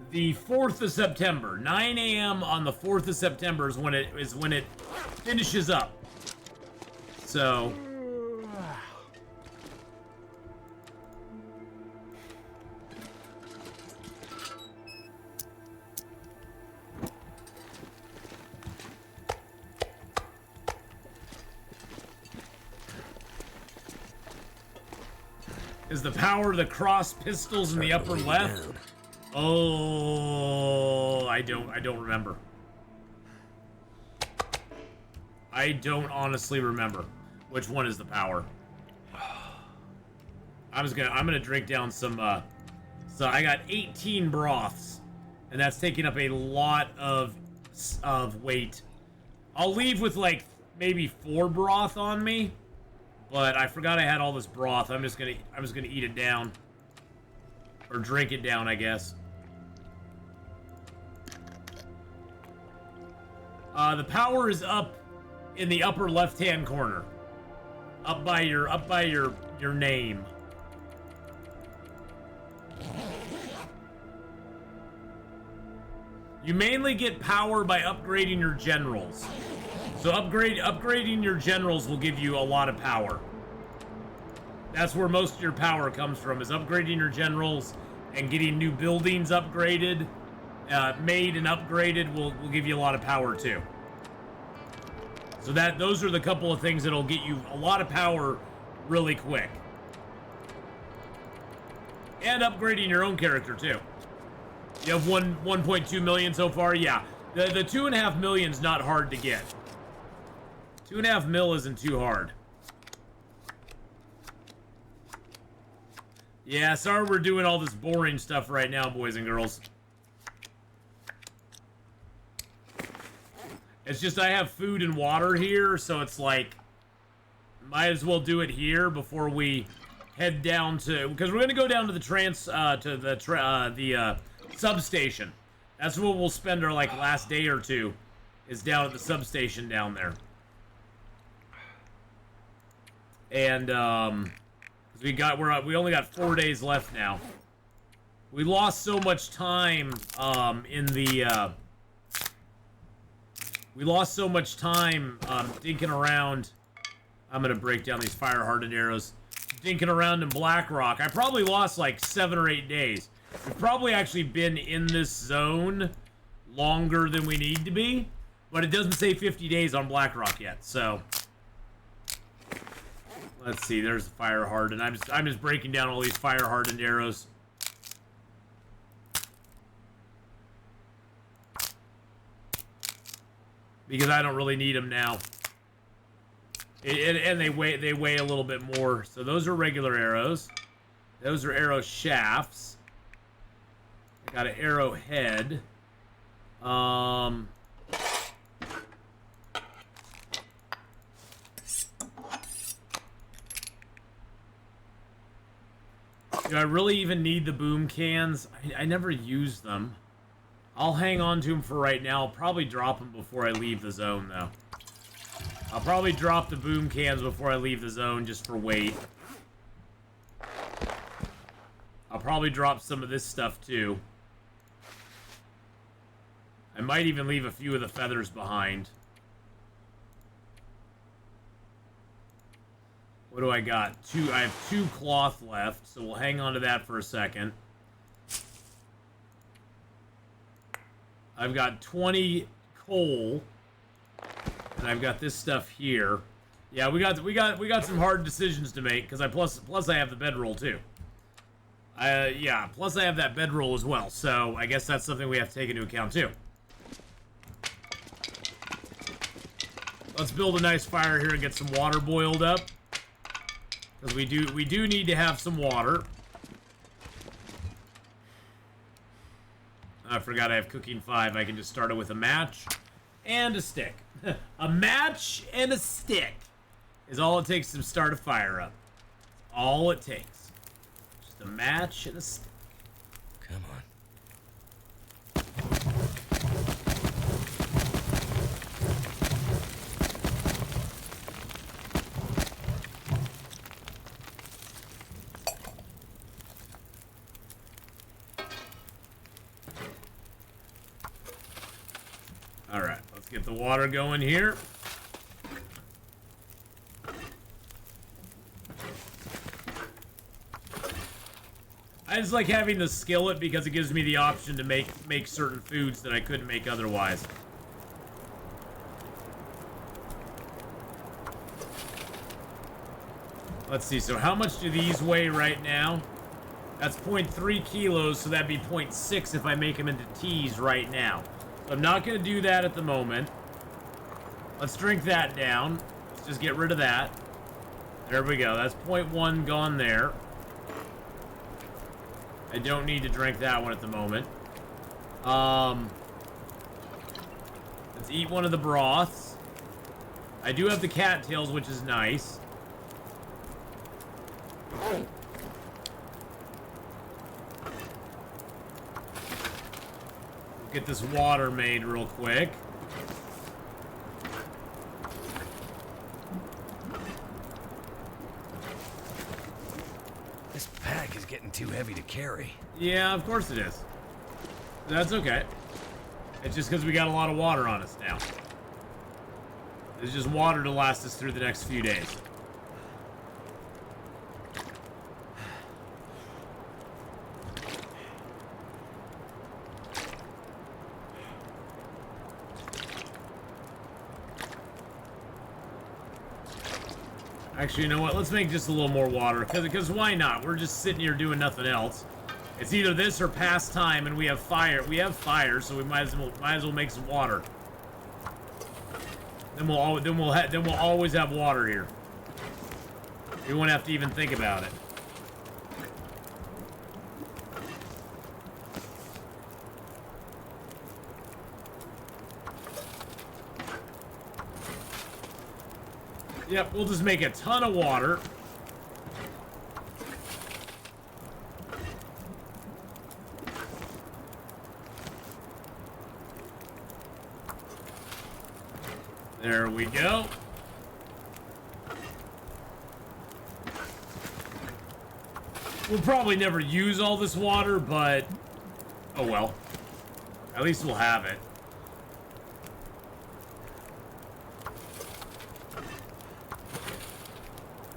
S1: The 4th of September. 9 a.m. on the 4th of September is when it finishes up. So... Is the power of the cross pistols in the upper left? Oh, I don't remember. I don't honestly remember which one is the power. I'm gonna drink down some. So I got 18 broths, and that's taking up a lot of weight. I'll leave with like maybe 4 broth on me. But I forgot I had all this broth. I'm just gonna eat it down. Or drink it down, I guess. The power is up in the upper left-hand corner. Up by your name. You mainly get power by upgrading your generals. So upgrading your generals will give you a lot of power. That's where most of your power comes from, is upgrading your generals and getting new buildings upgraded, made and upgraded will give you a lot of power too. So those are the couple of things that'll get you a lot of power really quick. And upgrading your own character too. You have 1.2 million so far, yeah. The 2.5 million's not hard to get. 2.5 mil isn't too hard. Yeah, sorry we're doing all this boring stuff right now, boys and girls. It's just I have food and water here, so it's like, might as well do it here before we head down to, because we're gonna go down to the substation. That's where we'll spend our like last day or two, is down at the substation down there. And we only got 4 days left now. We lost so much time dinking around. I'm gonna break down these fire hardened arrows. Dinking around in Blackrock. I probably lost like 7 or 8 days. We've probably actually been in this zone longer than we need to be, but it doesn't say 50 days on Blackrock yet, so. Let's see, there's the fire hardened. I'm just breaking down all these fire hardened arrows. Because I don't really need them now. And they weigh a little bit more. So those are regular arrows. Those are arrow shafts. I got an arrow head. Do I really even need the boom cans? I never use them. I'll hang on to them for right now. I'll probably drop them before I leave the zone, though. I'll probably drop the boom cans before I leave the zone just for weight. I'll probably drop some of this stuff, too. I might even leave a few of the feathers behind. What do I got? I have 2 cloth left, so we'll hang on to that for a second. I've got 20 coal, and I've got this stuff here. Yeah, we got some hard decisions to make because plus I have the bedroll too. Yeah, plus I have that bedroll as well. So I guess that's something we have to take into account too. Let's build a nice fire here and get some water boiled up. Because we do need to have some water. I forgot I have cooking 5. I can just start it with a match and a stick. A match and a stick is all it takes to start a fire up. All it takes. Just a match and a stick.
S2: Come on.
S1: Alright, let's get the water going here. I just like having the skillet because it gives me the option to make certain foods that I couldn't make otherwise. Let's see, so how much do these weigh right now? That's 0.3 kilos, so that'd be 0.6 if I make them into teas right now. So I'm not going to do that at the moment. Let's drink that down. Let's just get rid of that. There we go. That's 0.1 gone there. I don't need to drink that one at the moment. Let's eat one of the broths. I do have the cattails, which is nice. Get this water made real quick.
S2: This pack is getting too heavy to carry.
S1: Yeah, of course it is. That's okay. It's just because we got a lot of water on us now. It's just water to last us through the next few days. Actually, you know what? Let's make just a little more water. Because why not? We're just sitting here doing nothing else. It's either this or pastime, and we have fire. We have fire, so we might as well make some water. Then we'll always have water here. We won't have to even think about it. Yep, we'll just make a ton of water. There we go. We'll probably never use all this water, but oh well. At least we'll have it.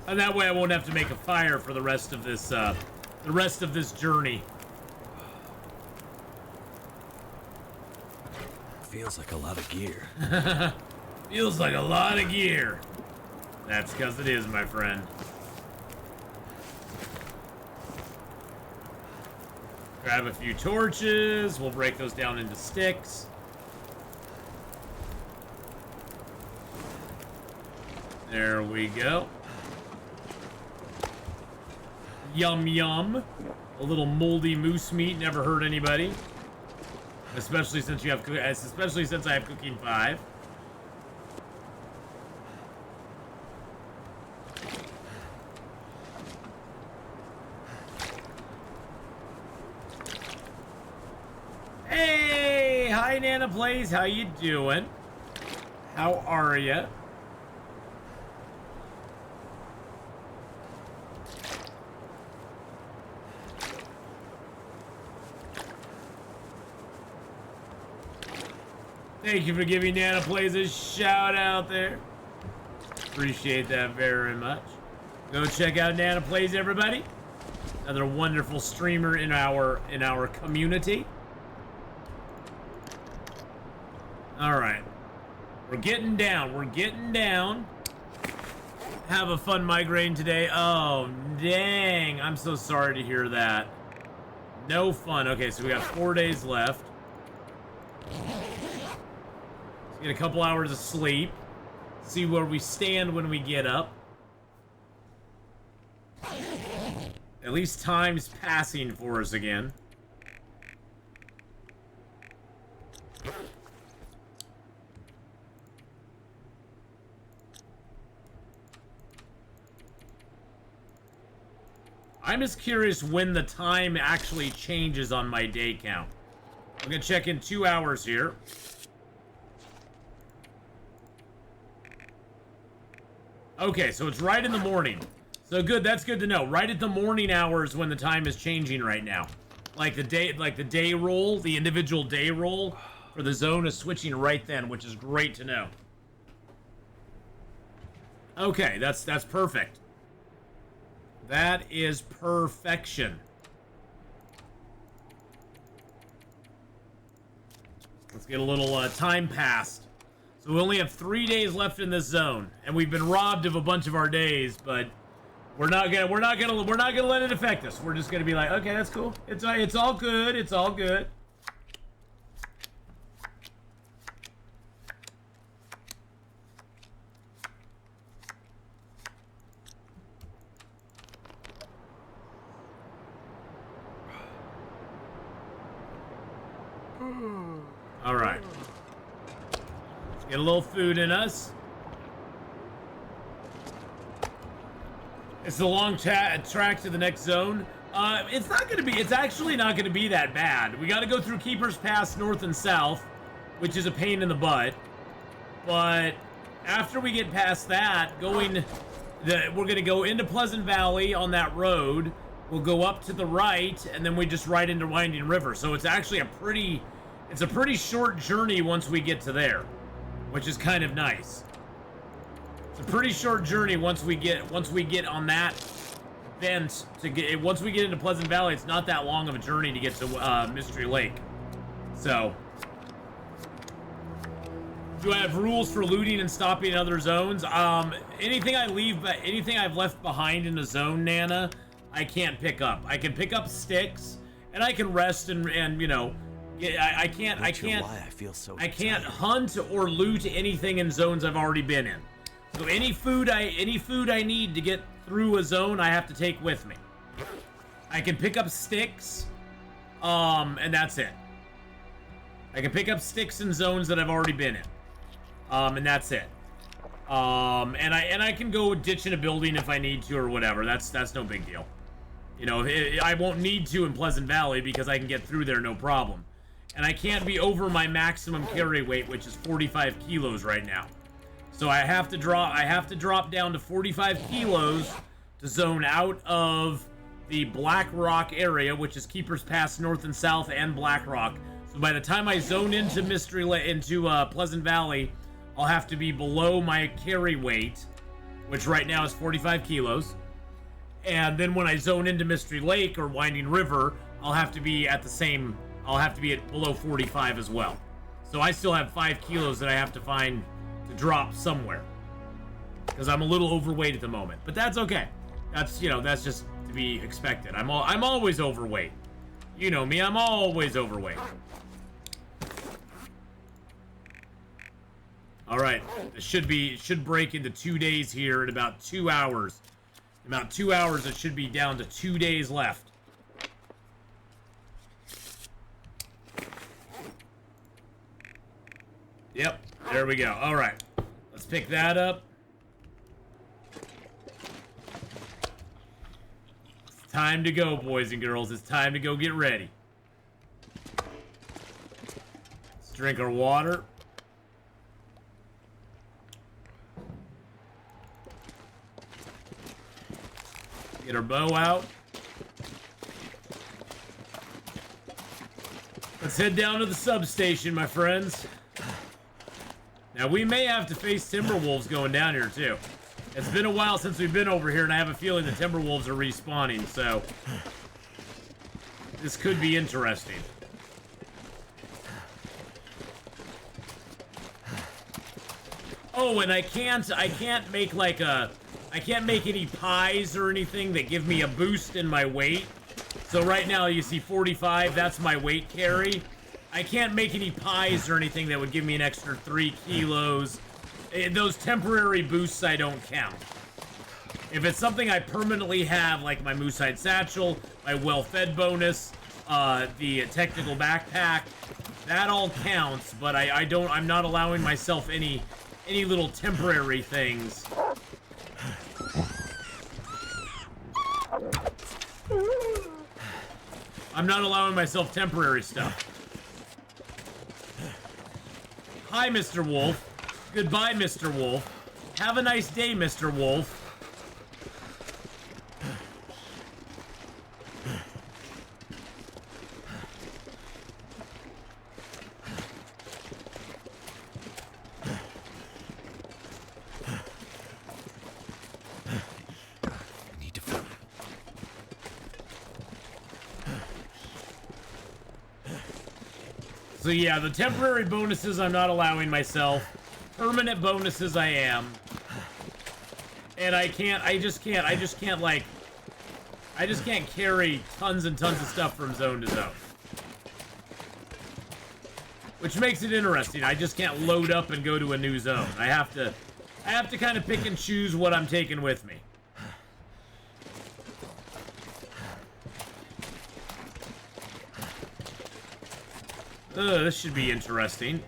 S1: And that way I won't have to make a fire for the rest of this journey.
S2: Feels like a lot of gear.
S1: Feels like a lot of gear. That's because it is, my friend. Grab a few torches. We'll break those down into sticks. There we go. Yum yum. A little moldy moose meat never hurt anybody. Especially since I have cooking 5. Hi, Nana Plays. How you doing? How are ya? Thank you for giving Nana Plays a shout out there. Appreciate that very much. Go check out Nana Plays, everybody. Another wonderful streamer in our community. All right, we're getting down. We're getting down. Have a fun migraine today. Oh dang! I'm so sorry to hear that. No fun. Okay, so we got 4 days left. Let's get a couple hours of sleep. See where we stand when we get up. At least time's passing for us again. I'm just curious when the time actually changes on my day count. I'm gonna check in 2 hours here. Okay, so it's right in the morning. So good, that's good to know. Right at the morning hours when the time is changing right now. Like the day roll, the individual day roll for the zone is switching right then, which is great to know. Okay, that's perfect. That is perfection. Let's get a little time passed. So we only have 3 days left in this zone, and we've been robbed of a bunch of our days, but we're not gonna let it affect us. We're just gonna be like, okay, that's cool. It's all good. It's all good. All right. Let's get a little food in us. It's the long track to the next zone. It's not gonna be. It's actually not gonna be that bad. We got to go through Keeper's Pass north and south, which is a pain in the butt. But after we get past that, we're gonna go into Pleasant Valley on that road. We'll go up to the right, and then we just ride into Winding River. So it's actually it's a pretty short journey once we get to there, which is kind of nice. It's a pretty short journey once we get on that vent once we get into Pleasant Valley. It's not that long of a journey to get to Mystery Lake. So, do I have rules for looting and stopping in other zones? Anything I've left behind in a zone, Nana, I can't pick up. I can pick up sticks, and I can rest and you know. I can't hunt or loot anything in zones I've already been in. So any food I need to get through a zone, I have to take with me. I can pick up sticks, and that's it. I can pick up sticks in zones that I've already been in, and that's it. And I can go ditch in a building if I need to or whatever. That's no big deal. You know, I won't need to in Pleasant Valley because I can get through there no problem. And I can't be over my maximum carry weight, which is 45 kilos right now. So I have to drop down to 45 kilos to zone out of the Blackrock area, which is Keeper's Pass north and south and Blackrock. So by the time I zone into Pleasant Valley, I'll have to be below my carry weight, which right now is 45 kilos. And then when I zone into Mystery Lake or Winding River, I'll have to be at below 45 as well. So I still have 5 kilos that I have to find to drop somewhere. Because I'm a little overweight at the moment. But that's okay. That's just to be expected. I'm always overweight. You know me, I'm always overweight. Alright, it should break into 2 days here in about 2 hours. In about 2 hours, it should be down to 2 days left. Yep, there we go. All right, let's pick that up. It's time to go, boys and girls. It's time to go get ready. drink our water. Get our bow out. Let's head down to the substation, my friends. Now, we may have to face Timberwolves going down here, too. It's been a while since we've been over here, and I have a feeling the Timberwolves are respawning, so... this could be interesting. Oh, and I can't make like I can't make any pies or anything that give me a boost in my weight. So right now you see 45, that's my weight carry. I can't make any pies or anything that would give me an extra 3 kilos. Those temporary boosts I don't count. If it's something I permanently have, like my Moosehide Satchel, my well-fed bonus, the technical backpack, that all counts, but I'm not allowing myself any little temporary things. I'm not allowing myself temporary stuff. Hi, Mr. Wolf. Goodbye, Mr. Wolf. Have a nice day, Mr. Wolf. So yeah, the temporary bonuses I'm not allowing myself. Permanent bonuses I am. And I just can't carry tons and tons of stuff from zone to zone. Which makes it interesting. I just can't load up and go to a new zone. I have to kind of pick and choose what I'm taking with me. This should be interesting.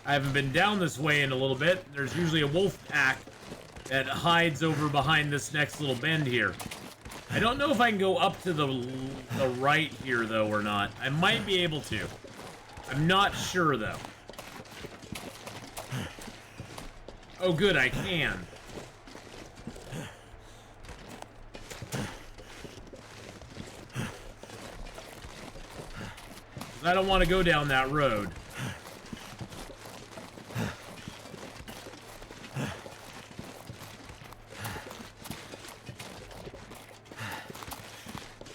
S1: I haven't been down this way in a little bit. There's usually a wolf pack that hides over behind this next little bend here. I don't know if I can go up to the right here, though, or not. I might be able to. I'm not sure, though. Oh, good, I can. I don't want to go down that road.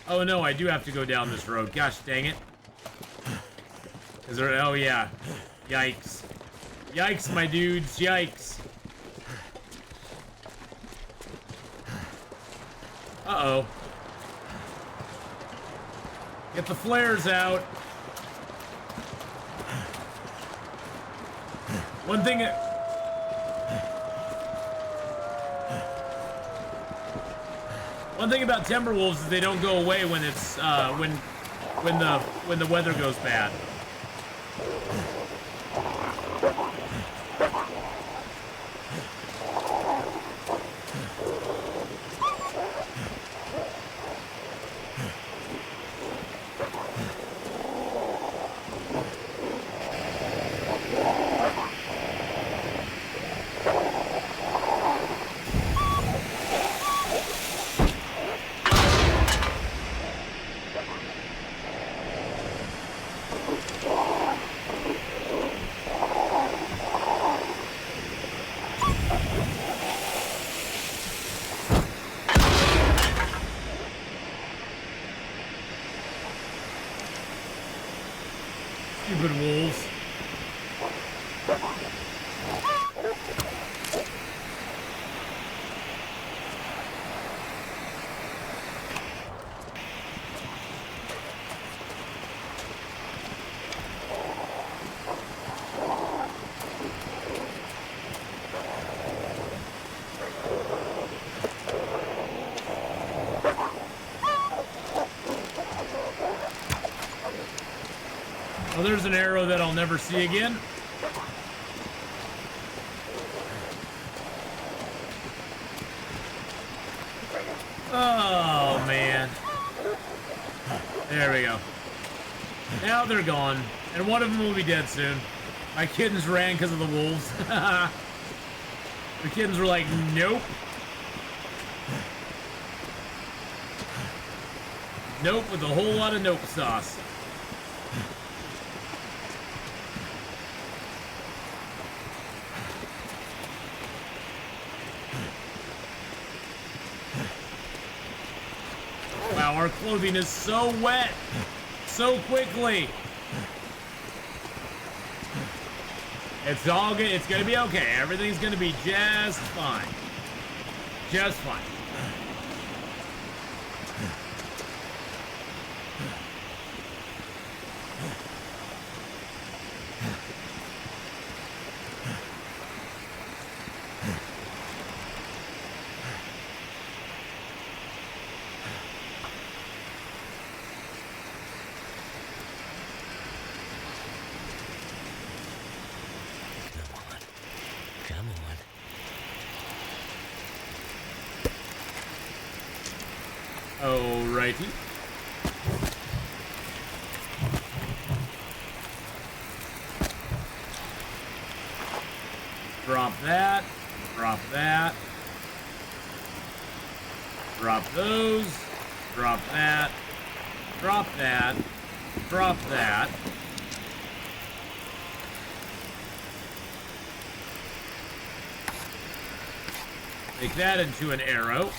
S1: Oh no, I do have to go down this road. Gosh dang it. Is there? Oh yeah. Yikes. Yikes, my dudes. Yikes. Uh-oh. Get the flares out. One thing about Timberwolves is they don't go away when it's when the weather goes bad. Stupid wolves. Well, there's an arrow that I'll never see again. There we go. Now they're gone. And one of them will be dead soon. My kittens ran because of the wolves. The kittens were like, nope. Nope with a whole lot of nope sauce. Wow, our clothing is so wet. So quickly. It's all good. It's gonna be okay. Everything's gonna be just fine. Just fine.
S2: Come on.
S1: Alrighty. Drop that. Drop that. Drop those. Drop that. Drop that. Drop that. Make that into an arrow.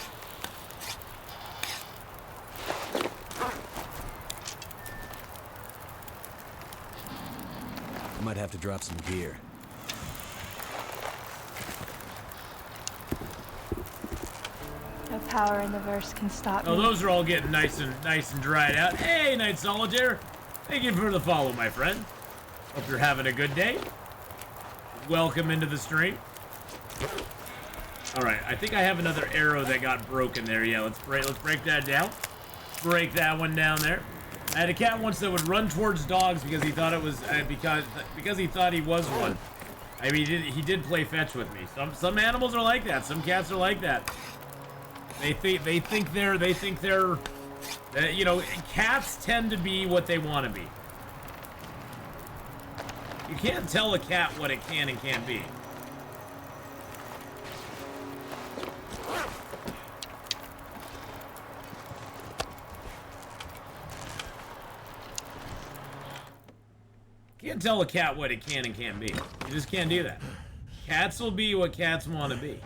S2: Might have to drop some gear.
S6: No power in the verse can stop
S1: Oh,
S6: me.
S1: those are all getting nice and dried out. Hey, Night Solitaire. Thank you for the follow, my friend. Hope you're having a good day. Welcome into the stream. All right, I think I have another arrow that got broken there. Yeah, let's break that down. Break that one down there. I had a cat once that would run towards dogs because he thought it was because he thought he was one. I mean, he did play fetch with me. Some animals are like that. Some cats are like that. They think they're you know, cats tend to be what they want to be. You can't tell a cat what it can and can't be. Can't tell a cat what it can and can't be. You just can't do that. Cats will be what cats want to be.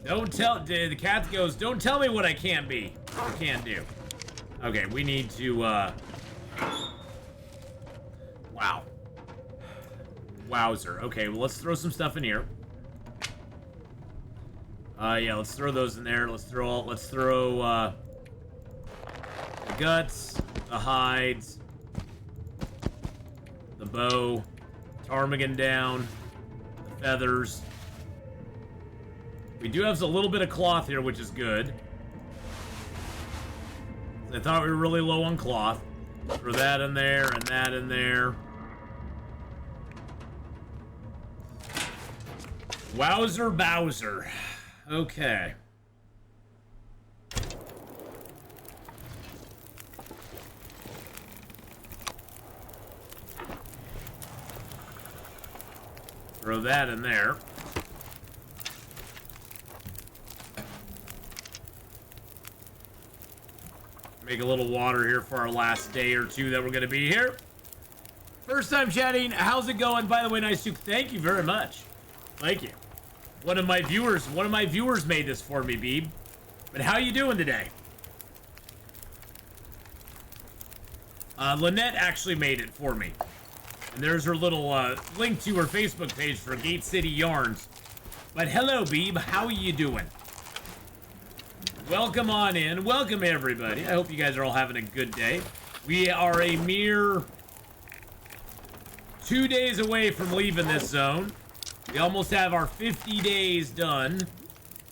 S1: Don't tell, the cat goes, don't tell me what I can't be or can't do. Okay, we need to, wow. Wowzer. Okay, well, let's throw some stuff in here. Yeah, let's throw those in there. Let's throw, the guts, the hides, the bow, ptarmigan down, the feathers. We do have a little bit of cloth here, which is good. I thought we were really low on cloth. Throw that in there and that in there. Wowzer Bowser. Okay. Throw that in there. Make a little water here for our last day or two that we're going to be here. First time chatting. How's it going? By the way, nice to thank you very much. Thank you. One of my viewers made this for me, Beeb. But how you doing today? Lynette actually made it for me. And there's her little link to her Facebook page for Gate City Yarns. But hello, Beeb. How are you doing? Welcome on in. Welcome, everybody. I hope you guys are all having a good day. We are a mere 2 days away from leaving this zone. We almost have our 50 days done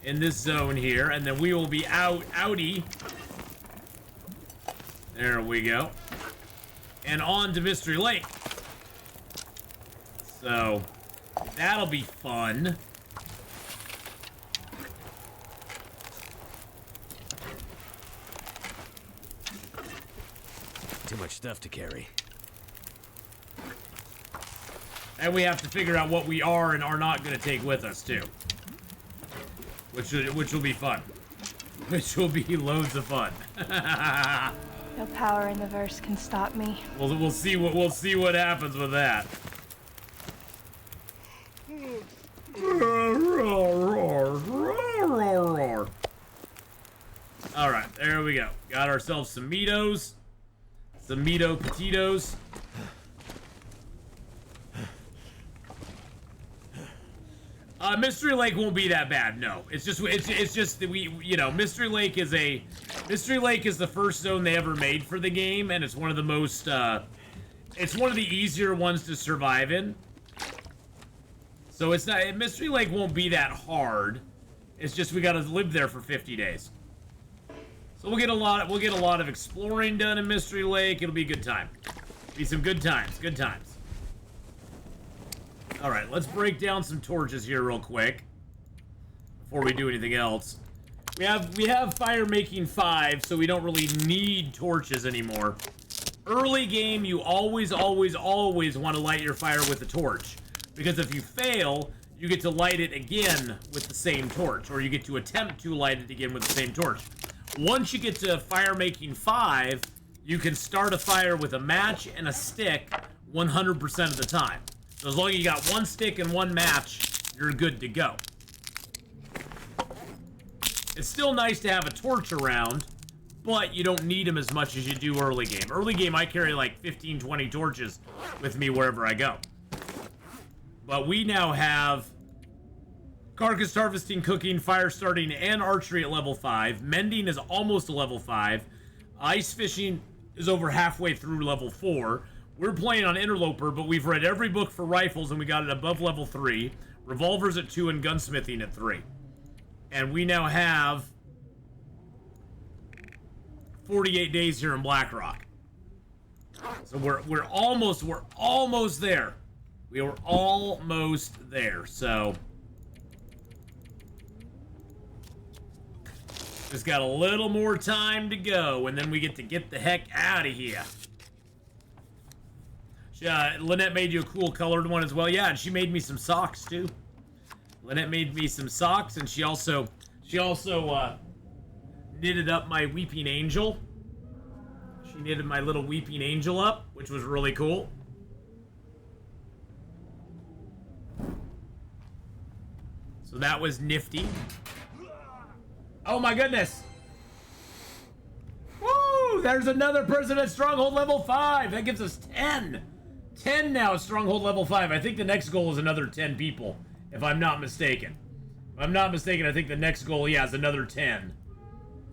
S1: in this zone here, and then we will be outie. There we go. And on to Mystery Lake. So, that'll be fun.
S2: Too much stuff to carry.
S1: And we have to figure out what we are and are not going to take with us, too. Which will be fun. Which will be loads of fun.
S6: No power in the verse can stop me.
S1: We'll see what happens with that. All right, there we go. Got ourselves some meatos, some meato petitos. Mystery Lake won't be that bad. No, it's just that Mystery Lake is the first zone they ever made for the game, and it's one of the most it's one of the easier ones to survive in. So it's not Mystery Lake won't be that hard. It's just we got to live there for 50 days. So we'll get a lot of exploring done in Mystery Lake. It'll be a good time. Be some good times. Good times. All right, let's break down some torches here real quick before we do anything else. We have fire making 5, so we don't really need torches anymore. Early game, you always want to light your fire with a torch, because if you fail, you get to light it again with the same torch, or you get to attempt to light it again with the same torch. Once you get to fire making 5, you can start a fire with a match and a stick 100% of the time. So as long as you got one stick and one match, you're good to go. It's still nice to have a torch around, but you don't need them as much as you do early game. Early game, I carry like 15, 20 torches with me wherever I go. But we now have carcass harvesting, cooking, fire starting, and archery at level 5. Mending is almost a level 5. Ice fishing is over halfway through level 4. We're playing on Interloper, but we've read every book for rifles, and we got it above level 3. Revolvers at 2, and gunsmithing at 3. And we now have 48 days here in Blackrock. So we're almost there. We are almost there, so just got a little more time to go, and then we get the heck out of here. Lynette made you a cool colored one as well. Yeah, and she made me some socks too. Lynette made me some socks, and she also knitted up my weeping angel. She knitted my little weeping angel up, which was really cool. So that was nifty. Oh my goodness! Woo! There's another person at Stronghold level 5. That gives us 10. 10 now at Stronghold level 5. I think the next goal is another 10 people, if I'm not mistaken. If I'm not mistaken, I think the next goal, yeah, is another 10.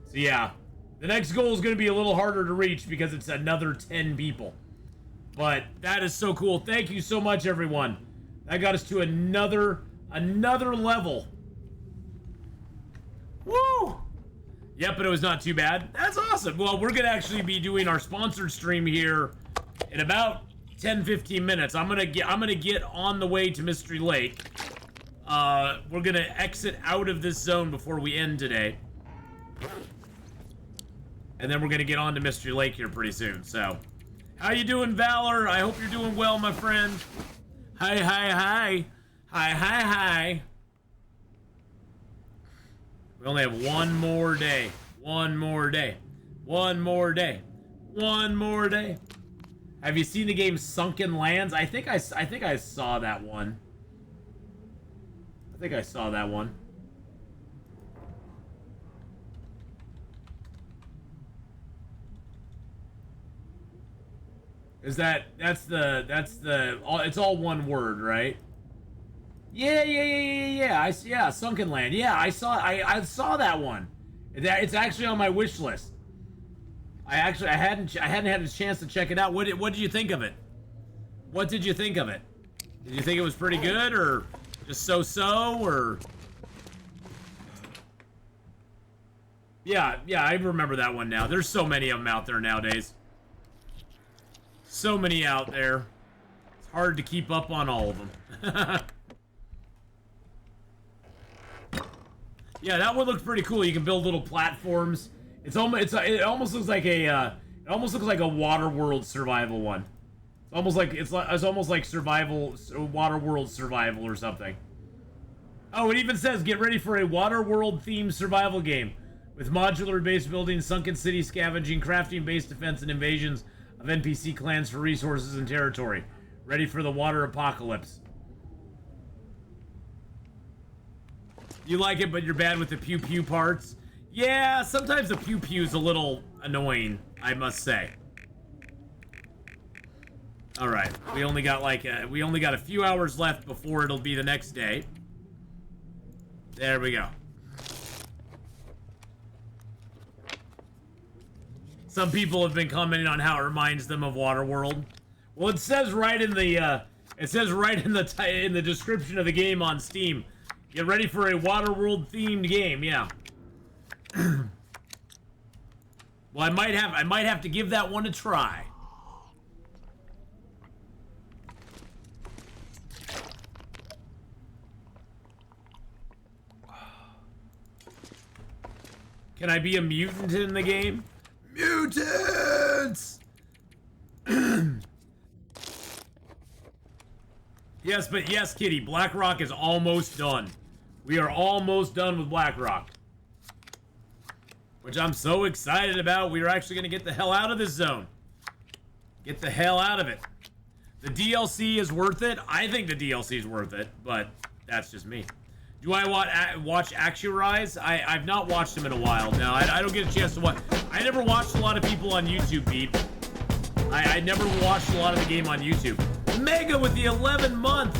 S1: So yeah, the next goal is going to be a little harder to reach because it's another 10 people. But that is so cool. Thank you so much, everyone. That got us to another level. Woo! Yep, but it was not too bad. That's awesome. Well, we're going to actually be doing our sponsored stream here in about 10-15 minutes. I'm gonna get on the way to Mystery Lake. We're gonna exit out of this zone before we end today, and then we're gonna get on to Mystery Lake here pretty soon. So, how you doing, Valor? I hope you're doing well, my friend. Hi. We only have one more day. One more day. Have you seen the game Sunken Lands? I think I saw that one. That's the it's all one word, right? Yeah, Sunken Land. Yeah, I saw that one. It's actually on my wish list. I hadn't had a chance to check it out. What did you think of it? What did you think of it? Did you think it was pretty good, or just so-so, or? Yeah, I remember that one now. There's so many of them out there nowadays. So many out there. It's hard to keep up on all of them. Yeah, that one looked pretty cool. You can build little platforms. It almost looks like a It almost looks like a Waterworld survival one. It's almost like survival, Waterworld survival or something. Oh, it even says get ready for a Waterworld themed survival game with modular base building, sunken city scavenging, crafting, base defense, and invasions of NPC clans for resources and territory. Ready for the water apocalypse. You like it, but you're bad with the pew pew parts. Yeah, sometimes the pew pew's a little annoying, I must say. All right, we only got a few hours left before it'll be the next day. There we go. Some people have been commenting on how it reminds them of Waterworld. Well, it says right in the in the description of the game on Steam. Get ready for a Waterworld themed game. Yeah. Well, I might have to give that one a try. Can I be a mutant in the game? Mutants! Yes, but yes, Kitty, Blackrock is almost done. We are almost done with Blackrock. Which I'm so excited about. We are actually going to get the hell out of this zone. Get the hell out of it. The DLC is worth it. I think the DLC is worth it, but that's just me. Do I watch Actualize? I've not watched him in a while. No, I don't get a chance to watch. I never watched a lot of people on YouTube, Beep. I never watched a lot of the game on YouTube. Mega with the 11 month.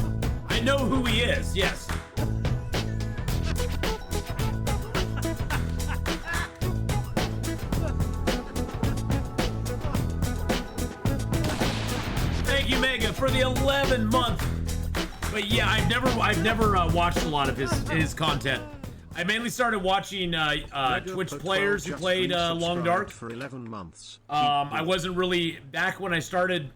S1: I know who he is, yes. Thank you, Mega, for the 11 month. But yeah, I've never watched a lot of his content. I mainly started watching Twitch players who played Long Dark
S7: for 11 months.
S1: I wasn't really back when I started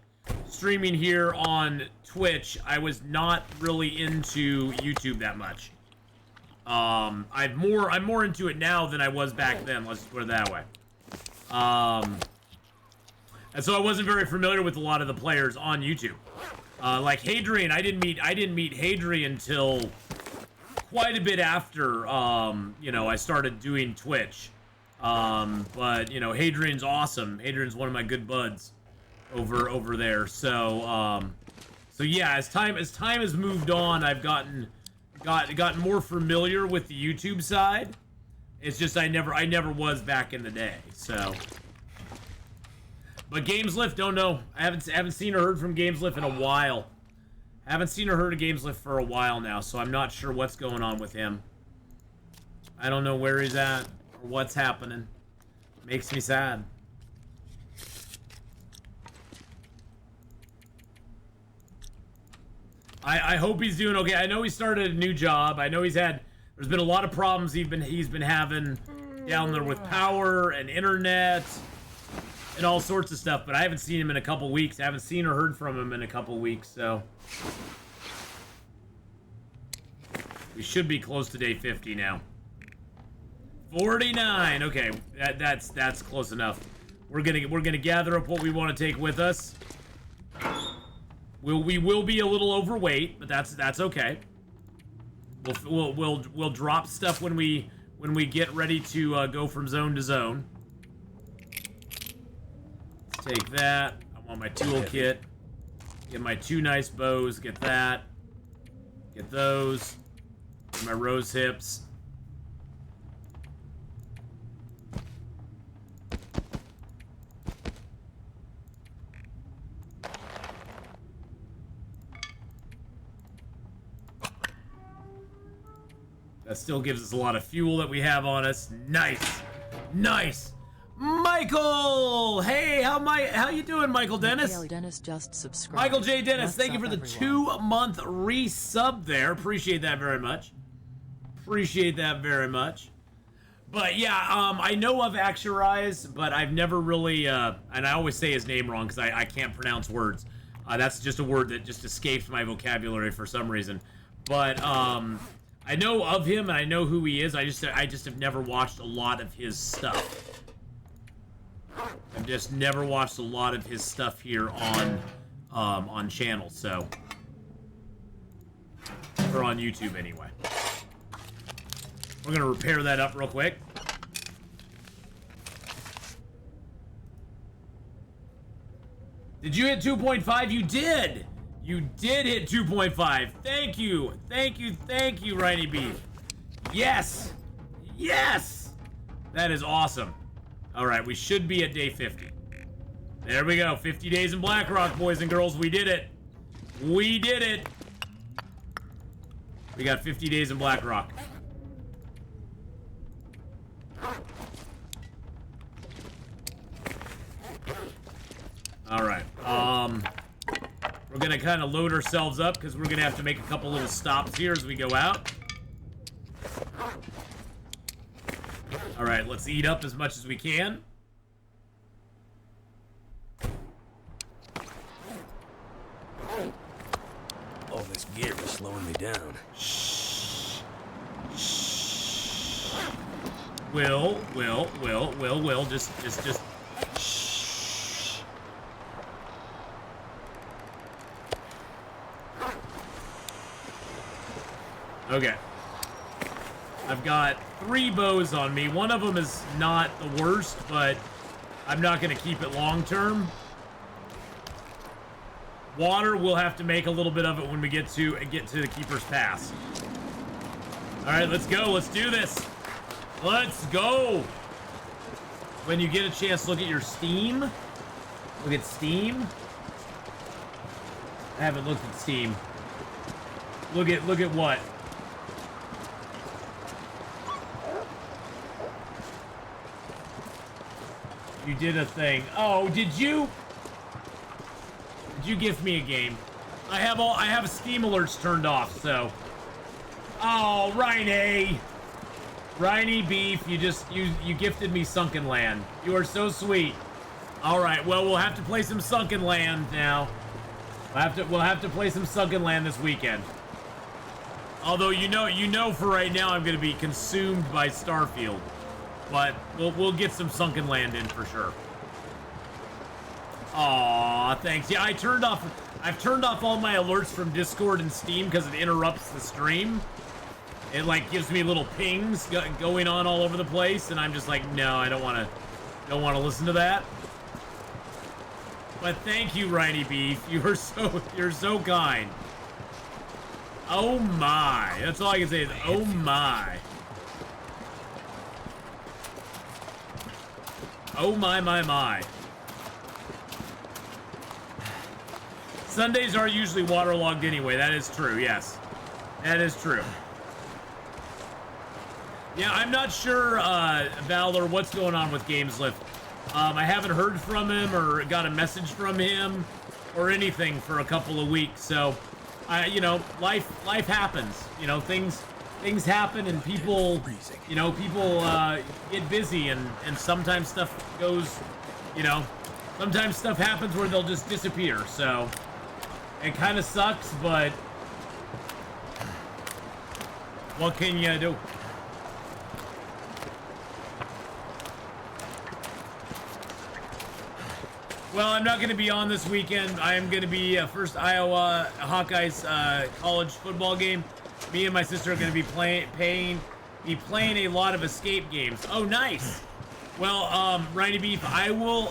S1: streaming here on Twitch. I was not really into YouTube that much. I'm more into it now than I was back then. Let's put it that way. And so I wasn't very familiar with a lot of the players on YouTube. Like Hadrian, I didn't meet Hadrian until quite a bit after, you know, I started doing Twitch. But you know, Hadrian's awesome. Hadrian's one of my good buds over there. So, so yeah, as time has moved on, I've gotten more familiar with the YouTube side. It's just I never was back in the day. So. But Gameslift, don't know. I haven't seen or heard from Gameslift in a while. Haven't seen or heard of Gameslift for a while now, so I'm not sure what's going on with him. I don't know where he's at or what's happening. Makes me sad. I hope he's doing okay. I know he started a new job. I know there's been a lot of problems he's been having down there with power and internet and all sorts of stuff, but I haven't seen him in a couple weeks. I haven't seen or heard from him in a couple weeks, so we should be close to day 50 now. 49. Okay, that's close enough. We're gonna gather up what we want to take with us. We will be a little overweight, but that's okay. We'll drop stuff when we get ready to go from zone to zone. Take that. I want my toolkit. Get my 2 nice bows. Get that. Get those. Get my rose hips. That still gives us a lot of fuel that we have on us. Nice. Nice. Michael! Hey, how you doing, Michael Dennis?
S5: Dennis just subscribed.
S1: Michael J. Dennis, thank you for the
S5: everyone?
S1: 2-month resub there. Appreciate that very much. Appreciate that very much. But yeah, I know of Actualize, but I've never really, and I always say his name wrong because I can't pronounce words. That's just a word that just escapes my vocabulary for some reason. But I know of him and I know who he is. I just have never watched a lot of his stuff. I've just never watched a lot of his stuff here on channel, so. Or on YouTube, anyway. We're gonna repair that up real quick. Did you hit 2.5? You did! You did hit 2.5. Thank you. Thank you, Riny Beef. Yes! Yes! That is awesome. Alright, we should be at day 50. There we go. 50 days in Blackrock, boys and girls. We did it. We did it. We got 50 days in Blackrock. Alright, we're gonna kind of load ourselves up because we're gonna have to make a couple little stops here as we go out. Alright, let's eat up as much as we can.
S2: All this gear is slowing me down.
S1: Shh. Shh. Will, just shh. Okay. I've got 3 bows on me. One of them is not the worst, but I'm not going to keep it long term. Water, we'll have to make a little bit of it when we get to the Keeper's Pass. All right, let's go. Let's do this. Let's go. When you get a chance, look at your Steam. Look at Steam. I haven't looked at Steam. Look at what? You did a thing. Oh, did you? Did you gift me a game? I have Steam alerts turned off, so. Oh, Riny Beef, you gifted me Sunken Land. You are so sweet. All right, well, we'll have to play some Sunken Land now. We'll have to play some Sunken Land this weekend. Although you know for right now I'm going to be consumed by Starfield. But we'll get some Sunken Land in for sure. Aw, thanks. Yeah, I've turned off all my alerts from Discord and Steam because it interrupts the stream. It like gives me little pings going on all over the place, and I'm just like, no, I don't want to listen to that. But thank you, Riny Beef. You're so kind. Oh my. That's all I can say is oh my. Oh my. Sundays are usually waterlogged anyway. That is true, yes. That is true. Yeah, I'm not sure, Valor, what's going on with GamesLift. I haven't heard from him or got a message from him or anything for a couple of weeks. So, you know, life happens. You know, things happen and people, you know, get busy and sometimes stuff goes, you know, sometimes stuff happens where they'll just disappear. So, it kind of sucks, but what can you do? Well, I'm not going to be on this weekend. I am going to be first Iowa Hawkeyes college football game. Me and my sister are going to be playing a lot of escape games. Oh, nice. Well, Riny Beef, I will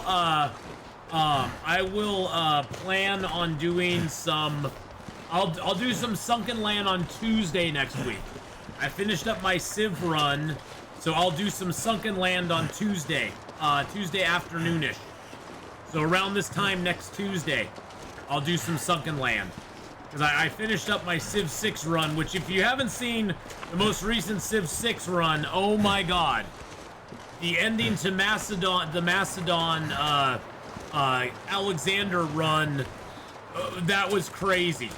S1: plan on doing some. I'll do some Sunken Land on Tuesday next week. I finished up my Civ run, so I'll do some Sunken Land on Tuesday, Tuesday afternoonish. So around this time next Tuesday, I'll do some Sunken Land. Because I finished up my Civ 6 run, which if you haven't seen the most recent Civ 6 run, oh my god. The ending to the Macedon Alexander run, that was crazy.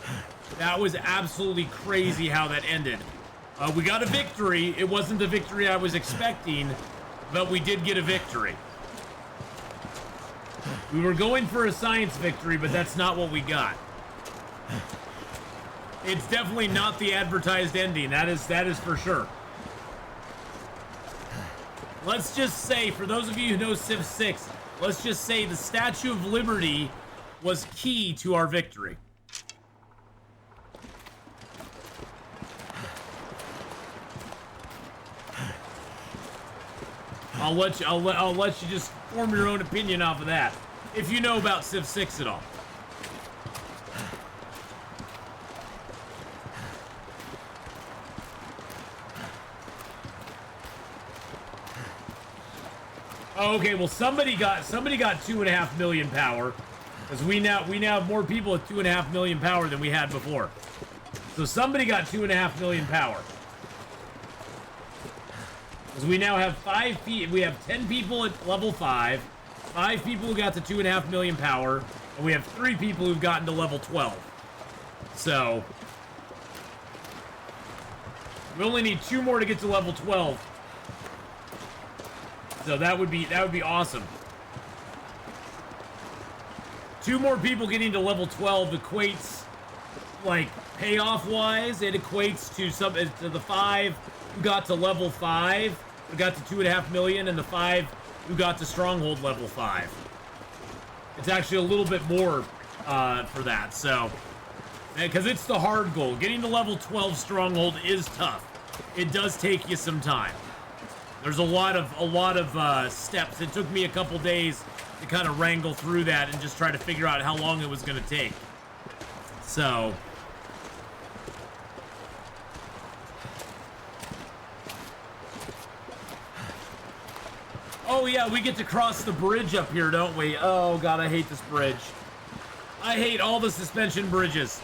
S1: That was absolutely crazy how that ended. We got a victory. It wasn't the victory I was expecting, but we did get a victory. We were going for a science victory, but that's not what we got. It's definitely not the advertised ending. That is for sure. Let's just say, for those of you who know Civ 6, let's just say the Statue of Liberty was key to our victory. I'll let you just form your own opinion off of that, if you know about Civ 6 at all. Oh, okay, well somebody got 2.5 million power, because we now have more people with 2.5 million power than we had before. So somebody got 2.5 million power. Because we now have 5 people. We have 10 people at level 5, 5 people who got to 2.5 million power, and we have 3 people who've gotten to level 12. So we only need 2 more to get to level 12. So that would be awesome. 2 more people getting to level 12 equates, like payoff wise, it equates to the 5 who got to level 5, who got to 2.5 million, and the 5 who got to stronghold level 5. It's actually a little bit more for that. So, because it's the hard goal, getting to level 12 stronghold is tough. It does take you some time. There's a lot of steps. It took me a couple days to kind of wrangle through that and just try to figure out how long it was going to take. So, oh yeah, we get to cross the bridge up here, don't we? Oh god, I hate this bridge. I hate all the suspension bridges.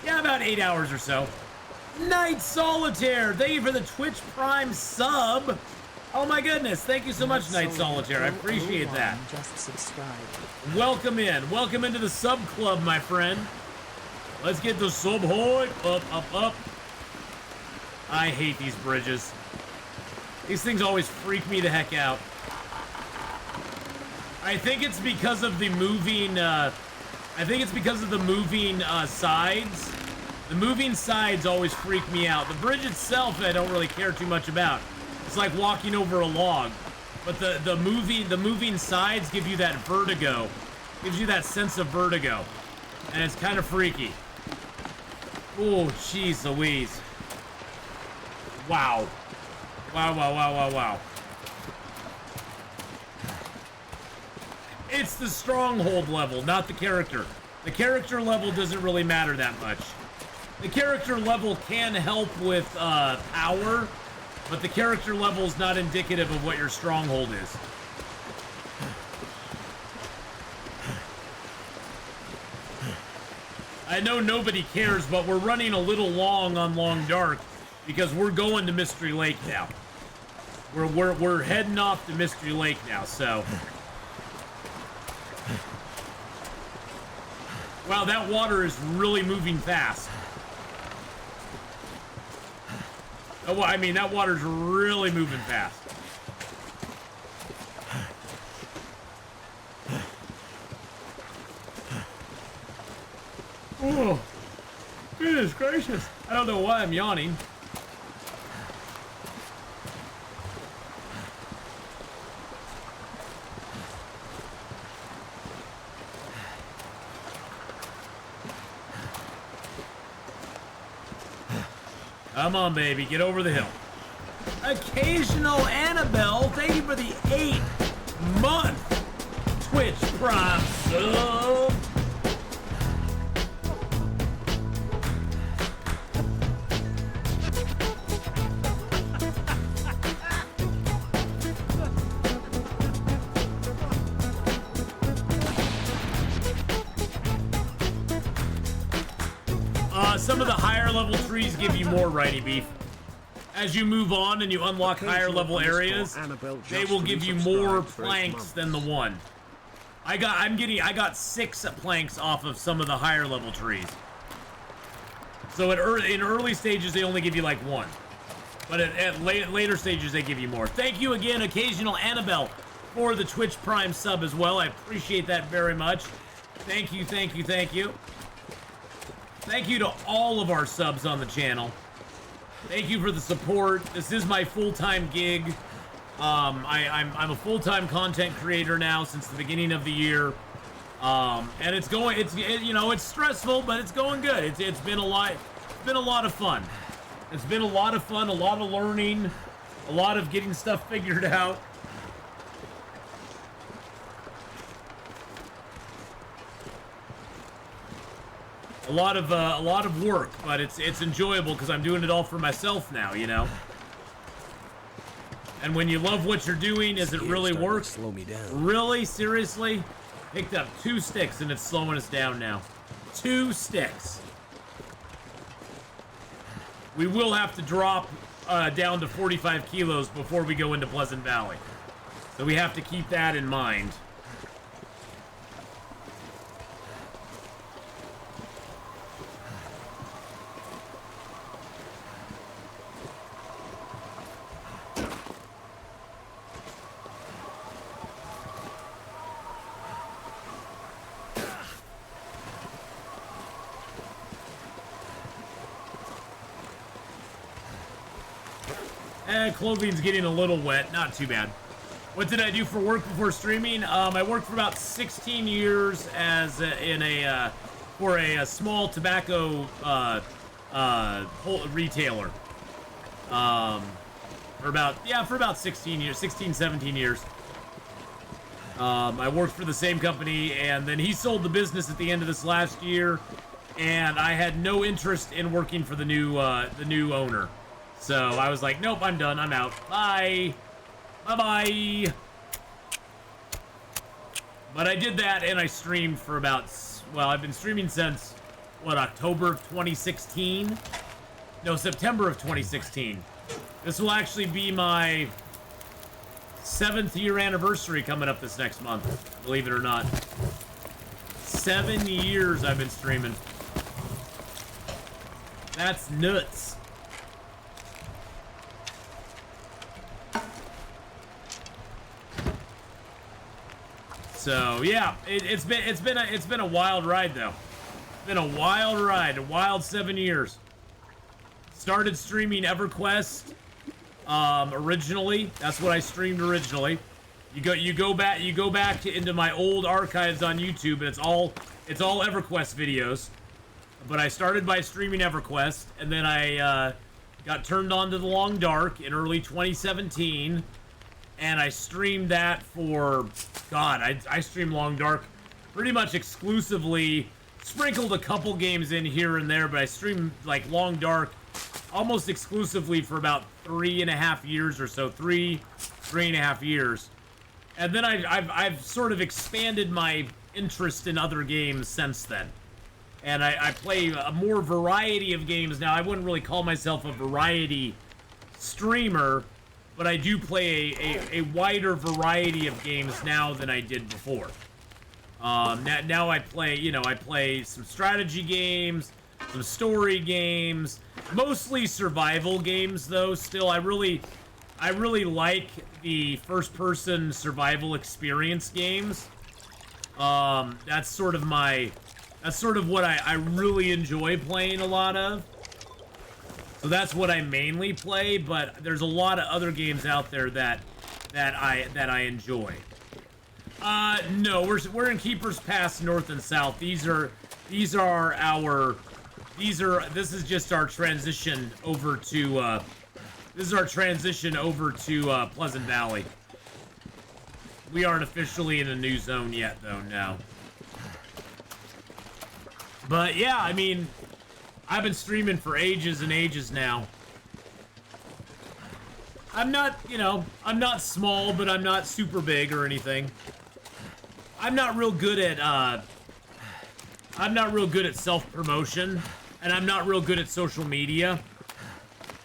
S1: Yeah, about 8 hours or so. Night Solitaire, thank you for the Twitch Prime sub. Oh my goodness, thank you so much, Night Solitaire. I appreciate that.
S5: Just subscribe.
S1: Welcome in. Welcome into the sub club, my friend. Let's get the sub hoy up. I hate these bridges. These things always freak me the heck out. I think it's because of the moving, sides. The moving sides always freak me out. The bridge itself, I don't really care too much about. It's like walking over a log. But the moving sides give you that vertigo. Gives you that sense of vertigo. And it's kind of freaky. Oh, jeez Louise. Wow. Wow. It's the stronghold level, not the character. The character level doesn't really matter that much. The character level can help with power, but the character level is not indicative of what your stronghold is. I know nobody cares, but we're running a little long on Long Dark because we're going to Mystery Lake now. We're heading off to Mystery Lake now, so. Wow, that water is really moving fast. Oh, I mean, that water's really moving fast. Oh, goodness gracious. I don't know why I'm yawning. Come on, baby, get over the hill. Occasional Annabelle, thank you for the 8-month Twitch Prime sub. Some of the higher level trees give you more, Righty Beef. As you move on and you unlock higher level areas, they will give you more planks than the one. I got 6 planks off of some of the higher level trees. So in early stages they only give you like 1, but at later stages they give you more. Thank you again, Occasional Annabelle, for the Twitch Prime sub as well. I appreciate that very much. Thank you. Thank you to all of our subs on the channel. Thank you for the support. This is my full-time gig. I'm a full-time content creator now since the beginning of the year. And it's stressful, but it's going good. It's been a lot of fun. It's been a lot of fun, a lot of learning, a lot of getting stuff figured out. A lot of work, but it's enjoyable because I'm doing it all for myself now, you know. And when you love what you're doing, does it really work?
S2: Slow me down.
S1: Really? Seriously? Picked up 2 sticks and it's slowing us down now. 2 sticks. We will have to drop down to 45 kilos before we go into Pleasant Valley. So we have to keep that in mind. Clothing's getting a little wet, not too bad. What did I do for work before streaming? I worked for about 16 years as for a small tobacco retailer. For about 16 years, 16, 17 years. I worked for the same company, and then he sold the business at the end of this last year, and I had no interest in working for the new owner. So I was like, nope, I'm done. I'm out. Bye. Bye-bye. But I did that, and I streamed for about, well, I've been streaming since, what, October of 2016? No, September of 2016. This will actually be my 7th year anniversary coming up this next month, believe it or not. 7 years I've been streaming. That's nuts. So yeah, it's been a wild ride though. It's been a wild ride, a wild 7 years. Started streaming EverQuest originally. That's what I streamed originally. You go back into my old archives on YouTube, and it's all EverQuest videos. But I started by streaming EverQuest, and then I got turned on to The Long Dark in early 2017. And I streamed that for, God, I streamed Long Dark pretty much exclusively. Sprinkled a couple games in here and there, but I streamed like Long Dark almost exclusively for about 3.5 years or so, 3.5 years. And then I've sort of expanded my interest in other games since then. And I play a more variety of games now. I wouldn't really call myself a variety streamer, but I do play a wider variety of games now than I did before. Now I play some strategy games, some story games, mostly survival games though. Still, I really like the first-person survival experience games. That's sort of what I really enjoy playing a lot of. So that's what I mainly play, but there's a lot of other games out there that I enjoy. No, we're in Keeper's Pass North and South. This is just our transition over to Pleasant Valley. We aren't officially in a new zone yet though now. But yeah, I mean, I've been streaming for ages and ages now. I'm not small, but I'm not super big or anything. I'm not real good at self-promotion, and I'm not real good at social media.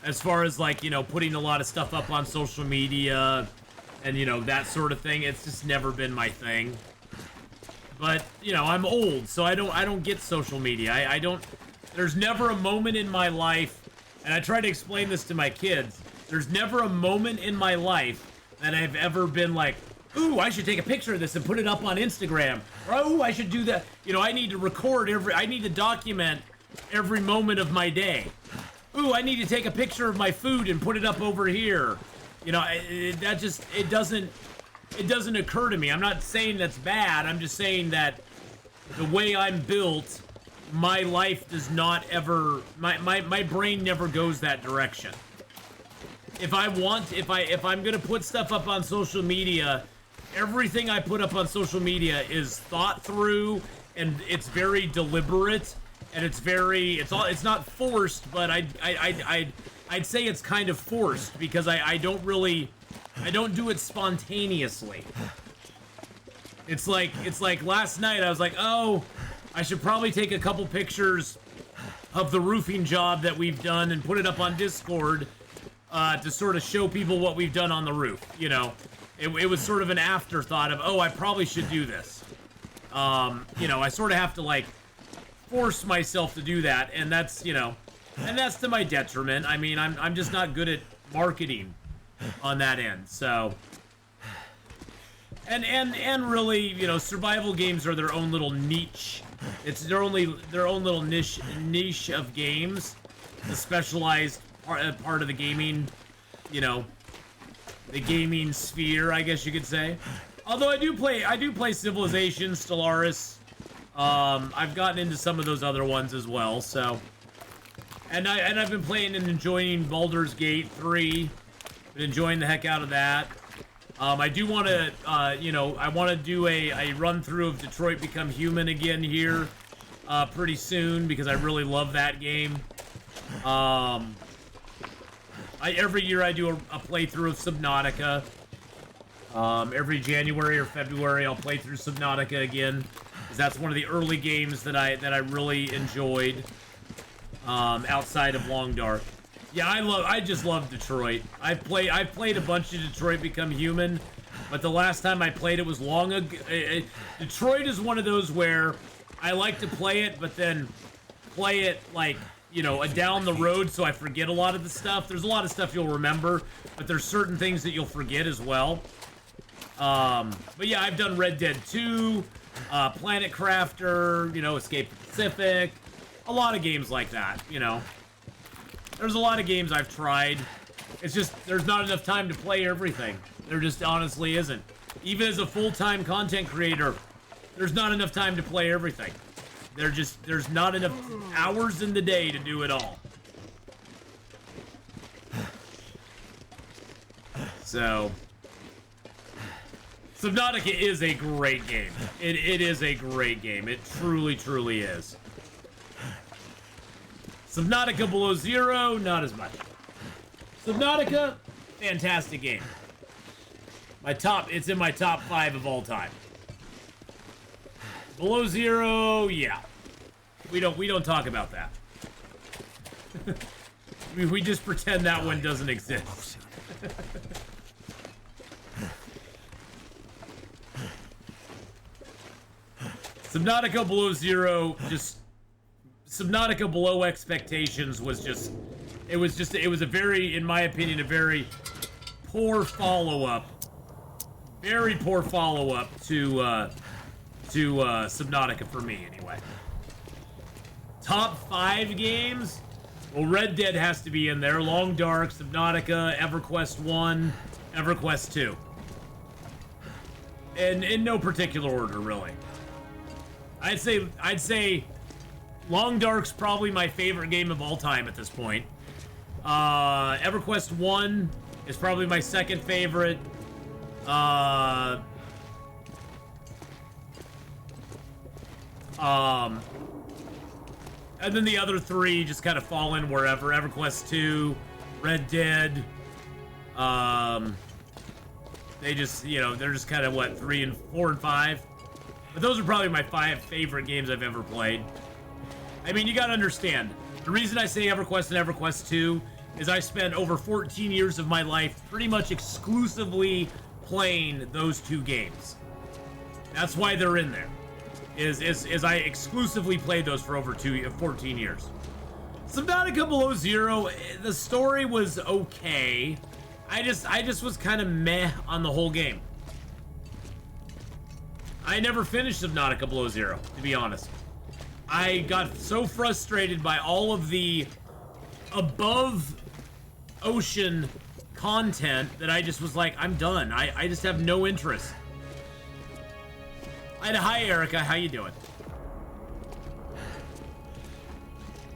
S1: As far as like, putting a lot of stuff up on social media and that sort of thing. It's just never been my thing. But, I'm old, so I don't get social media. There's never a moment in my life, and I try to explain this to my kids, there's never a moment in my life that I've ever been like, ooh, I should take a picture of this and put it up on Instagram. Or, oh, I should do that. I need to document every moment of my day. Ooh, I need to take a picture of my food and put it up over here. You know, it doesn't occur to me. I'm not saying that's bad. I'm just saying that the way I'm built, my life does not ever, my brain never goes that direction. If I'm gonna put stuff up on social media, everything I put up on social media is thought through, and it's very deliberate, and it's not forced, but I'd say it's kind of forced, because I don't do it spontaneously. It's like last night I was like, oh, I should probably take a couple pictures of the roofing job that we've done and put it up on Discord to sort of show people what we've done on the roof, you know. It was sort of an afterthought of, oh, I probably should do this. You know, I sort of have to, like, force myself to do that, and that's, you know, and that's to my detriment. I mean, I'm just not good at marketing on that end, so... And really, you know, survival games are their own little niche. It's their own little niche of games, the specialized part of the gaming, you know, the gaming sphere, I guess you could say. Although I do play Civilization, Stellaris. I've gotten into some of those other ones as well. So, and I've been playing and enjoying Baldur's Gate 3. Been enjoying the heck out of that. I do want to, you know, I want to do a run through of Detroit Become Human again here pretty soon, because I really love that game. Every year I do a playthrough of Subnautica. Every January or February I'll play through Subnautica again, because that's one of the early games that I really enjoyed outside of Long Dark. Yeah, I just love Detroit. I've played a bunch of Detroit Become Human, but the last time I played it was long ago. Detroit is one of those where I like to play it, but then play it, like, you know, down the road, so I forget a lot of the stuff. There's a lot of stuff you'll remember, but there's certain things that you'll forget as well. But yeah, I've done Red Dead 2, Planet Crafter, you know, Escape the Pacific, a lot of games like that, you know. There's a lot of games I've tried. It's just, there's not enough time to play everything. There just honestly isn't. Even as a full-time content creator, there's not enough time to play everything. There's not enough hours in the day to do it all. So, Subnautica is a great game. It is a great game. It truly, truly is. Subnautica Below Zero, not as much. Subnautica, fantastic game. It's in my top 5 of all time. Below Zero, yeah. We don't talk about that. we just pretend that one doesn't exist. Subnautica Below Zero, just Subnautica Below Expectations was just, it was a very, in my opinion, a very poor follow-up. Very poor follow-up to Subnautica for me, anyway. Top 5 games? Well, Red Dead has to be in there. Long Dark, Subnautica, EverQuest 1, EverQuest 2. And in no particular order, really. I'd say Long Dark's probably my favorite game of all time at this point. EverQuest 1 is probably my second favorite. And then the other 3 just kind of fall in wherever. EverQuest 2, Red Dead. They just, you know, they're just kind of, what, 3 and 4 and 5? But those are probably my 5 favorite games I've ever played. I mean, you gotta understand, the reason I say EverQuest and EverQuest 2 is I spent over 14 years of my life pretty much exclusively playing those 2 games. That's why they're in there. Is I exclusively played those for over 14 years. Subnautica Below Zero, the story was okay. I just was kind of meh on the whole game. I never finished Subnautica Below Zero, to be honest. I got so frustrated by all of the above ocean content that I just was like, I'm done. I just have no interest. Hi, Erica. How you doing?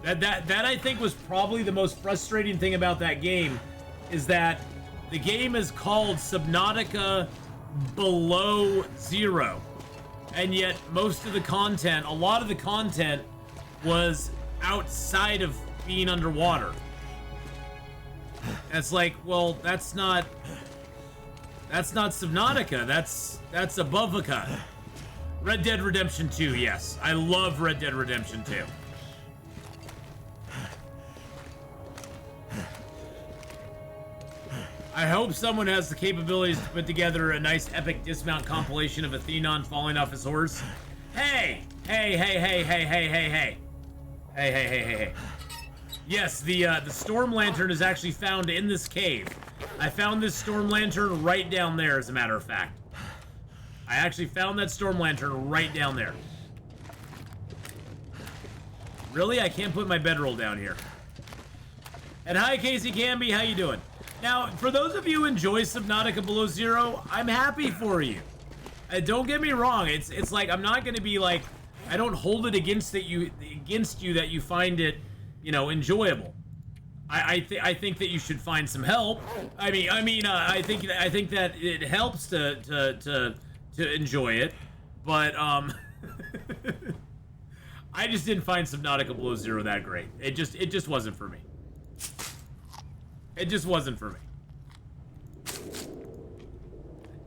S1: That I think was probably the most frustrating thing about that game is that the game is called Subnautica Below Zero. And yet most of the content, a lot of the content was outside of being underwater. That's like, well, that's not Subnautica. That's Abovica. Red Dead Redemption 2, yes. I love Red Dead Redemption 2. I hope someone has the capabilities to put together a nice epic dismount compilation of Atheenon falling off his horse. Hey! Hey. Yes, the storm lantern is actually found in this cave. I found this storm lantern right down there, as a matter of fact. I actually found that storm lantern right down there. Really? I can't put my bedroll down here. And hi, Casey Canby, how you doing? Now, for those of you who enjoy Subnautica Below Zero, I'm happy for you. Don't get me wrong. It's like I'm not going to be like I don't hold it against you that you find it, you know, enjoyable. I think that you should find some help. I think that it helps to enjoy it, but I just didn't find Subnautica Below Zero that great. It just wasn't for me. It just wasn't for me.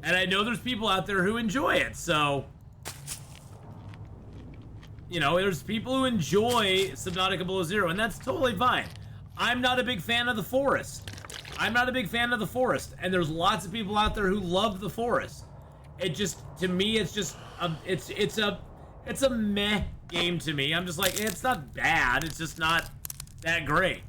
S1: And I know there's people out there who enjoy it, so... You know, there's people who enjoy Subnautica Below Zero, and that's totally fine. I'm not a big fan of the forest. And there's lots of people out there who love the forest. It just, to me, it's just, it's a meh game to me. I'm just like, it's not bad, it's just not that great.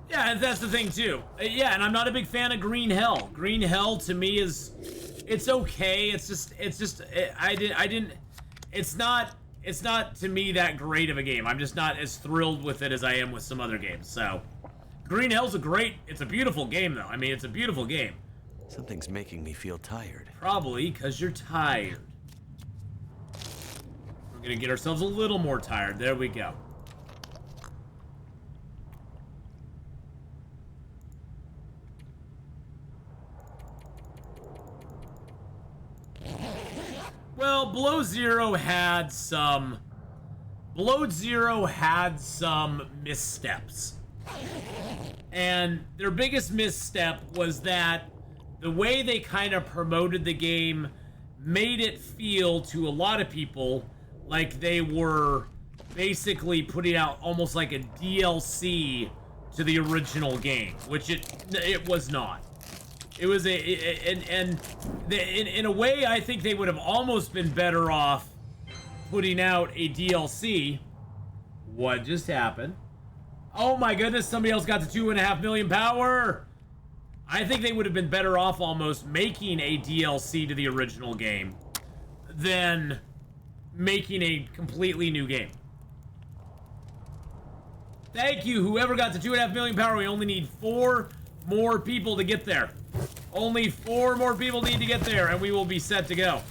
S1: Yeah, and that's the thing too. Yeah, and I'm not a big fan of Green Hell. Green Hell to me is, it's okay. It's not to me that great of a game. I'm just not as thrilled with it as I am with some other games. So, Green Hell's it's a beautiful game though. I mean, it's a beautiful game.
S2: Something's making me feel tired.
S1: Probably because you're tired. We're gonna get ourselves a little more tired. There we go. Well, Below Zero had some missteps. And their biggest misstep was that the way they kind of promoted the game made it feel to a lot of people like they were basically putting out almost like a DLC to the original game, which it was not. It was in a way, I think they would have almost been better off putting out a DLC. What just happened? Oh my goodness, somebody else got to 2.5 million power. I think they would have been better off almost making a DLC to the original game than making a completely new game. Thank you, whoever got to 2.5 million power. We only need 4 more people to get there. Only 4 more people need to get there, and we will be set to go.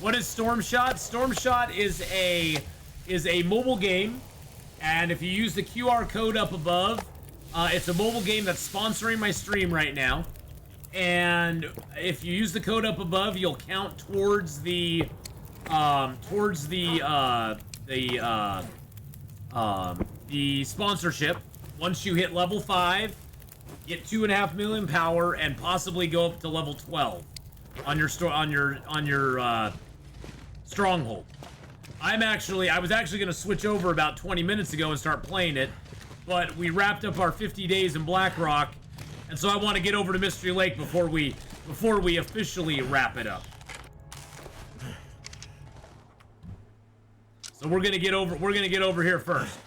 S1: What is Storm Shot? Storm Shot is a mobile game, and if you use the QR code up above, it's a mobile game that's sponsoring my stream right now. And if you use the code up above, you'll count towards the sponsorship. Once you hit level 5, get 2.5 million power, and possibly go up to level 12 on your stronghold. I was actually going to switch over about 20 minutes ago and start playing it, but we wrapped up our 50 days in Blackrock, and so I want to get over to Mystery Lake before we officially wrap it up. So we're gonna get over here first.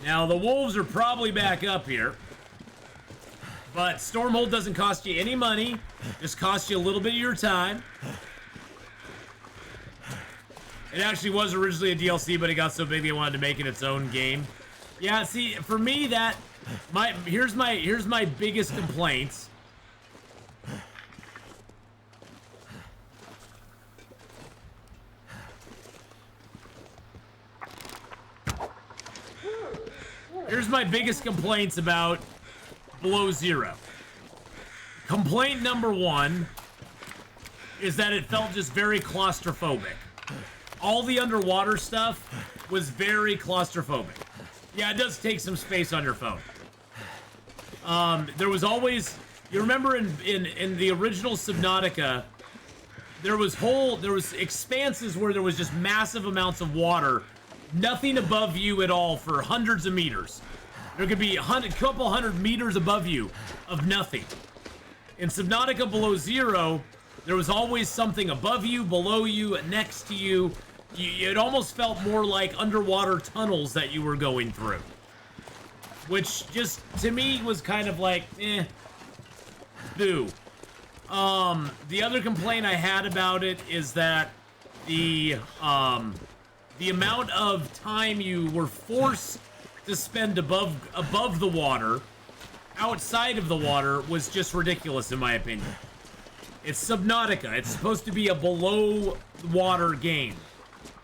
S1: Now the wolves are probably back up here. But Stormhold doesn't cost you any money, just costs you a little bit of your time. It actually was originally a DLC, but it got so big they wanted to make it its own game. Yeah, see, for me, here's my biggest complaints. Here's my biggest complaints about Below Zero. Complaint number one is that it felt just very claustrophobic. All the underwater stuff was very claustrophobic. Yeah, it does take some space on your phone. There was always, you remember in the original Subnautica, there was expanses where there was just massive amounts of water, nothing above you at all for hundreds of meters. There could be a couple hundred meters above you of nothing. In Subnautica Below Zero, there was always something above you, below you, next to you. It almost felt more like underwater tunnels that you were going through. Which just, to me, was kind of like, boo. The other complaint I had about it is that the amount of time you were forced to spend above the water, outside of the water, was just ridiculous in my opinion. It's Subnautica. It's supposed to be a below water game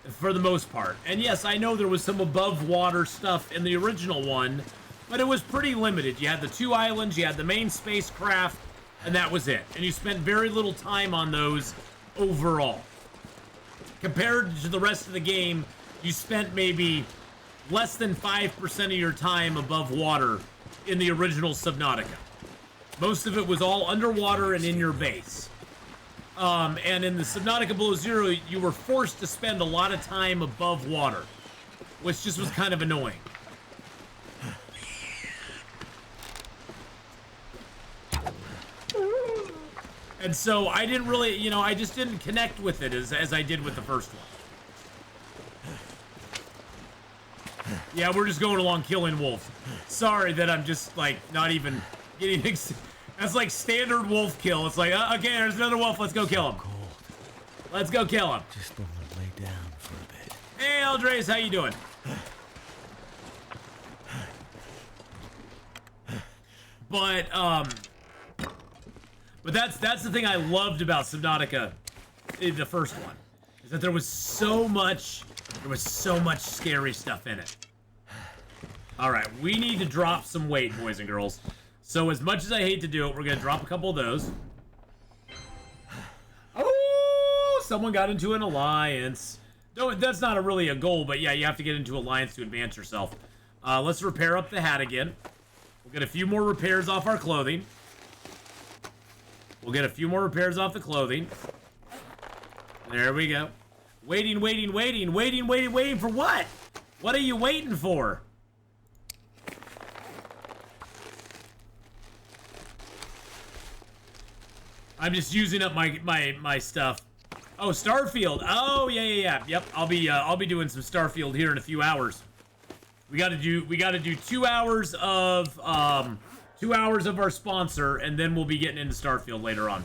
S1: for the most part. And yes, I know there was some above water stuff in the original one, but it was pretty limited. You had the 2 islands, you had the main spacecraft, and that was it. And you spent very little time on those overall. Compared to the rest of the game, you spent maybe less than 5% of your time above water in the original Subnautica. Most of it was all underwater and in your base. And in the Subnautica Below Zero, you were forced to spend a lot of time above water, which just was kind of annoying. And so I didn't really, I just didn't connect with it as I did with the first one. Yeah, we're just going along killing wolves. Sorry that I'm just, like, not even getting... That's like standard wolf kill. It's like, okay, there's another wolf. Let's go kill him. Let's go kill him.
S2: Just want to lay down for a bit.
S1: Hey, Eldres, how you doing? But that's the thing I loved about Subnautica, the first one, is that there was so much scary stuff in it. All right, we need to drop some weight, boys and girls. So as much as I hate to do it, we're gonna drop a couple of those. Oh, someone got into an alliance. No, that's not really a goal, but yeah, you have to get into alliance to advance yourself. Let's repair up the hat again. We'll get a few more repairs off our clothing. We'll get a few more repairs off the clothing. There we go. Waiting for what? What are you waiting for? I'm just using up my stuff. Oh, Starfield. Oh, yeah. Yep, I'll be doing some Starfield here in a few hours. We gotta do 2 hours of 2 hours of our sponsor, and then we'll be getting into Starfield later on.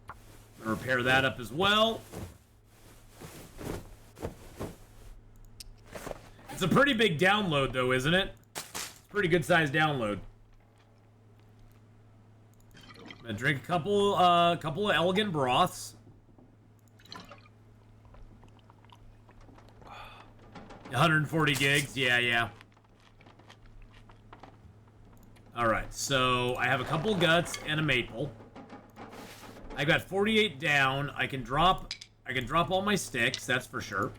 S1: I'm gonna repair that up as well. It's a pretty big download, though, isn't it? Pretty good sized download. I'm gonna drink a couple of elegant broths. 140 gigs, yeah. Alright, so I have a couple of guts and a maple. I got 48 down. I can drop all my sticks, that's for sure.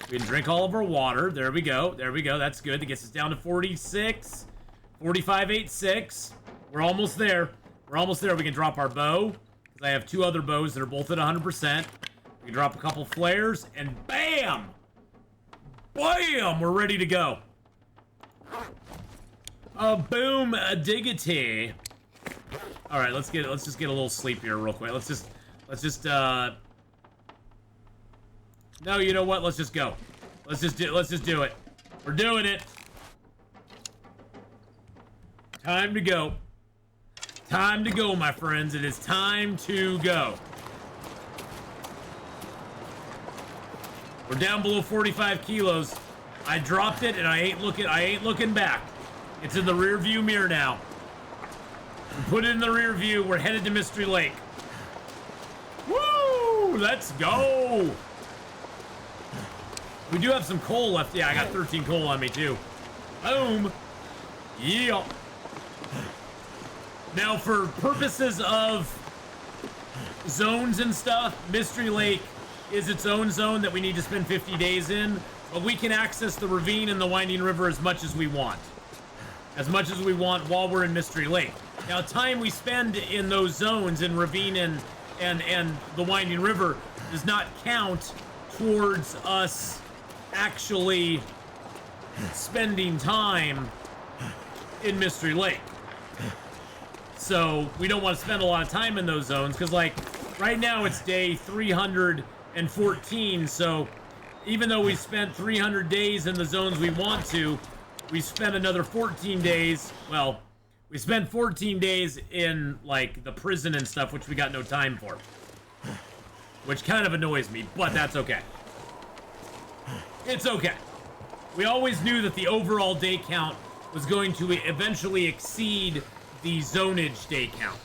S1: We can drink all of our water. There we go. That's good. That gets us down to 46. 45.86. We're almost there. We can drop our bow, because I have 2 other bows that are both at 100%. We can drop a couple flares, and bam! Bam! We're ready to go. Boom, a diggity. All right, let's just get a little sleep here real quick. Let's just no, you know what? Let's just go. Let's just do it. We're doing it. Time to go. Time to go, my friends. It is time to go. We're down below 45 kilos. I dropped it and I ain't looking back. It's in the rear view mirror now. We put it in the rear view. We're headed to Mystery Lake. Woo! Let's go. We do have some coal left. Yeah, I got 13 coal on me too. Boom. Yeah. Now, for purposes of zones and stuff, Mystery Lake is its own zone that we need to spend 50 days in, but we can access the ravine and the winding river as much as we want. As much as we want while we're in Mystery Lake. Now, time we spend in those zones, in ravine and the winding river, does not count towards us actually spending time in Mystery Lake. So we don't want to spend a lot of time in those zones because, like, right now it's day 314. So even though we spent 300 days in the zones we want to, we spent another 14 days. Well, we spent 14 days in, like, the prison and stuff, which we got no time for. Which kind of annoys me, but that's okay. It's okay. We always knew that the overall day count was going to eventually exceed the zonage day count.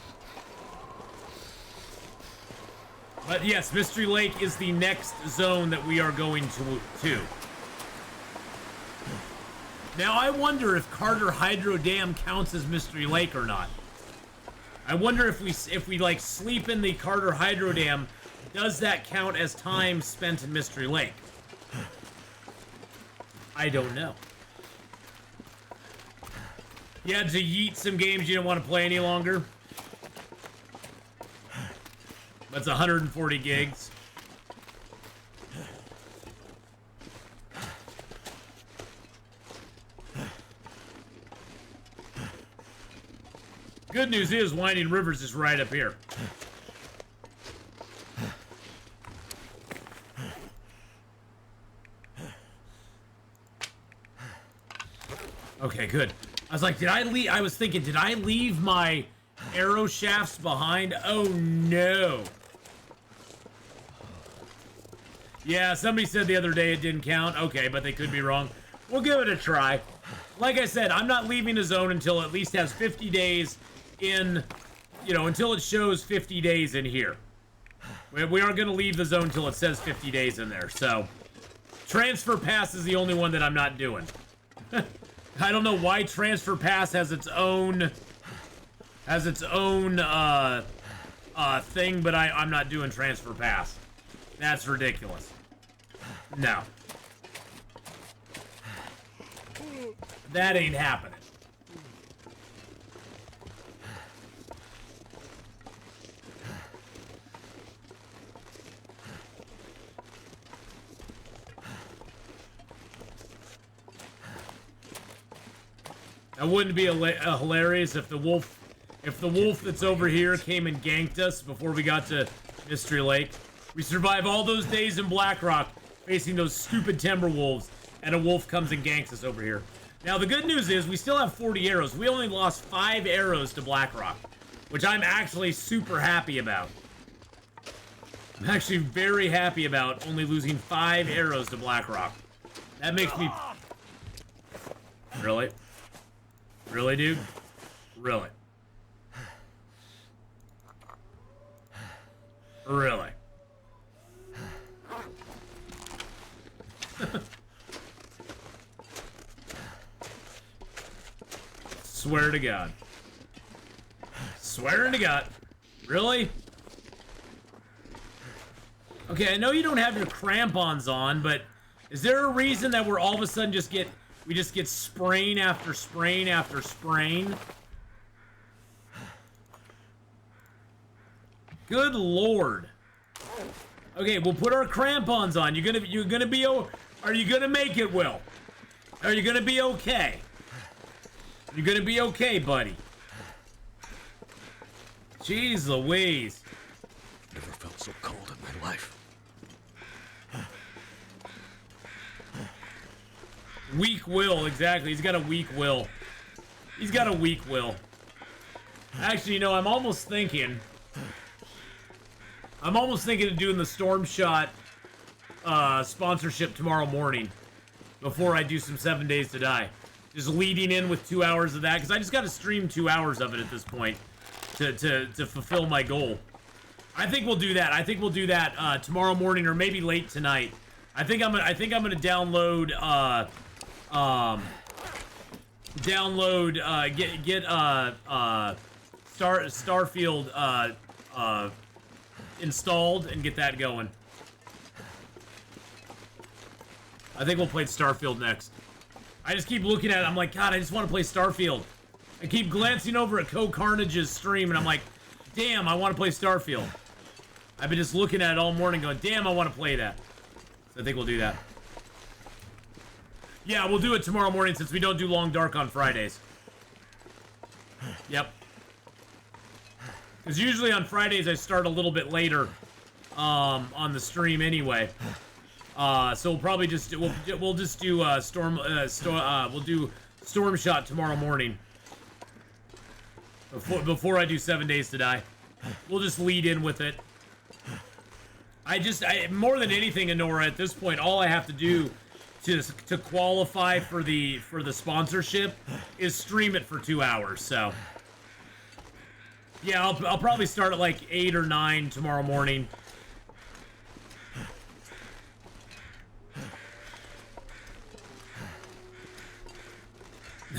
S1: But yes, Mystery Lake is the next zone that we are going to. Now, I wonder if Carter Hydro Dam counts as Mystery Lake or not. I wonder if we like sleep in the Carter Hydro Dam, does that count as time spent in Mystery Lake? I don't know. You had to yeet some games you didn't want to play any longer. That's 140 gigs. Good news is Winding Rivers is right up here. Okay, good. I was like, I was thinking, did I leave my arrow shafts behind? Oh, no. Yeah, somebody said the other day it didn't count. Okay, but they could be wrong. We'll give it a try. Like I said, I'm not leaving the zone until it at least has 50 days in, you know, until it shows 50 days in here. We aren't going to leave the zone until it says 50 days in there, so. Transfer Pass is the only one that I'm not doing. I don't know why Transfer Pass has its own thing, but I'm not doing Transfer Pass. That's ridiculous. No. That ain't happening. That wouldn't be hilarious if the wolf that's over here came and ganked us before we got to Mystery Lake. We survive all those days in Blackrock facing those stupid timber wolves, and a wolf comes and ganks us over here. Now, the good news is we still have 40 arrows. We only lost 5 arrows to Blackrock, which I'm actually super happy about. I'm actually very happy about only losing 5 arrows to Blackrock. That makes me... Really? Really, dude? Really? Really? Swear to God. Swearing to God. Really? Okay, I know you don't have your crampons on, but is there a reason that we're all of a sudden we just get sprain after sprain after sprain? Good Lord. Okay, we'll put our crampons on. Are you gonna make it, Will? Are you gonna be okay? You're gonna be okay, buddy. Jeez Louise.
S2: Never felt so cold in my life.
S1: Weak will, exactly. He's got a weak will. He's got a weak will. Actually, you know, I'm almost thinking of doing the Storm Shot sponsorship tomorrow morning before I do some 7 Days to Die. Just leading in with 2 hours of that, because I just got to stream 2 hours of it at this point to fulfill my goal. I think we'll do that. I think we'll do that tomorrow morning or maybe late tonight. I think I'm gonna download Starfield installed and get that going. I think we'll play Starfield next. I just keep looking at it. I'm like, God, I just want to play Starfield. I keep glancing over at Co-Carnage's stream, and I'm like, damn, I want to play Starfield. I've been just looking at it all morning going, damn, I want to play that. So I think we'll do that. Yeah, we'll do it tomorrow morning since we don't do Long Dark on Fridays. Yep. Because usually on Fridays I start a little bit later on the stream anyway. So we'll probably just we'll just do we'll do Storm Shot tomorrow morning. Before I do 7 Days to Die. We'll just lead in with it. More than anything, Honora, at this point, all I have to do to qualify for the sponsorship is stream it for 2 hours. So yeah, I'll probably start at like 8 or 9 tomorrow morning.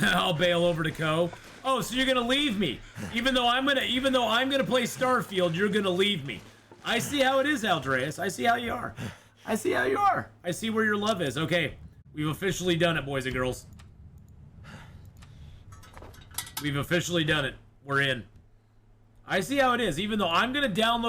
S1: I'll bail over to Co. Oh, so you're gonna leave me? Even though I'm gonna play Starfield, you're gonna leave me. I see how it is, Aldreas. I see how you are. I see how you are. I see where your love is. Okay, we've officially done it, boys and girls. We've officially done it. We're in. I see how it is. Even though I'm gonna download